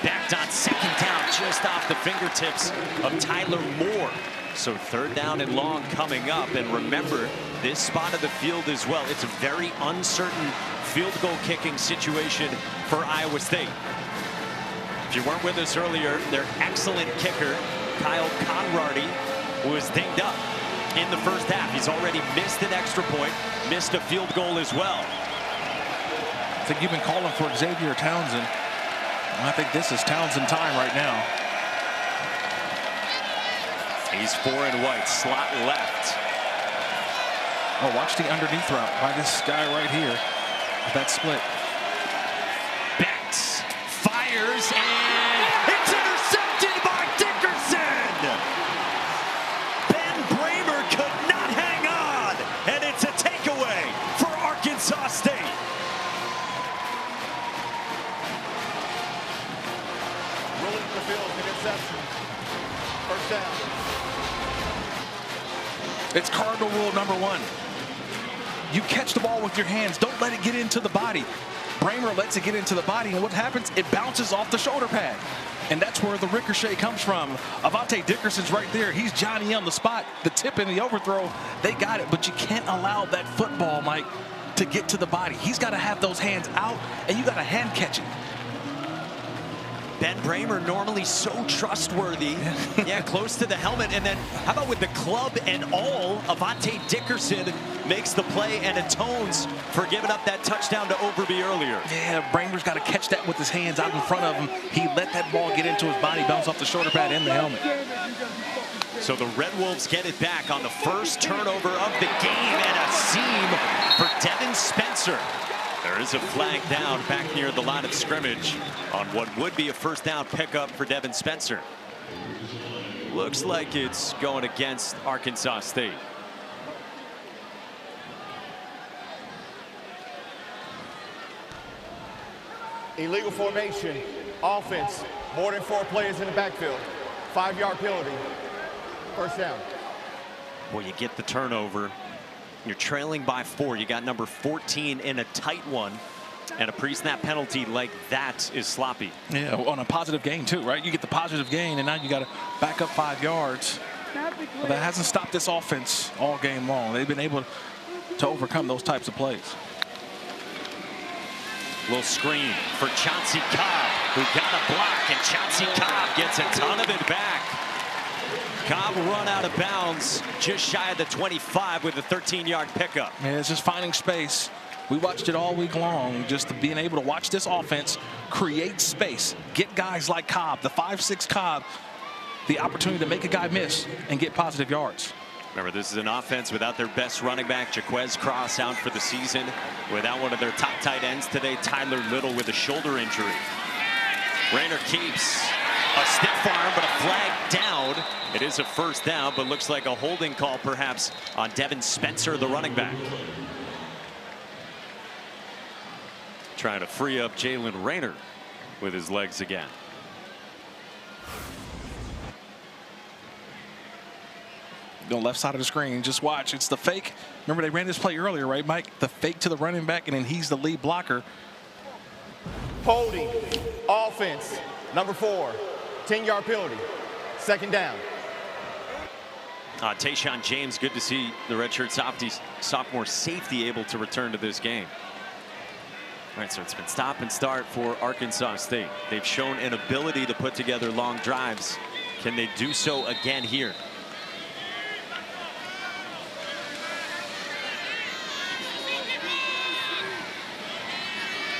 Backed on 2nd down, just off the fingertips of Tyler Moore. So 3rd down and long coming up. And remember, this spot of the field as well, it's a very uncertain field goal kicking situation for Iowa State. If you weren't with us earlier, their excellent kicker, Kyle Conrady, was dinged up in the first half. He's already missed an extra point, missed a field goal as well. I think you've been calling for Xavier Townsend. I think this is Townsend time right now. He's 4 in white, slot left. Oh, watch the underneath route by this guy right here. That split. Becht fires, and it's intercepted by Dickerson. Ben Bramer could not hang on, and it's a takeaway for Arkansas State. Rolling the field, interception. 1st down. It's Cardinal rule number 1. You catch the ball with your hands. Don't let it get into the body. Bramer lets it get into the body, and what happens? It bounces off the shoulder pad. And that's where the ricochet comes from. Avante Dickerson's right there. He's Johnny on the spot. The tip and the overthrow, they got it. But you can't allow that football, Mike, to get to the body. He's got to have those hands out, and you got to hand catch it. Ben Bramer, normally so trustworthy. Yeah, close to the helmet. And then how about with the club and all, Avante Dickerson makes the play and atones for giving up that touchdown to Overby earlier. Yeah, Bramer's got to catch that with his hands out in front of him. He let that ball get into his body, bounce off the shoulder pad and the helmet. So the Red Wolves get it back on the first turnover of the game, and a seam for Devin Spencer. There is a flag down back near the line of scrimmage on what would be a 1st down pickup for Devin Spencer. Looks like it's going against Arkansas State. Illegal formation, offense, more than 4 players in the backfield. 5-yard penalty, 1st down. Well, you get the turnover. You're trailing by 4. You got number 14 in a tight one. And a pre-snap penalty like that is sloppy. Yeah, on a positive gain too, right? You get the positive gain, and now you got to back up 5 yards. But that hasn't stopped this offense all game long. They've been able to overcome those types of plays. Little screen for Chauncey Cobb, who got a block, and Chauncey Cobb gets a ton of it back. Cobb run out of bounds just shy of the 25 with a 13-yard pickup. Yeah, it's just finding space. We watched it all week long, just being able to watch this offense create space, get guys like Cobb, the 5'6" Cobb, the opportunity to make a guy miss and get positive yards. Remember, this is an offense without their best running back, Jaquez Cross, out for the season. Without one of their top tight ends today, Tyler Little, with a shoulder injury. Rayner keeps. A stiff arm, but a flag down. It is a first down, but looks like a holding call perhaps on Devin Spencer, the running back. Trying to free up Jalen Rayner with his legs again. The left side of the screen, just watch. It's the fake. Remember they ran this play earlier, right, Mike? The fake to the running back, and then he's the lead blocker. Holding. Offense. Number 4. 10-yard penalty. Second down. Tayshaun James, good to see the redshirt sophomore safety able to return to this game. All right, so it's been stop and start for Arkansas State. They've shown an ability to put together long drives. Can they do so again here?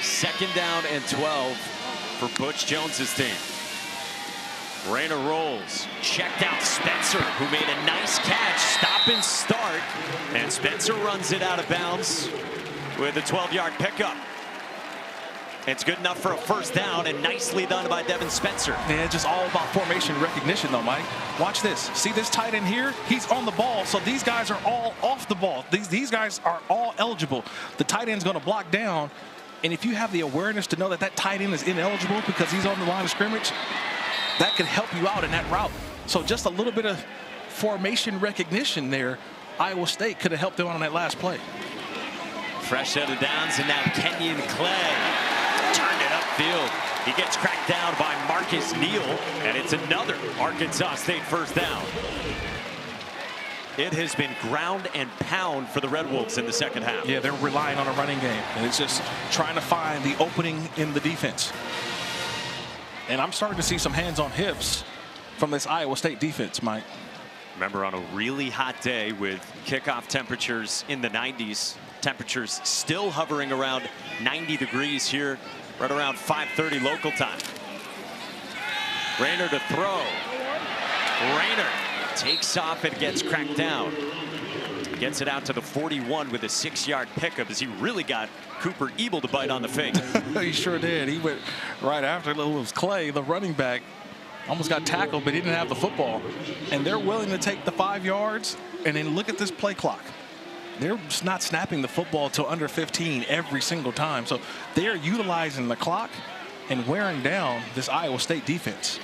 Second down and 12 for Butch Jones's team. Rayner rolls, checked out Spencer, who made a nice catch, stop and start, and Spencer runs it out of bounds with a 12-yard pickup. It's good enough for a first down, and nicely done by Devin Spencer. Yeah, it's just all about formation recognition, though, Mike. Watch this. See this tight end here? He's on the ball, so these guys are all off the ball. These guys are all eligible. The tight end's going to block down, and if you have the awareness to know that that tight end is ineligible because he's on the line of scrimmage, that could help you out in that route. So just a little bit of formation recognition there. Iowa State could have helped them on that last play. Fresh set of downs, and now Kenyon Clay turned it upfield. He gets cracked down by Marcus Neal, and it's another Arkansas State first down. It has been ground and pound for the Red Wolves in the second half. Yeah, they're relying on a running game, and it's just trying to find the opening in the defense. And I'm starting to see some hands on hips from this Iowa State defense, Mike. Remember, on a really hot day with kickoff temperatures in the 90s, temperatures still hovering around 90 degrees here, right around 5:30 local time. Rayner to throw. Rayner takes off and gets cracked down. Gets it out to the 41 with a 6-yard pickup as he really got Cooper Ebel to bite on the fake. He sure did. He went right after it. It was Clay, the running back. Almost got tackled, but he didn't have the football. And they're willing to take the 5 yards. And then look at this play clock. They're not snapping the football till under 15 every single time. So they are utilizing the clock and wearing down this Iowa State defense.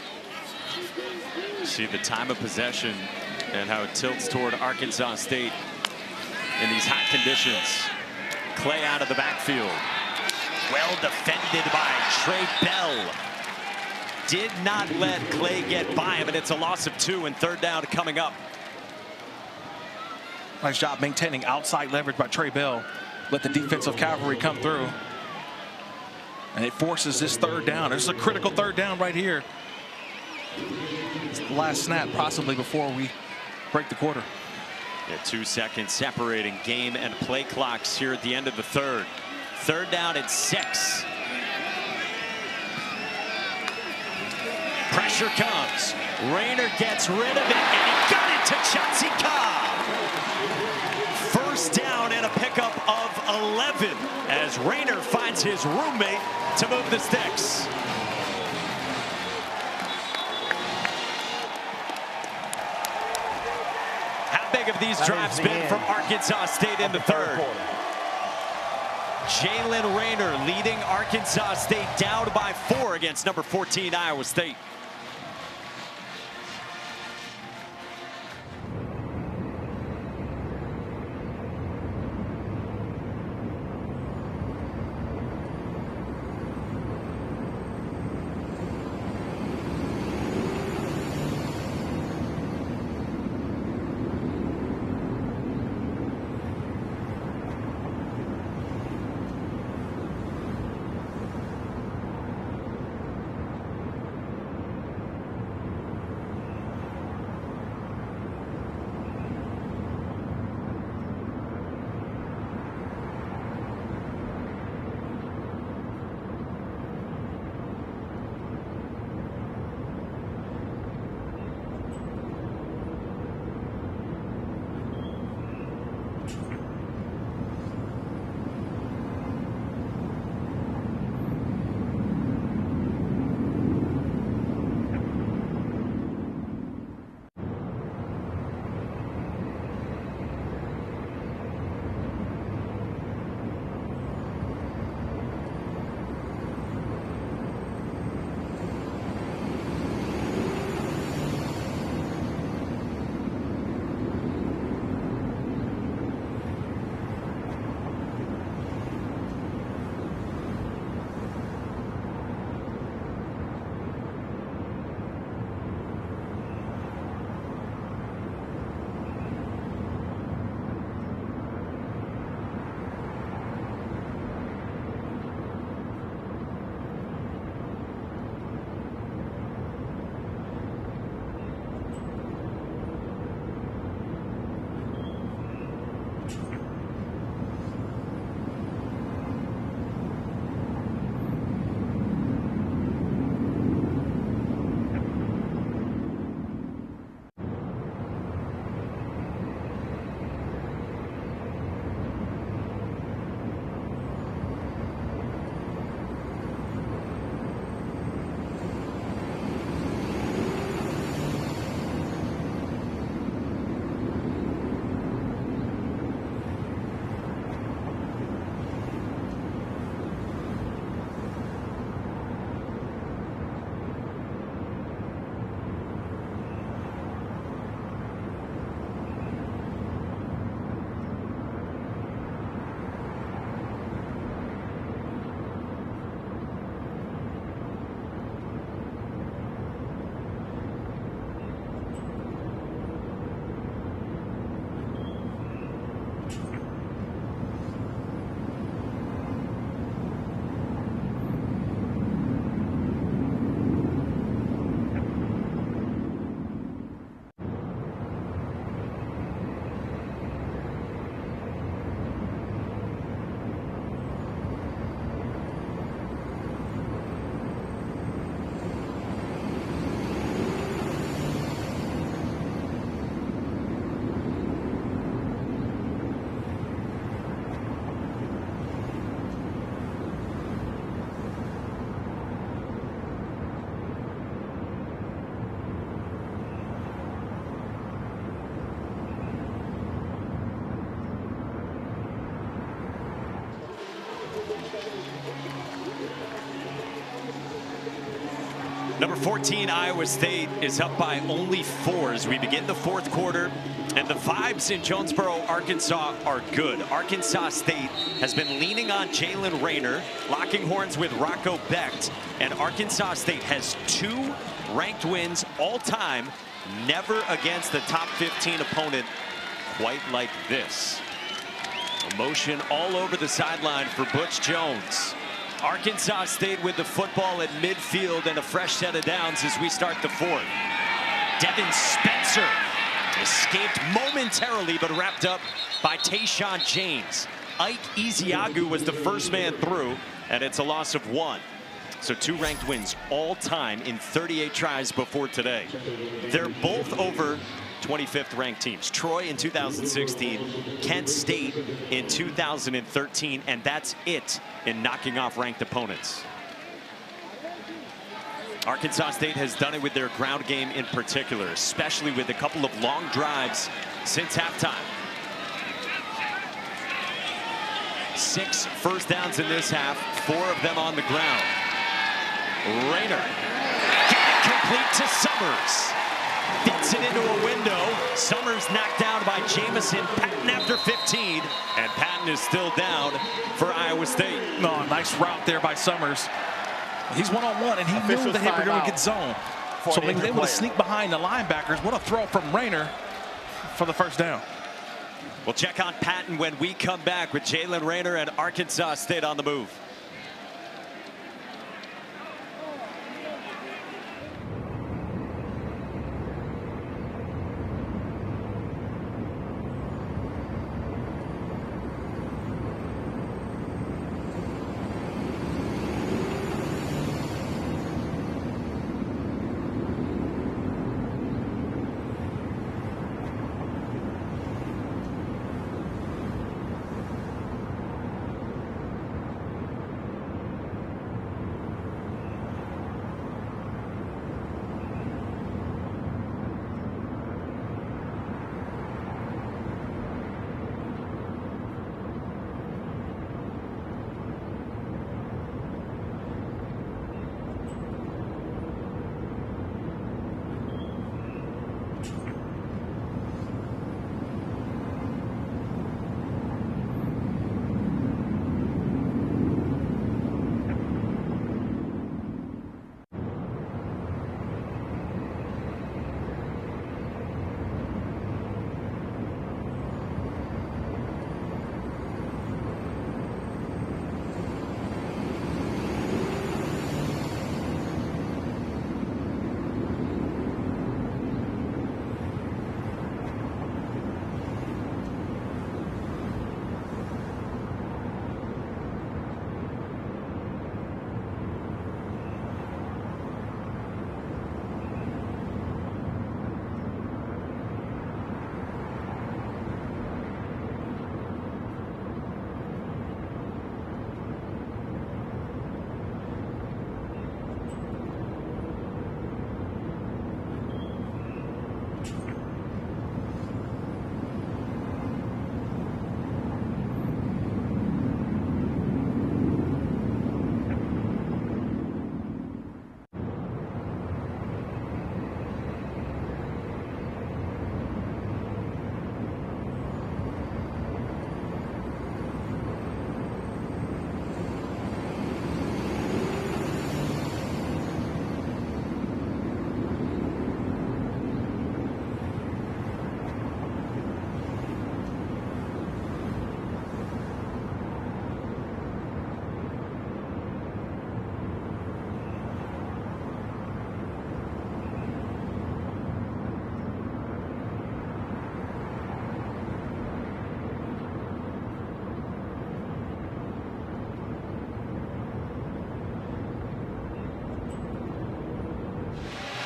See the time of possession and how it tilts toward Arkansas State in these hot conditions. Clay out of the backfield. Well defended by Trey Bell. Did not let Clay get by him, and it's a loss of 2 and third down coming up. Nice job maintaining outside leverage by Trey Bell. Let the defensive cavalry come through. And it forces this third down. This is a critical third down right here. It's the last snap possibly before we break the quarter. Yeah, 2 seconds separating game and play clocks here at the end of the third. Third down and 6. Pressure comes. Rayner gets rid of it, and he got it to Chauncey Cobb. First down and a pickup of 11 as Rayner finds his roommate to move the sticks. How big have these drives been from Arkansas State in the third? Jalen Rayner leading Arkansas State down by 4 against number 14 Iowa State. Number 14, Iowa State is up by only 4 as we begin the fourth quarter. And the vibes in Jonesboro, Arkansas are good. Arkansas State has been leaning on Jalen Rayner, locking horns with Rocco Becht. And Arkansas State has 2 ranked wins all time, never against the top 15 opponent quite like this. Emotion all over the sideline for Butch Jones. Arkansas State with the football at midfield and a fresh set of downs as we start the fourth. Devin Spencer escaped momentarily but wrapped up by Tayshawn James. Ike Ezeagu was the first man through, and it's a loss of 1. So 2 ranked wins all time in 38 tries before today. They're both over 25th ranked teams. Troy in 2016, Kent State in 2013, and that's it in knocking off ranked opponents. Arkansas State has done it with their ground game in particular, especially with a couple of long drives since halftime. 6 first downs in this half, 4 of them on the ground. Rayner, get it complete to Summers. Fits it into a window. Summers knocked down by Jamison Patton after 15. And Patton is still down for Iowa State. No, nice route there by Summers. He's one-on-one, and he knew that they were going to get zone. So they were able to sneak behind the linebackers. What a throw from Rayner for the first down. We'll check on Patton when we come back with Jalen Rayner and Arkansas State on the move.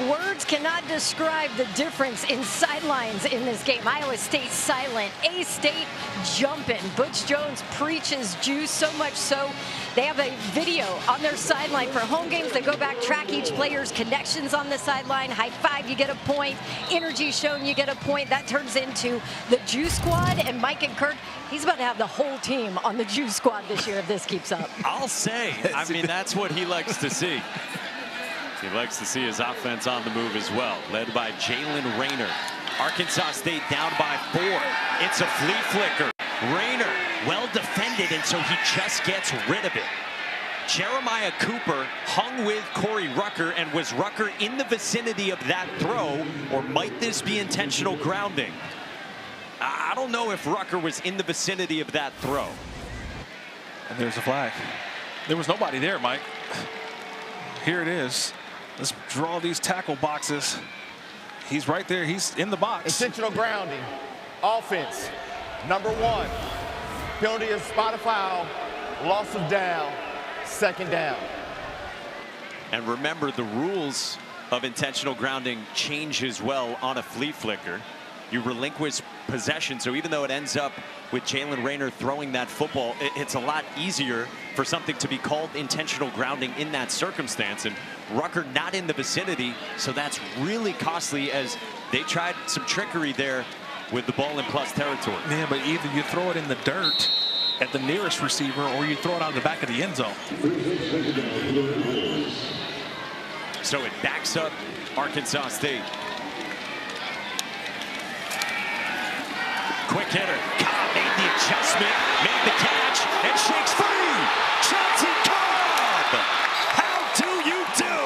Words cannot describe the difference in sidelines in this game. Iowa State silent, A-State jumping. Butch Jones preaches juice, so much so they have a video on their sideline for home games. They go back, track each player's connections on the sideline. High five, you get a point. Energy shown, you get a point. That turns into the Juice Squad. And Mike and Kirk, he's about to have the whole team on the Juice Squad this year if this keeps up. I'll say, I mean, that's what he likes to see. He likes to see his offense on the move as well, led by Jalen Rayner. Arkansas State down by 4. It's a flea flicker. Rayner, well defended, and so he just gets rid of it. Jeremiah Cooper hung with Corey Rucker, and was Rucker in the vicinity of that throw, or might this be intentional grounding? I don't know if Rucker was in the vicinity of that throw. And there's a flag. There was nobody there, Mike. Here it is. Let's draw these tackle boxes. He's right there. He's in the box. Intentional grounding. Offense. Number 1. Penalty is spot a foul. Loss of down. 2nd down. And remember, the rules of intentional grounding change as well on a flea flicker. You relinquish possession, so even though it ends up with Jalen Rayner throwing that football, it's a lot easier for something to be called intentional grounding in that circumstance. And Rucker not in the vicinity, so that's really costly, as they tried some trickery there with the ball in plus territory. Yeah, but either you throw it in the dirt at the nearest receiver, or you throw it out of the back of the end zone. So it backs up Arkansas State. Quick hitter. Cobb made the adjustment, made the catch, and shakes free. Chauncey Cobb! How do you do?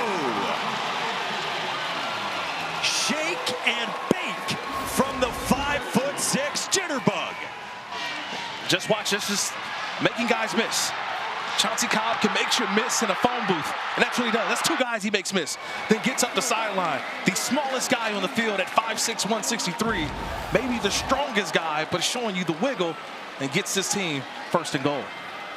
Shake and bake from the 5'6" jitterbug. Just watch this, just making guys miss. Chauncey Cobb can make you miss in a phone booth, and that's what he does. That's 2 guys he makes miss. Then gets up the sideline. The smallest guy on the field at 5'6", 163. Maybe the strongest guy, but showing you the wiggle, and gets his team 1st and goal.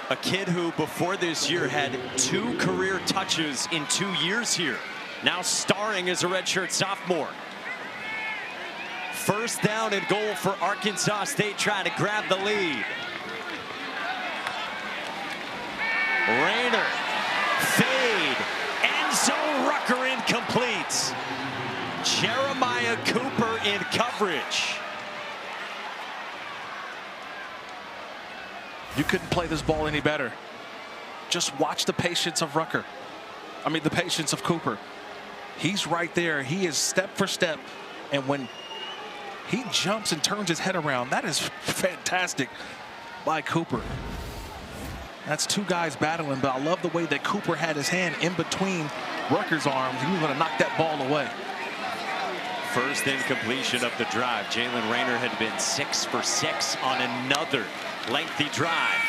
A kid who before this year had 2 career touches in 2 years here. Now starring as a redshirt sophomore. 1st down and goal for Arkansas State, trying to grab the lead. Rayner, fade, end zone, Rucker incomplete. Jeremiah Cooper in coverage. You couldn't play this ball any better. Just watch the patience of Rucker. I mean, the patience of Cooper. He's right there. He is step for step. And when he jumps and turns his head around, that is fantastic by Cooper. That's 2 guys battling, but I love the way that Cooper had his hand in between Rucker's arms. He was going to knock that ball away. First incompletion of the drive. Jalen Rayner had been 6 for 6 on another lengthy drive.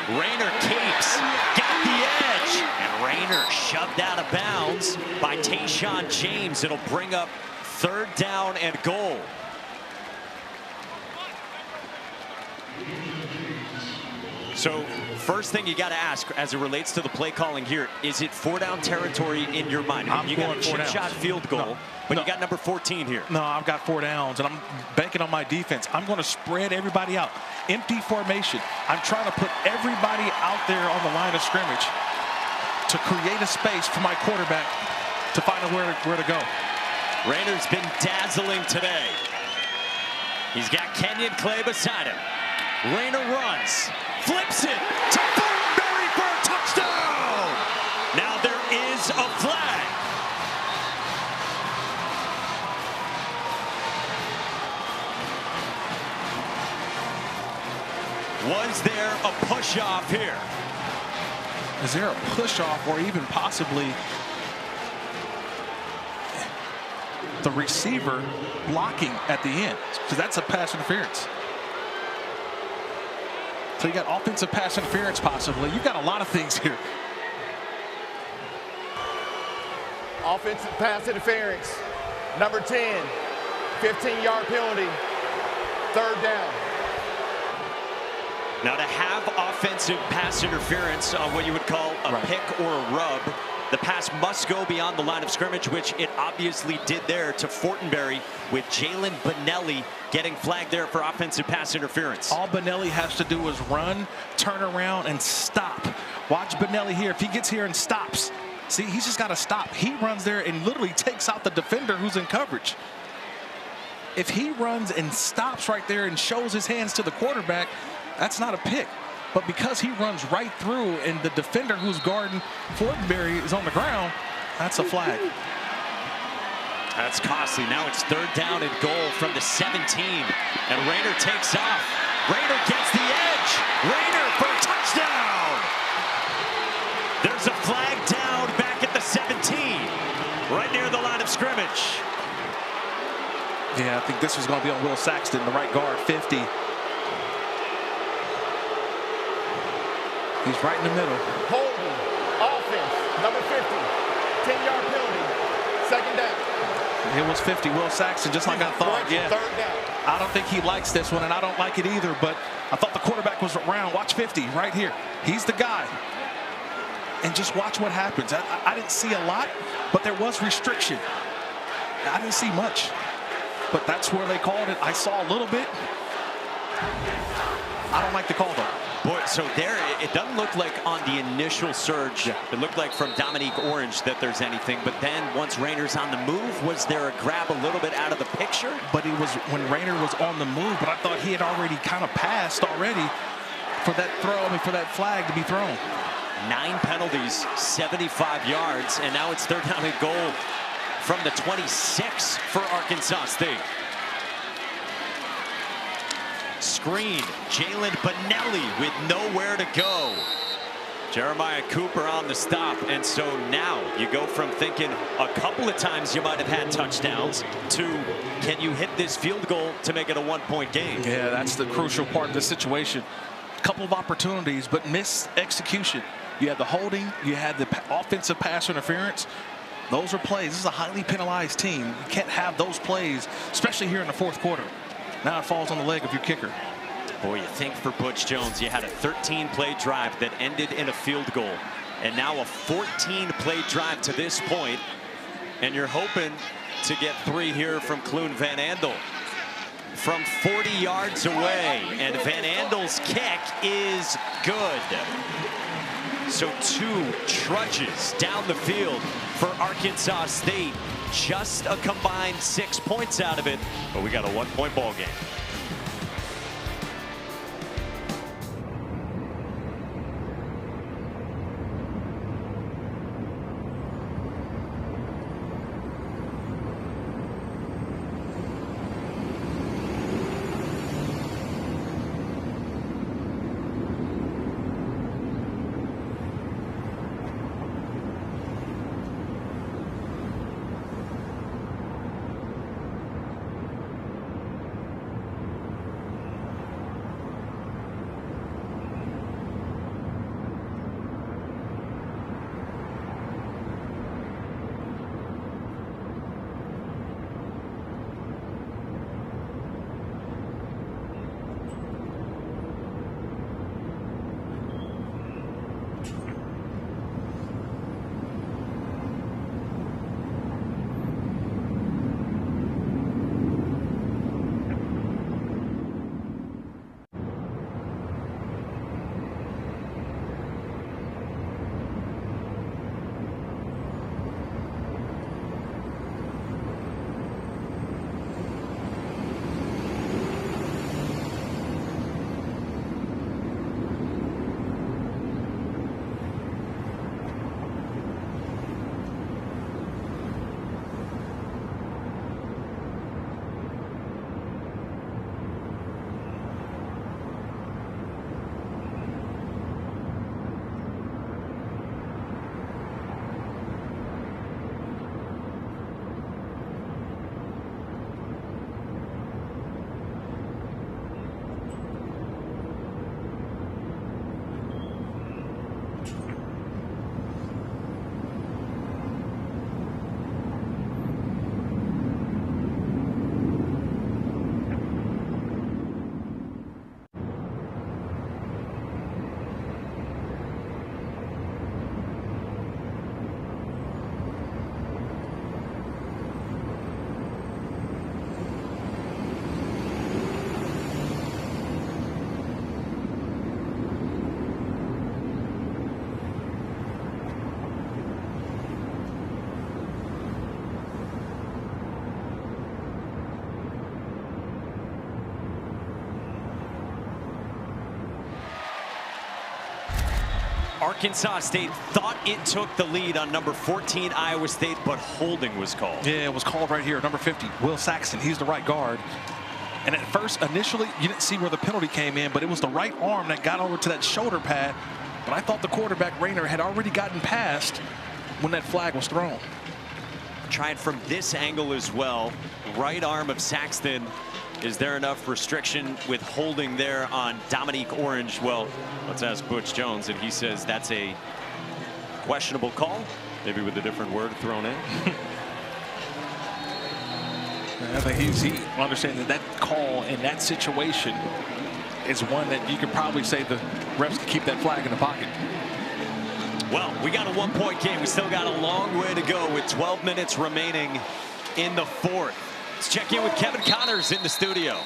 Rayner keeps, got the edge, and Rayner shoved out of bounds by Tayshawn James. It'll bring up 3rd down and goal. So first thing you got to ask as it relates to the play calling here, is it 4-down territory in your mind? I'm you got a chip downs. shot field goal, but you got number 14 here. No, I've got 4 downs, and I'm banking on my defense. I'm going to spread everybody out. Empty formation. I'm trying to put everybody out there on the line of scrimmage to create a space for my quarterback to find out where to go. Rayner's been dazzling today. He's got Kenyon Clay beside him. Rayner runs, flips it to Thornberry for a touchdown. Now there is a flag. Was there a push-off here? Is there a push-off, or even possibly the receiver blocking at the end? Because that's a pass interference. So you got offensive pass interference possibly. You've got a lot of things here. Offensive pass interference. Number 10. 15-yard penalty. 3rd down. Now, to have offensive pass interference on what you would call a pick or a rub, the pass must go beyond the line of scrimmage, which it obviously did there to Fortenberry, with Jalen Benelli getting flagged there for offensive pass interference. All Benelli has to do is run, turn around, and stop. Watch Benelli here. If he gets here and stops, see, he's just got to stop. He runs there and literally takes out the defender who's in coverage. If he runs and stops right there and shows his hands to the quarterback, that's not a pick. But because he runs right through and the defender who's guarding Fortenberry is on the ground, That's a flag. That's costly. Now it's 3rd down and goal from the 17. And Rayner takes off. Rayner gets the edge. Rayner for a touchdown. There's a flag down back at the 17, right near the line of scrimmage. Yeah, I think this was going to be on Will Saxton, the right guard, 50. He's right in the middle. Holding, offense, number 50, 10-yard penalty, 2nd down. It was 50, Will Saxton, just like I thought. Yeah. 3rd down. I don't think he likes this one, and I don't like it either, but I thought the quarterback was around. Watch 50 right here. He's the guy. And just watch what happens. I didn't see a lot, but there was restriction. I didn't see much, but that's where they called it. I saw a little bit. I don't like the call, though. Boy, so there, it doesn't look like on the initial surge, it looked like from Dominique Orange that there's anything, but then once Rayner's on the move, was there a grab a little bit out of the picture? But he was, when Rayner was on the move, but I thought he had already kind of passed already for that throw, for that flag to be thrown. 9 penalties, 75 yards, and now it's 3rd down and goal from the 26 for Arkansas State. Screen, Jalen Benelli with nowhere to go. Jeremiah Cooper on the stop, and so now you go from thinking a couple of times you might have had touchdowns to can you hit this field goal to make it a 1-point game? Yeah, that's the crucial part of the situation. A couple of opportunities, but missed execution. You had the holding, you had the offensive pass interference. Those are plays. This is a highly penalized team. You can't have those plays, especially here in the 4th quarter. Now it falls on the leg of your kicker. Boy, you think for Butch Jones, you had a 13-play drive that ended in a field goal, and now a 14-play drive to this point, and you're hoping to get 3 here from Clune Van Andel from 40 yards away, and Van Andel's kick is good. So 2 trudges down the field for Arkansas State. Just a combined 6 points out of it, but we got a 1-point ball game. Arkansas State thought it took the lead on number 14 Iowa State, but holding was called. Yeah, it was called right here. Number 50, Will Saxton. He's the right guard. And at first, initially, you didn't see where the penalty came in, but it was the right arm that got over to that shoulder pad. But I thought the quarterback, Rayner, had already gotten past when that flag was thrown. Trying from this angle as well. Right arm of Saxton. Is there enough restriction with holding there on Dominique Orange? Well, let's ask Butch Jones, and he says that's a questionable call, maybe with a different word thrown in. I think he understands that call in that situation is one that you could probably say the refs can keep that flag in the pocket. Well, we got a 1-point game. We still got a long way to go with 12 minutes remaining in the fourth. Let's check in with Kevin Connors in the studio.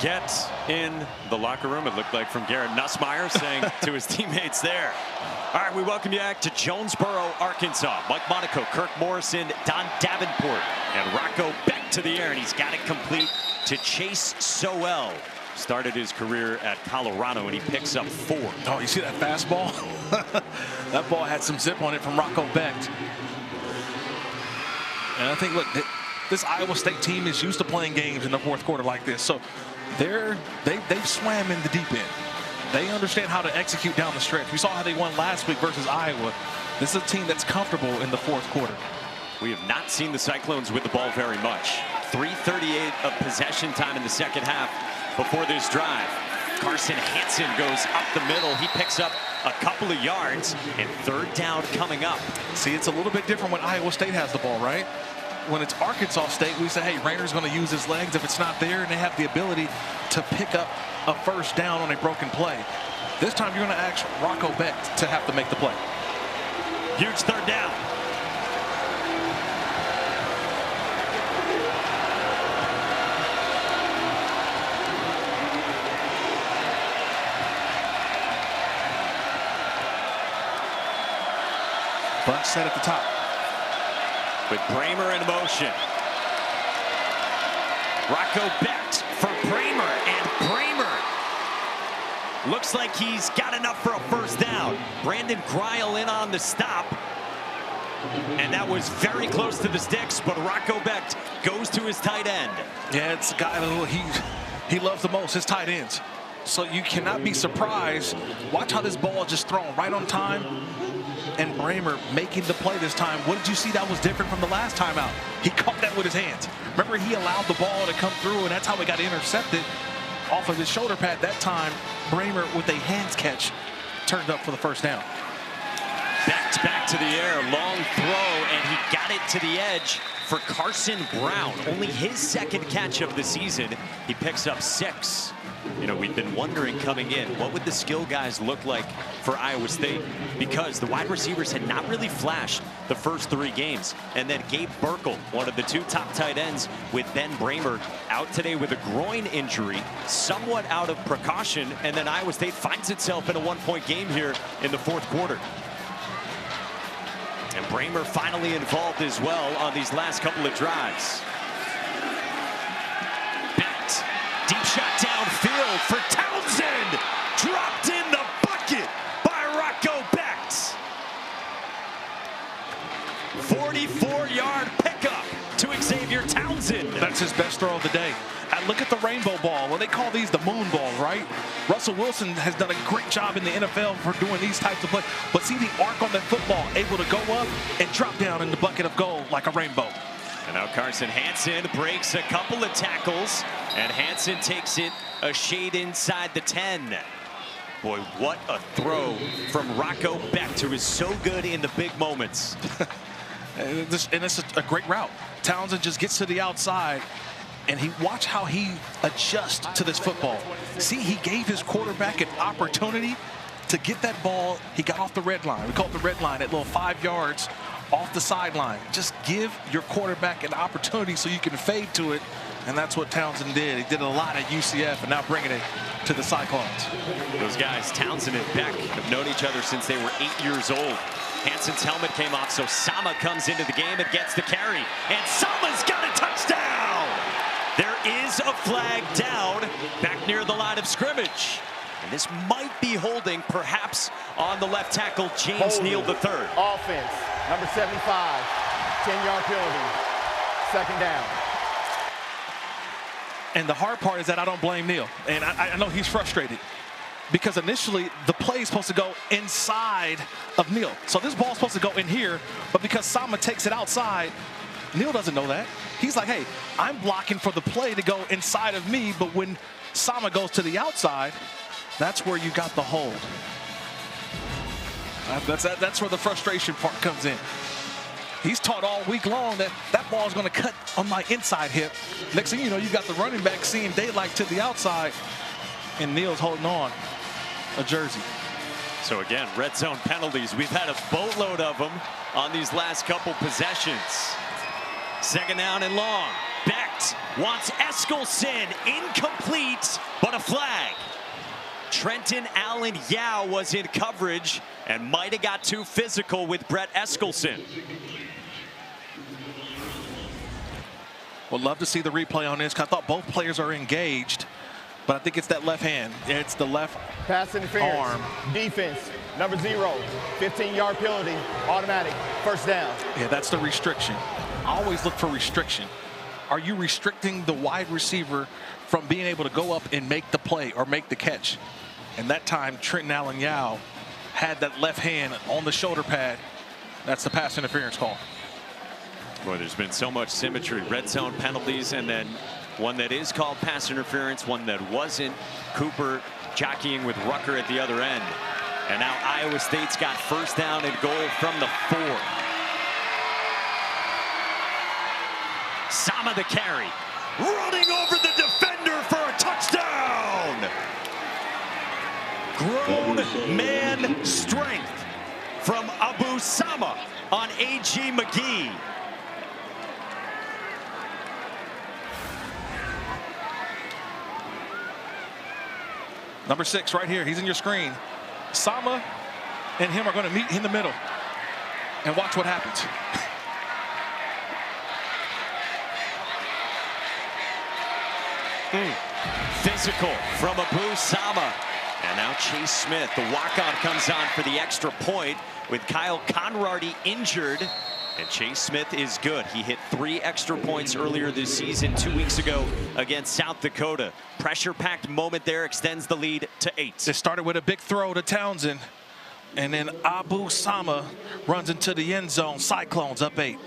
Get in the locker room, it looked like, from Garrett Nussmeier saying to his teammates there. All right, we welcome you back to Jonesboro, Arkansas. Mike Monaco, Kirk Morrison, Don Davenport, and Rocco Beck to the air, and he's got it complete to Chase Sowell. Started his career at Colorado, and he picks up 4. Oh, you see that fastball? That ball had some zip on it from Rocco Beck. And I think, look, this Iowa State team is used to playing games in the fourth quarter like this. So they've swam in the deep end. They understand how to execute down the stretch. We saw how they won last week versus Iowa. This is a team that's comfortable in the fourth quarter. We have not seen the Cyclones with the ball very much. 3:38 of possession time in the second half before this drive. Carson Hansen goes up the middle. He picks up a couple of yards, and third down coming up. See, it's a little bit different when Iowa State has the ball, right? When it's Arkansas State, we say, hey, Rayner's going to use his legs if it's not there, and they have the ability to pick up a first down on a broken play. This time you're going to ask Rocco Beck to have to make the play. Huge third down. Bunch set at the top. With Bramer in motion. Rocco Beck for Bramer, and Bramer looks like he's got enough for a first down. Brandon Greil in on the stop. And that was very close to the sticks, but Rocco Beck goes to his tight end. Yeah, it's a guy that he loves the most, his tight ends. So you cannot be surprised. Watch how this ball is just thrown right on time. And Bramer making the play this time. What did you see that was different from the last time out? He caught that with his hands. Remember, he allowed the ball to come through, and that's how it got intercepted off of his shoulder pad. That time, Bramer with a hands catch turned up for the first down. Back to the air, long throw, and he got it to the edge for Carson Brown. Only his second catch of the season. He picks up 6. You know, we've been wondering coming in, what would the skill guys look like for Iowa State? Because the wide receivers had not really flashed the first 3 games. And then Gabe Burkle, one of the 2 top tight ends with Ben Bramer, out today with a groin injury, somewhat out of precaution. And then Iowa State finds itself in a 1-point game here in the fourth quarter. And Bramer finally involved as well on these last couple of drives. Deep shot downfield for Townsend. Dropped in the bucket by Rocco Beck. 44-yard pickup to Xavier Townsend. That's his best throw of the day. And look at the rainbow ball. Well, they call these the moon ball, right? Russell Wilson has done a great job in the NFL for doing these types of plays. But see the arc on that football, able to go up and drop down in the bucket of gold like a rainbow. And now Carson Hansen breaks a couple of tackles, and Hansen takes it a shade inside the 10. Boy, what a throw from Rocco Beck, who is so good in the big moments. And it's a great route. Townsend just gets to the outside And watch how he adjusts to this football. See, he gave his quarterback an opportunity to get that ball. He got off the red line. We call it the red line, that little 5 yards off the sideline. Just give your quarterback an opportunity so you can fade to it. And that's what Townsend did. He did a lot at UCF and now bringing it to the Cyclones. Those guys, Townsend and Beck, have known each other since they were 8 years old. Hanson's helmet came off, so Sama comes into the game and gets the carry. And Sama's got a touchdown! There is a flag down back near the line of scrimmage. And this might be holding, perhaps, on the left tackle, James Neal III. Offense, number 75, 10-yard penalty, second down. And the hard part is that I don't blame Neal. And I know he's frustrated because initially the play is supposed to go inside of Neal. So this ball's supposed to go in here, but because Sama takes it outside, Neal doesn't know that. He's like, hey, I'm blocking for the play to go inside of me, but when Sama goes to the outside, that's where you got the hold. That's where the frustration part comes in. He's taught all week long that that ball is going to cut on my inside hip. Next thing you know, you got the running back seeing daylight to the outside, and Neal's holding on a jersey. So again, red zone penalties. We've had a boatload of them on these last couple possessions. Second down and long. Becht wants Eskelson, incomplete, but a flag. Trenton Allen Yao was in coverage and might have got too physical with Brett Eskelson. Would love to see the replay on this. I thought both players are engaged, but I think it's that left hand. It's the left Pass interference. arm. Defense, number 0, 15-yard penalty, automatic, first down. Yeah, that's the restriction. I always look for restriction. Are you restricting the wide receiver from being able to go up and make the play or make the catch? And that time, Trenton Allen Yao had that left hand on the shoulder pad. That's the pass interference call. Boy, there's been so much symmetry. Red zone penalties, and then one that is called pass interference, one that wasn't. Cooper jockeying with Rucker at the other end. And now Iowa State's got first down and goal from the 4. Sama the carry. Running over the defender for a touchdown! Grown man strength from Abu Sama on A.G. McGee. Number 6 right here. He's in your screen. Sama and him are going to meet in the middle. And watch what happens. Physical from Abu Sama. And now Chase Smith, the walk-on, comes on for the extra point with Kyle Conrady injured. And Chase Smith is good. He hit 3 extra points earlier this season, 2 weeks ago against South Dakota. Pressure-packed moment there, extends the lead to 8. It started with a big throw to Townsend. And then Abu Sama runs into the end zone. Cyclones up 8.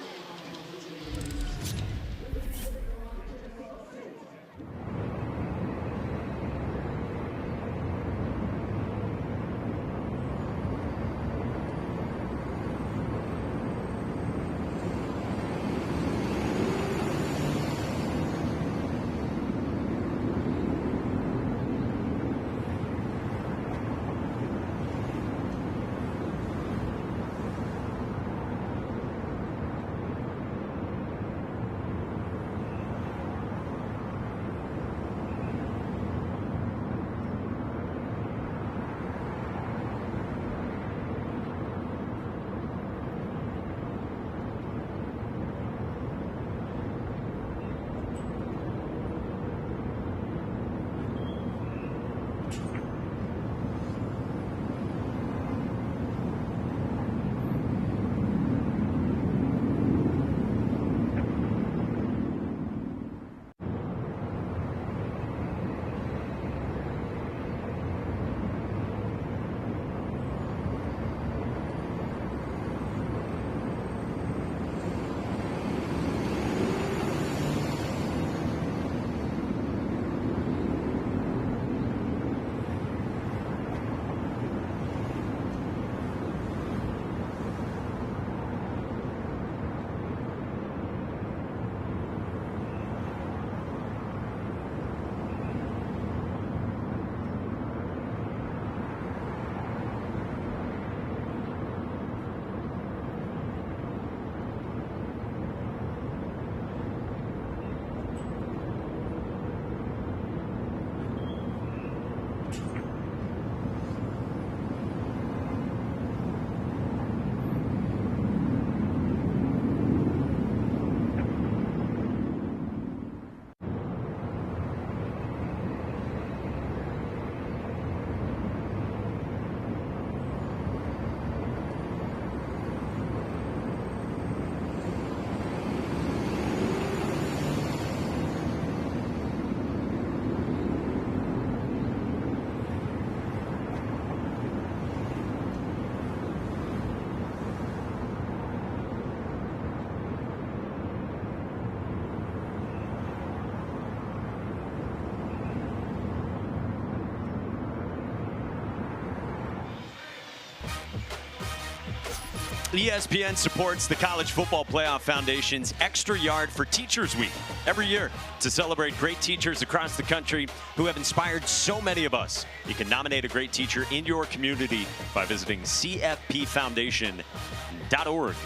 ESPN supports the College Football Playoff Foundation's Extra Yard for Teachers Week every year to celebrate great teachers across the country who have inspired so many of us. You can nominate a great teacher in your community by visiting cfpfoundation.org.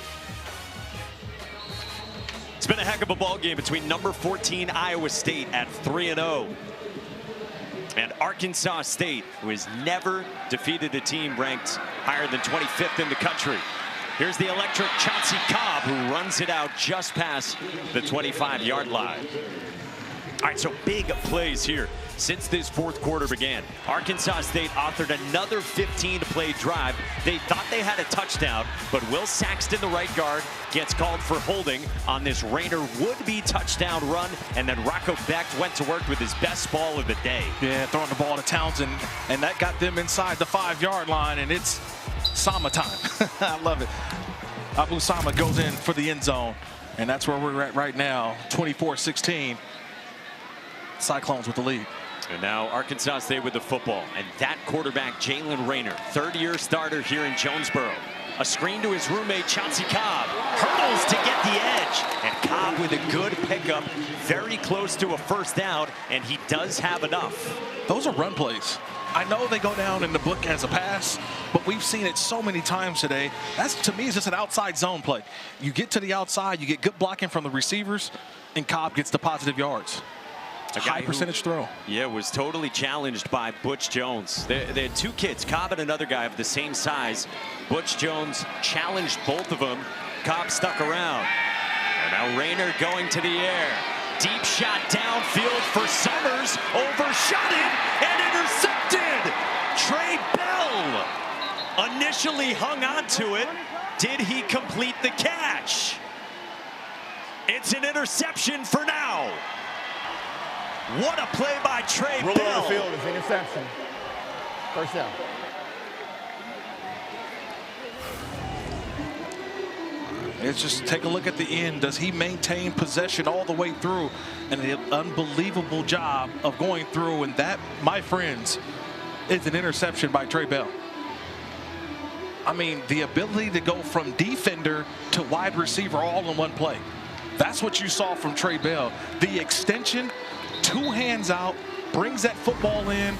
It's been a heck of a ball game between number 14 Iowa State at 3-0 and Arkansas State, who has never defeated a team ranked higher than 25th in the country. Here's the electric Chauncey Cobb, who runs it out just past the 25-yard line. All right, so big plays here since this fourth quarter began. Arkansas State authored another 15-play drive. They thought they had a touchdown, but Will Saxton, the right guard, gets called for holding on this Rayner would-be touchdown run, and then Rocco Becht went to work with his best ball of the day. Yeah, throwing the ball to Townsend, and that got them inside the 5-yard line, and it's Sama time. I love it. Abu Sama goes in for the end zone, and that's where we're at right now, 24-16. Cyclones with the lead. And now Arkansas State with the football. And that quarterback, Jalen Rayner, third-year starter here in Jonesboro. A screen to his roommate, Chauncey Cobb. Hurdles to get the edge. And Cobb with a good pickup, very close to a first down, and he does have enough. Those are run plays. I know they go down in the book as a pass, but we've seen it so many times today. That's, to me, is just an outside zone play. You get to the outside, you get good blocking from the receivers, and Cobb gets the positive yards. A high percentage throw. Yeah, was totally challenged by Butch Jones. They had two kids, Cobb and another guy of the same size. Butch Jones challenged both of them. Cobb stuck around. And now Rayner going to the air. Deep shot downfield for Summers. Overshot it and intercepted. Trey Bell initially hung on to it. Did he complete the catch? It's an interception for now. What a play by Trey Bell. Rule on the field is interception. First down. It's just take a look at the end. Does he maintain possession all the way through? And an unbelievable job of going through. And that, my friends, is an interception by Trey Bell. I mean, the ability to go from defender to wide receiver all in one play. That's what you saw from Trey Bell. The extension, two hands out, brings that football in,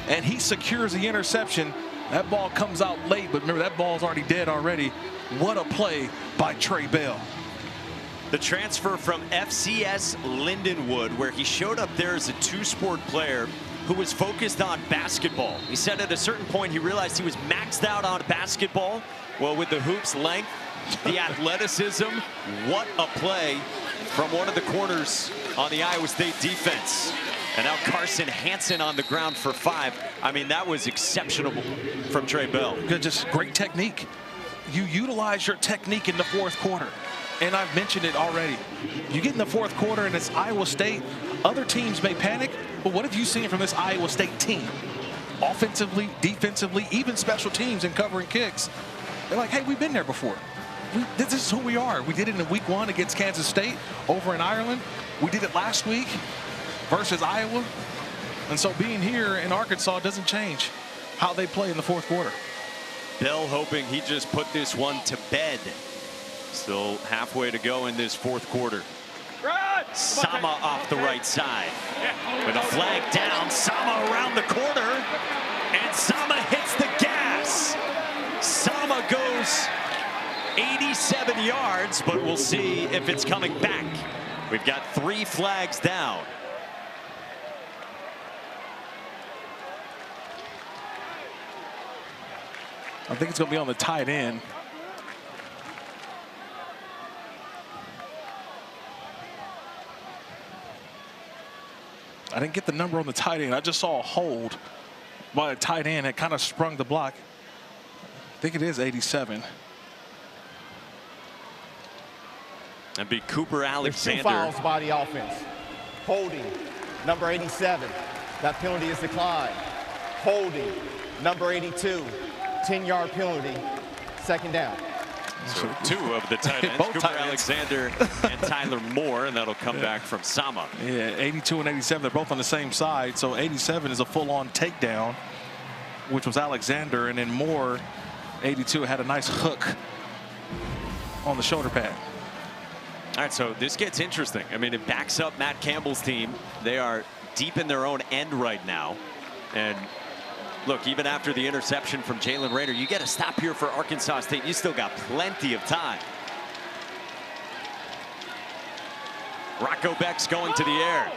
and he secures the interception. That ball comes out late, but remember, that ball's already dead already. What a play by Trey Bell. The transfer from FCS Lindenwood, where he showed up there as a two-sport player who was focused on basketball. He said at a certain point he realized he was maxed out on basketball. Well, with the hoop's length, the athleticism, what a play from one of the corners on the Iowa State defense. And now Carson Hansen on the ground for 5. I mean, that was exceptional from Trey Bell. Good, just great technique. You utilize your technique in the fourth quarter. And I've mentioned it already. You get in the fourth quarter and it's Iowa State. Other teams may panic, but what have you seen from this Iowa State team? Offensively, defensively, even special teams and covering kicks. They're like, hey, we've been there before. This is who we are. We did it in week 1 against Kansas State over in Ireland. We did it last week versus Iowa. And so being here in Arkansas doesn't change how they play in the fourth quarter. Bell hoping he just put this one to bed. Still halfway to go in this fourth quarter. Sama off the right side. With a flag down, Sama around the corner. And Sama hits the gas. Sama goes 87 yards, but we'll see if it's coming back. We've got 3 flags down. I think it's going to be on the tight end. I didn't get the number on the tight end. I just saw a hold by a tight end. It kind of sprung the block. I think it is 87. That'd be Cooper Alexander. 2 fouls by the offense. Holding, number 87. That penalty is declined. Holding, number 82. 10-yard penalty, second down. So 2 of the tight ends, Cooper Alexander and Tyler Moore, and that'll come back from Sama. Yeah, 82 and 87, they're both on the same side. So 87 is a full-on takedown, which was Alexander, and then Moore, 82, had a nice hook on the shoulder pad. All right, so this gets interesting. I mean, it backs up Matt Campbell's team. They are deep in their own end right now. And look, even after the interception from Jalen Rayner, you get a stop here for Arkansas State. You still got plenty of time. Rocco Beck's going to the air.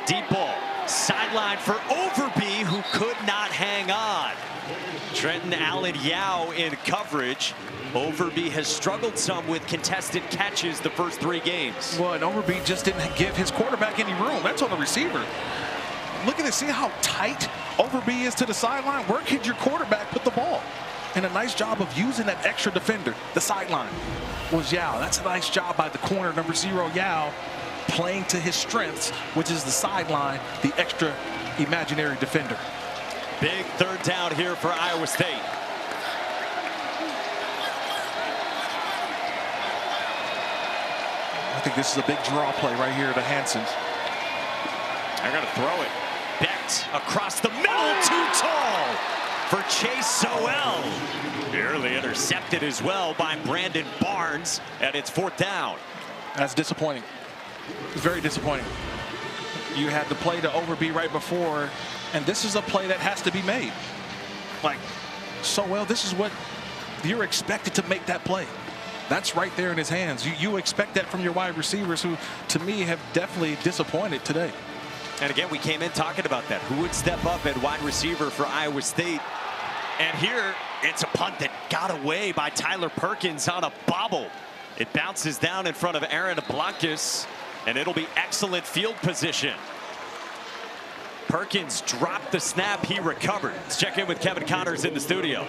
Deep ball. Sideline for Overby, who could not hang on. Trenton Allen Yao in coverage. Overby has struggled some with contested catches the first 3 games. Well, and Overby just didn't give his quarterback any room. That's on the receiver. Look at this. See how tight Overby is to the sideline? Where could your quarterback put the ball? And a nice job of using that extra defender. The sideline was Yao. That's a nice job by the corner, number 0, Yao, playing to his strengths, which is the sideline, the extra imaginary defender. Big 3rd down here for Iowa State. I think this is a big draw play right here to Hansen. They're going to throw it. Becht across the middle, too tall for Chase Sowell. Barely intercepted as well by Brandon Barnes, and it's 4th down. That's disappointing. It's very disappointing. You had the play to Overby right before, and this is a play that has to be made. Like, Sowell, this is what you're expected to make that play. That's right there in his hands. You expect that from your wide receivers, who, to me, have definitely disappointed today. And again, we came in talking about that. Who would step up at wide receiver for Iowa State? And here, it's a punt that got away by Tyler Perkins on a bobble. It bounces down in front of Aaron Blankus, and it'll be excellent field position. Perkins dropped the snap. He recovered. Let's check in with Kevin Connors in the studio.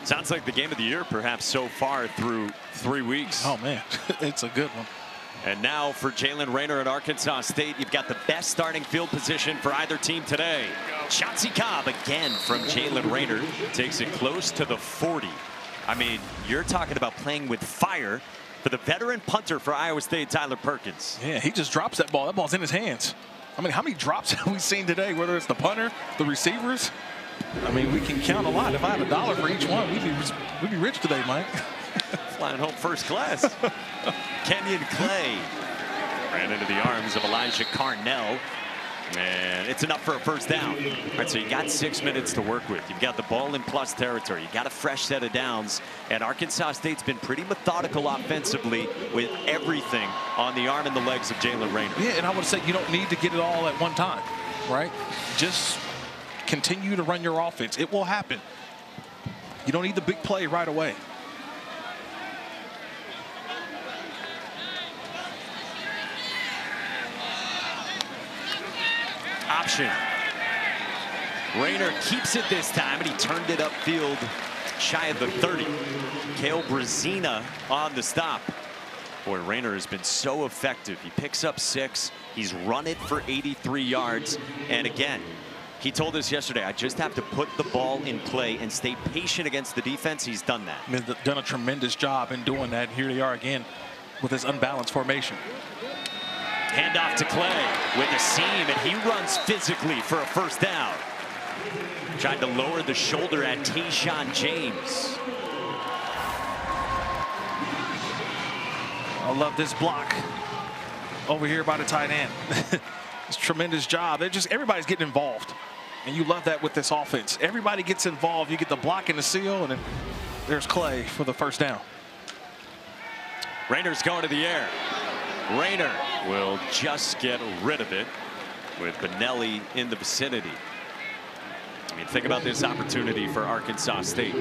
Sounds like the game of the year, perhaps, so far through 3 weeks. Oh, man, it's a good one. And now for Jalen Rayner at Arkansas State, you've got the best starting field position for either team today. Chauncey Cobb again from Jalen Rayner takes it close to the 40. I mean, you're talking about playing with fire for the veteran punter for Iowa State, Tyler Perkins. Yeah, he just drops that ball. That ball's in his hands. I mean, how many drops have we seen today, whether it's the punter, the receivers? I mean, we can count a lot. If I had $1 for each one, we'd be rich today, Mike. Flying home first class. Kenyon Clay ran into the arms of Elijah Carnell, and it's enough for a 1st down. All right, so you got 6 minutes to work with. You've got the ball in plus territory. You got a fresh set of downs, and Arkansas State's been pretty methodical offensively with everything on the arm and the legs of Jalen Rayner. Yeah, and I would say you don't need to get it all at one time, right? Just continue to run your offense. It will happen. You don't need the big play right away. Option. Rayner keeps it this time, and he turned it upfield shy of the 30. Cale Brazina on the stop. Boy, Rayner has been so effective. He picks up 6. He's run it for 83 yards. And again, he told us yesterday, I just have to put the ball in play and stay patient against the defense. He's done that. He's done a tremendous job in doing that. Here they are again with his unbalanced formation. Handoff to Clay with a seam, and he runs physically for a 1st down. Tried to lower the shoulder at Tayshaun James. I love this block over here by the tight end. It's a tremendous job. Everybody's getting involved. And you love that with this offense. Everybody gets involved. You get the block and the seal, and then there's Clay for the 1st down. Rayner's going to the air. Rayner will just get rid of it with Benelli in the vicinity. I mean, think about this opportunity for Arkansas State.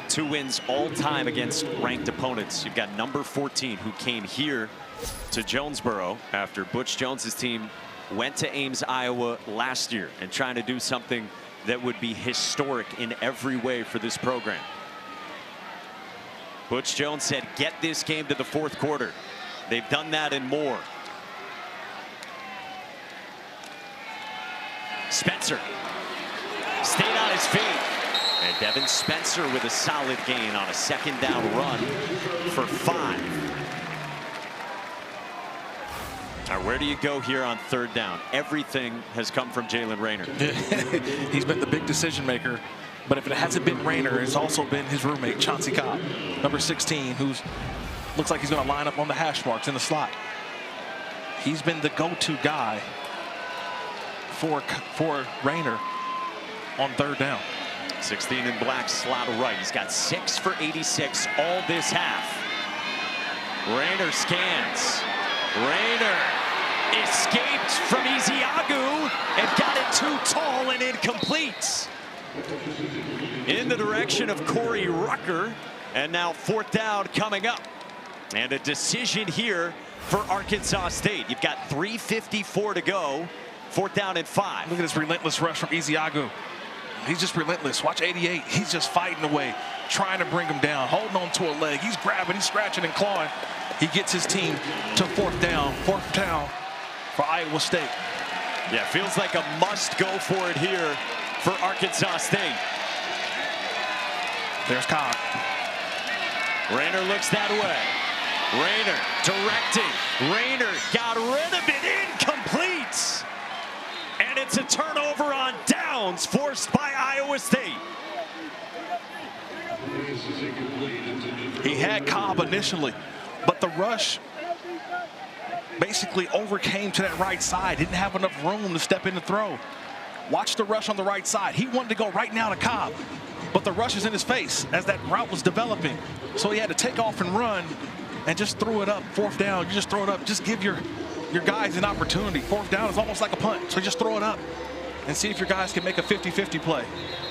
2 wins all time against ranked opponents. You've got number 14, who came here to Jonesboro after Butch Jones's team went to Ames, Iowa last year, and trying to do something that would be historic in every way for this program. Butch Jones said, get this game to the 4th quarter. They've done that and more. Spencer stayed on his feet. And Devin Spencer with a solid gain on a second down run for 5. All right, where do you go here on third down? Everything has come from Jalen Rayner. He's been the big decision maker. But if it hasn't been Rayner, it's also been his roommate, Chauncey Cobb, number 16, who's looks like he's going to line up on the hash marks in the slot. He's been the go-to guy for Rayner on third down. 16 in black, slot right. He's got 6 for 86 all this half. Rayner scans. Rayner escaped from Ezeagu and got it too tall and incomplete. In the direction of Corey Rucker. And now fourth down coming up. And a decision here for Arkansas State. You've got 3:54 to go. Fourth down and 5. Look at this relentless rush from Ezeagu. He's just relentless. Watch 88. He's just fighting away, trying to bring him down, holding on to a leg. He's grabbing, he's scratching and clawing. He gets his team to fourth down for Iowa State. Yeah, feels like a must go for it here for Arkansas State. There's Cobb. Rayner looks that way. Rayner directing. Rayner got rid of it. Incomplete. And it's a turnover on downs forced by Iowa State. He had Cobb initially, but the rush basically overcame to that right side. Didn't have enough room to step in the throw. Watch the rush on the right side. He wanted to go right now to Cobb, but the rush is in his face as that route was developing. So he had to take off and run and just throw it up. Fourth down, you just throw it up. Just give your guys an opportunity. Fourth down is almost like a punt, so just throw it up and see if your guys can make a 50-50 play.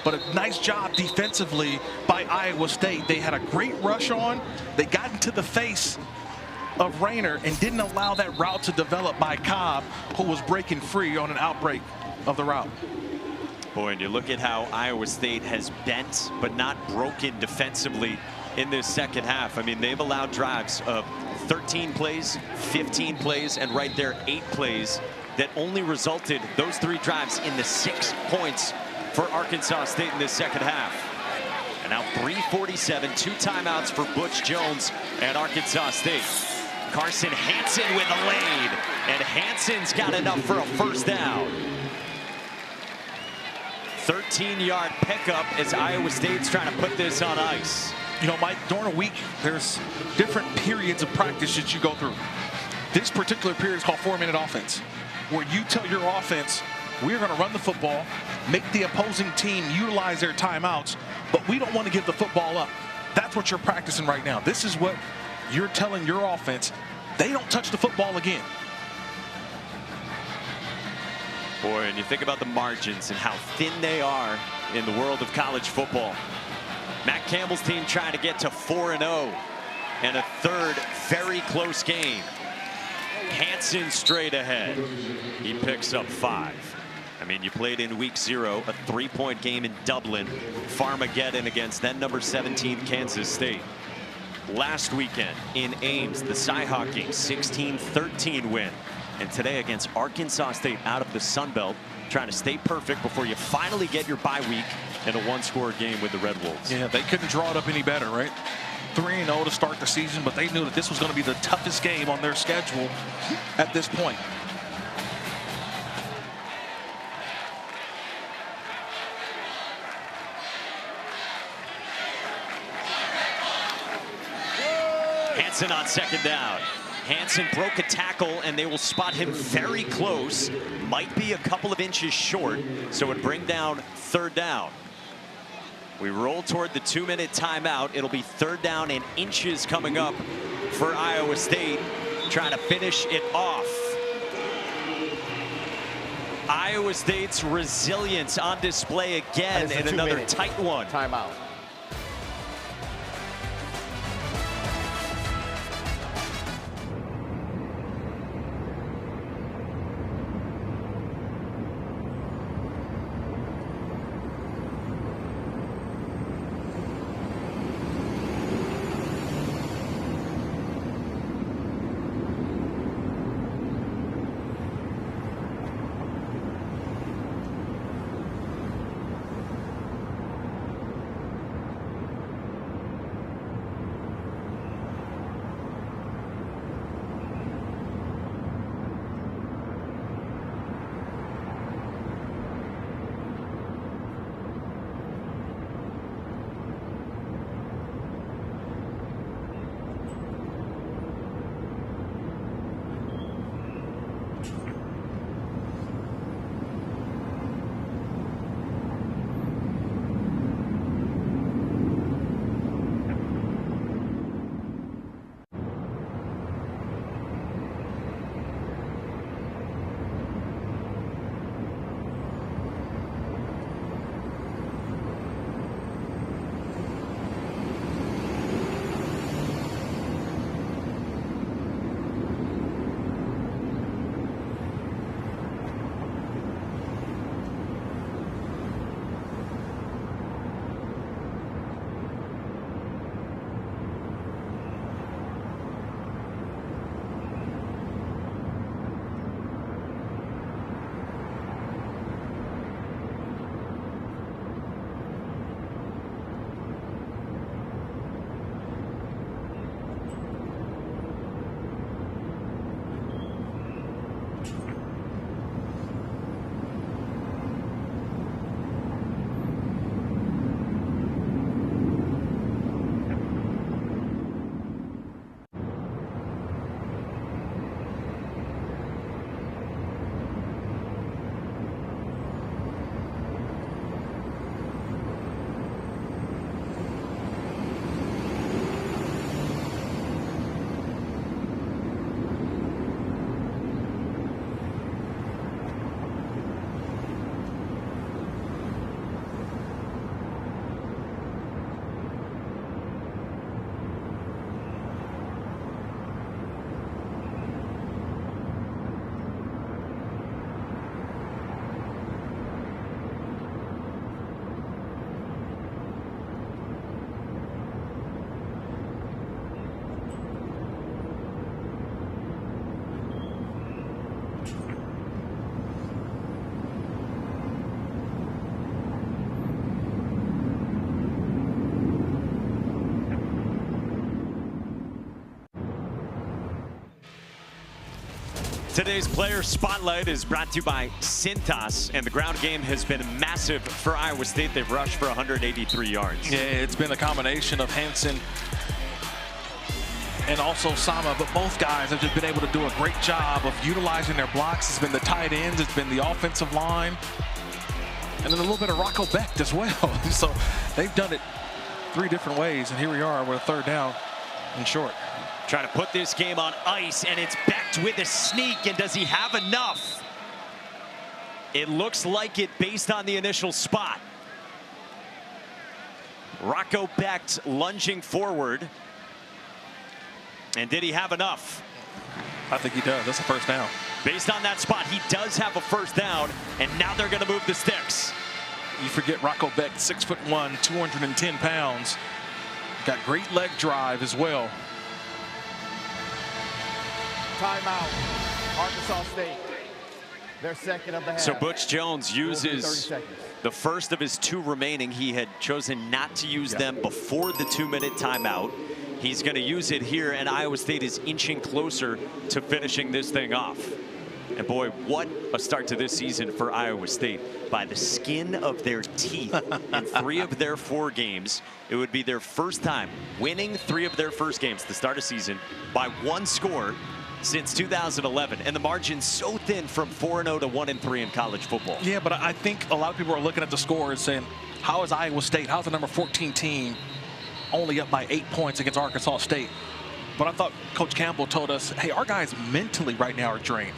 But a nice job defensively by Iowa State. They had a great rush on. They got into the face of Rayner and didn't allow that route to develop by Cobb, who was breaking free on an outbreak of the route. Boy, and you look at how Iowa State has bent but not broken defensively in this second half. I mean, they've allowed drives of 13 plays, 15 plays, and right there 8 plays that only resulted, those 3 drives, in the 6 points for Arkansas State in this second half. And now 3:47, 2 timeouts for Butch Jones at Arkansas State. Carson Hansen with a lead, and Hansen's got enough for a first down. 13-yard pickup as Iowa State's trying to put this on ice. You know, Mike, during a week, there's different periods of practice that you go through. This particular period is called 4-minute offense, where you tell your offense, we're going to run the football, make the opposing team utilize their timeouts, but we don't want to give the football up. That's what you're practicing right now. This is what you're telling your offense. They don't touch the football again. Boy, and you think about the margins and how thin they are in the world of college football. Matt Campbell's team trying to get to 4-0 and a third very close game. Hansen straight ahead. He picks up 5. I mean, you played in week 0, a 3-point game in Dublin, Farmageddon against then number 17 Kansas State. Last weekend in Ames, the Cyhawk game, 16-13 win. And today against Arkansas State out of the Sun Belt, trying to stay perfect before you finally get your bye week in a 1-score game with the Red Wolves. Yeah, they couldn't draw it up any better, right? 3-0 to start the season, but they knew that this was going to be the toughest game on their schedule at this point. Hansen on second down. Hansen broke a tackle, and they will spot him very close. Might be a couple of inches short, so it would bring down third down. We roll toward the 2-minute timeout. It'll be third down and inches coming up for Iowa State, trying to finish it off. Iowa State's resilience on display again in another tight one. Timeout. Today's Player Spotlight is brought to you by Cintas, and the ground game has been massive for Iowa State. They've rushed for 183 yards. Yeah, it's been a combination of Hansen and also Sama, but both guys have just been able to do a great job of utilizing their blocks. It's been the tight ends, it's been the offensive line, and then a little bit of Rocco Becht as well. So they've done it 3 different ways, and here we are with a 3rd down and short. Trying to put this game on ice, and it's Becht with a sneak, and does he have enough? It looks like it based on the initial spot. Rocco Becht lunging forward. And did he have enough? I think he does. That's a 1st down. Based on that spot, he does have a 1st down, and now they're going to move the sticks. You forget Rocco Becht, 6'1", 210 pounds. Got great leg drive as well. Timeout. Arkansas State. Their 2nd of the half. So Butch Jones uses the first of his 2 remaining. He had chosen not to use them before the 2-minute timeout. He's going to use it here, and Iowa State is inching closer to finishing this thing off. And boy, what a start to this season for Iowa State. By the skin of their teeth in 3 of their 4 games. It would be their first time winning 3 of their first games to start a season by 1 score since 2011. And the margin's so thin from 4-0 to 1-3 in college football. Yeah, but I think a lot of people are looking at the score and saying, how is Iowa State, how's the number 14 team only up by 8 points against Arkansas State? But I thought Coach Campbell told us, hey, our guys mentally right now are drained.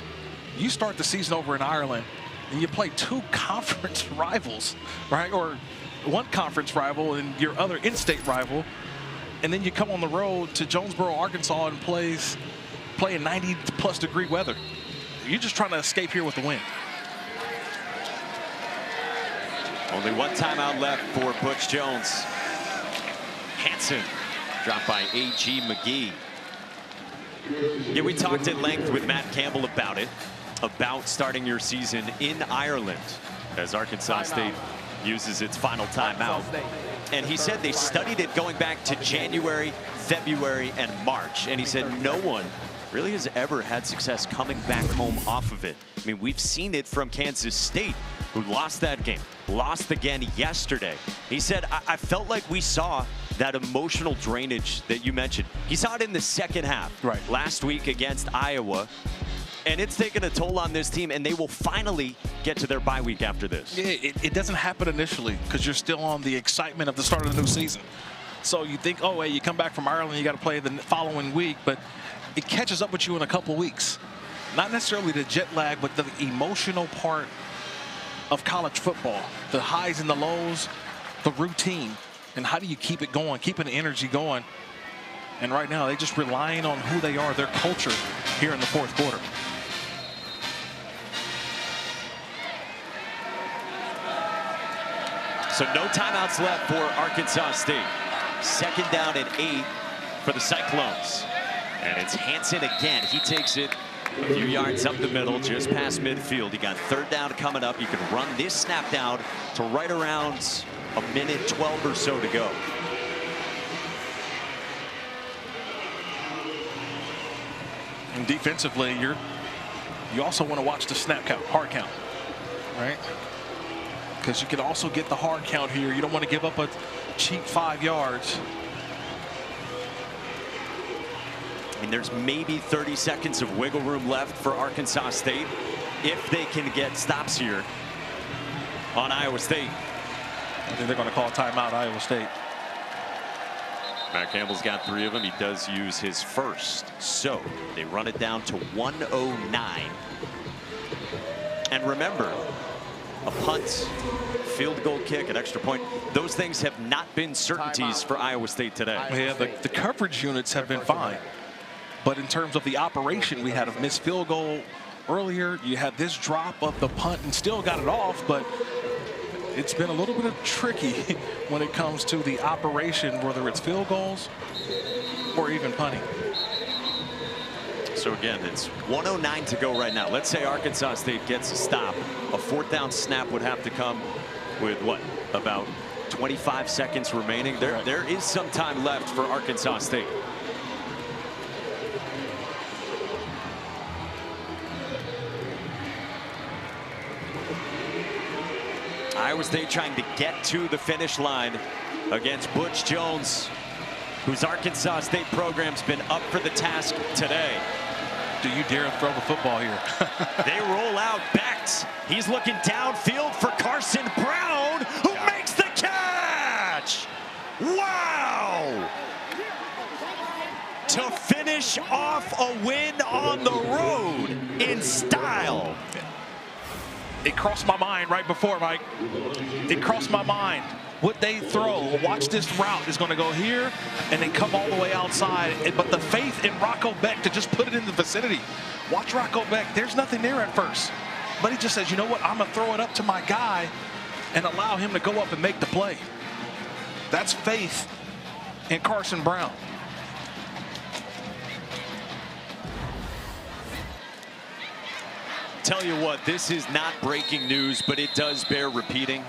You start the season over in Ireland and you play 2 conference rivals, right? Or 1 conference rival and your other in-state rival. And then you come on the road to Jonesboro, Arkansas and play in 90+ degree weather. You're just trying to escape here with the win. Only 1 timeout left for Butch Jones. Hansen dropped by A.G. McGee. Yeah, we talked at length with Matt Campbell about it, about starting your season in Ireland as Arkansas State uses its final timeout. And he said they studied it going back to January, February, and March. And he said no one really has ever had success coming back home off of it. I mean, we've seen it from Kansas State, who lost that game, lost again yesterday. He said, I felt like we saw that emotional drainage that you mentioned. He saw it in the 2nd half last week against Iowa. And it's taken a toll on this team, and they will finally get to their bye week after this. Yeah, it doesn't happen initially because you're still on the excitement of the start of the new season. So you think, oh, hey, you come back from Ireland, you got to play the following week, but it catches up with you in a couple weeks. Not necessarily the jet lag, but the emotional part of college football, the highs and the lows, the routine, and how do you keep it going, keeping the energy going. And right now, they're just relying on who they are, their culture here in the 4th quarter. So no timeouts left for Arkansas State. 2nd down and 8 for the Cyclones. And it's Hansen again. He takes it a few yards up the middle, just past midfield. You got 3rd down coming up. You can run this snap down to right around 1:12 or so to go. And defensively, you also want to watch the snap count, hard count, right? Because you can also get the hard count here. You don't want to give up a cheap 5 yards. I mean, there's maybe 30 seconds of wiggle room left for Arkansas State if they can get stops here on Iowa State. I think they're going to call a timeout, Iowa State. Matt Campbell's got 3 of them. He does use his first. So they run it down to 109. And remember, a punt, field goal kick, an extra point, those things have not been certainties for Iowa State today. Yeah, the coverage units have been fine. But in terms of the operation, we had a missed field goal earlier. You had this drop of the punt and still got it off, but it's been a little bit of tricky when it comes to the operation, whether it's field goals or even punting. So again, it's 109 to go right now. Let's say Arkansas State gets a stop. A 4th down snap would have to come with what, about 25 seconds remaining. There is some time left for Arkansas State. Iowa State trying to get to the finish line against Butch Jones, whose Arkansas State program's been up for the task today. Do you dare throw the football here? They roll out Becht. He's looking downfield for Carson Brown, who makes the catch. Wow! To finish off a win on the road in style. It crossed my mind right before, Mike. It crossed my mind. Would they throw? Watch this route is going to go here and then come all the way outside. But the faith in Rocco Becht to just put it in the vicinity. Watch Rocco Becht. There's nothing there at first. But he just says, you know what? I'm going to throw it up to my guy and allow him to go up and make the play. That's faith in Carson Brown. Tell you what, this is not breaking news, but it does bear repeating.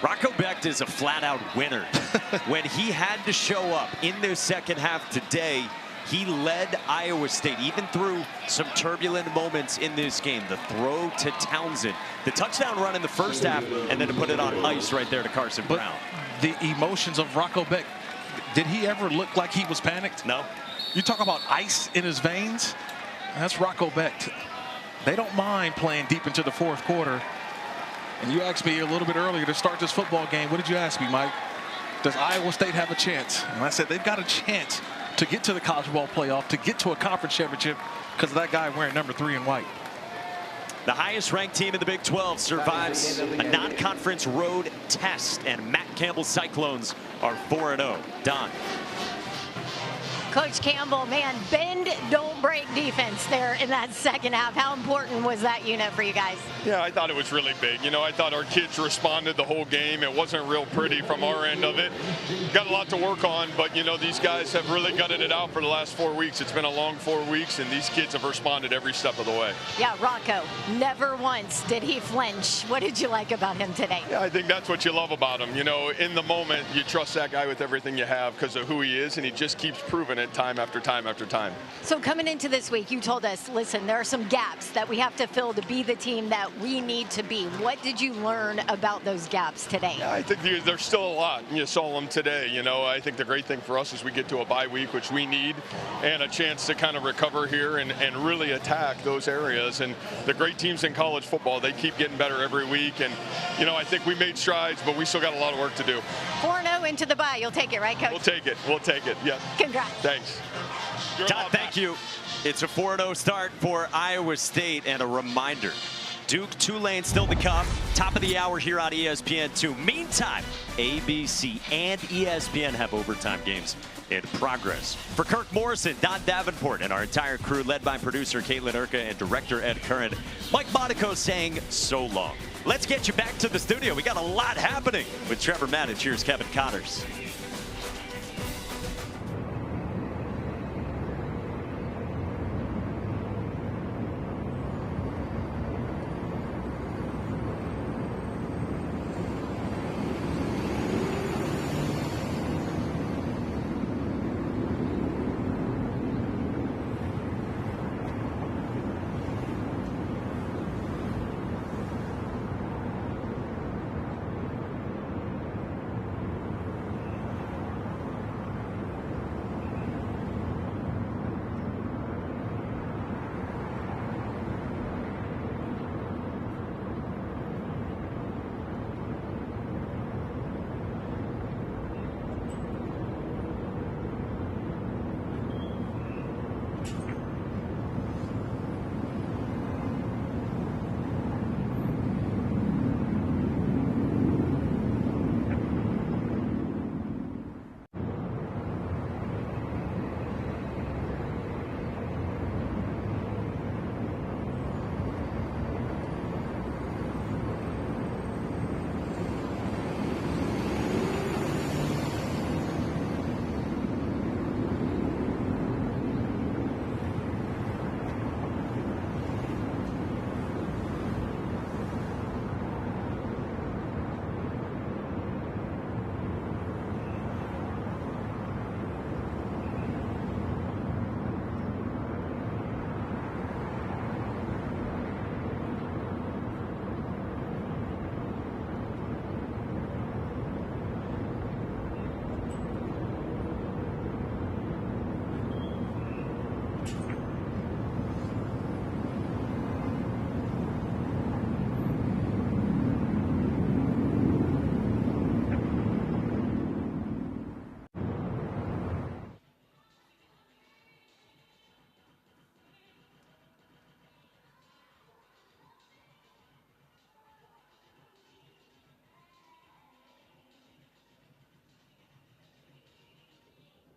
Rocco Becht is a flat-out winner. When he had to show up in the second half today, he led Iowa State, even through some turbulent moments in this game. The throw to Townsend, the touchdown run in the first half, and then to put it on ice right there to Carson Brown. The emotions of Rocco Becht, did he ever look like he was panicked? No. You talk about ice in his veins? That's Rocco Becht. They don't mind playing deep into the fourth quarter. And you asked me a little bit earlier to start this football game. What did you ask me, Mike? Does Iowa State have a chance? And I said they've got a chance to get to the college ball playoff, to get to a conference championship because of that guy wearing number 3 in white. The highest ranked team in the Big 12 survives a non-conference road test, and Matt Campbell's Cyclones are 4-0. Don. Coach Campbell, man, bend, don't break defense there in that second half. How important was that unit for you guys? Yeah, I thought it was really big. You know, I thought our kids responded the whole game. It wasn't real pretty from our end of it. Got a lot to work on, but, you know, these guys have really gutted it out for the last 4 weeks. It's been a long 4 weeks, and these kids have responded every step of the way. Yeah, Rocco, never once did he flinch. What did you like about him today? Yeah, I think that's what you love about him. You know, in the moment, you trust that guy with everything you have because of who he is, and he just keeps proving it time after time after time. So coming into this week, you told us, listen, there are some gaps that we have to fill to be the team that we need to be. What did you learn about those gaps today? Yeah, I think there's still a lot. You saw them today. You know, I think the great thing for us is we get to a bye week, which we need, and a chance to kind of recover here and really attack those areas. And the great teams in college football, they keep getting better every week. And, you know, I think we made strides, but we still got a lot of work to do. 4-0 into the bye. You'll take it, right, Coach? We'll take it. We'll take it. Yeah. Congrats. Thanks. Don, thank you. It's a 4-0 start for Iowa State, and a reminder, Duke, Tulane still to come. Top of the hour here on ESPN2. Meantime, ABC and ESPN have overtime games in progress. For Kirk Morrison, Don Davenport, and our entire crew, led by producer Caitlin Urca and director Ed Curran, Mike Monaco saying so long. Let's get you back to the studio. We got a lot happening with Trevor Maddich. Here's Kevin Connors.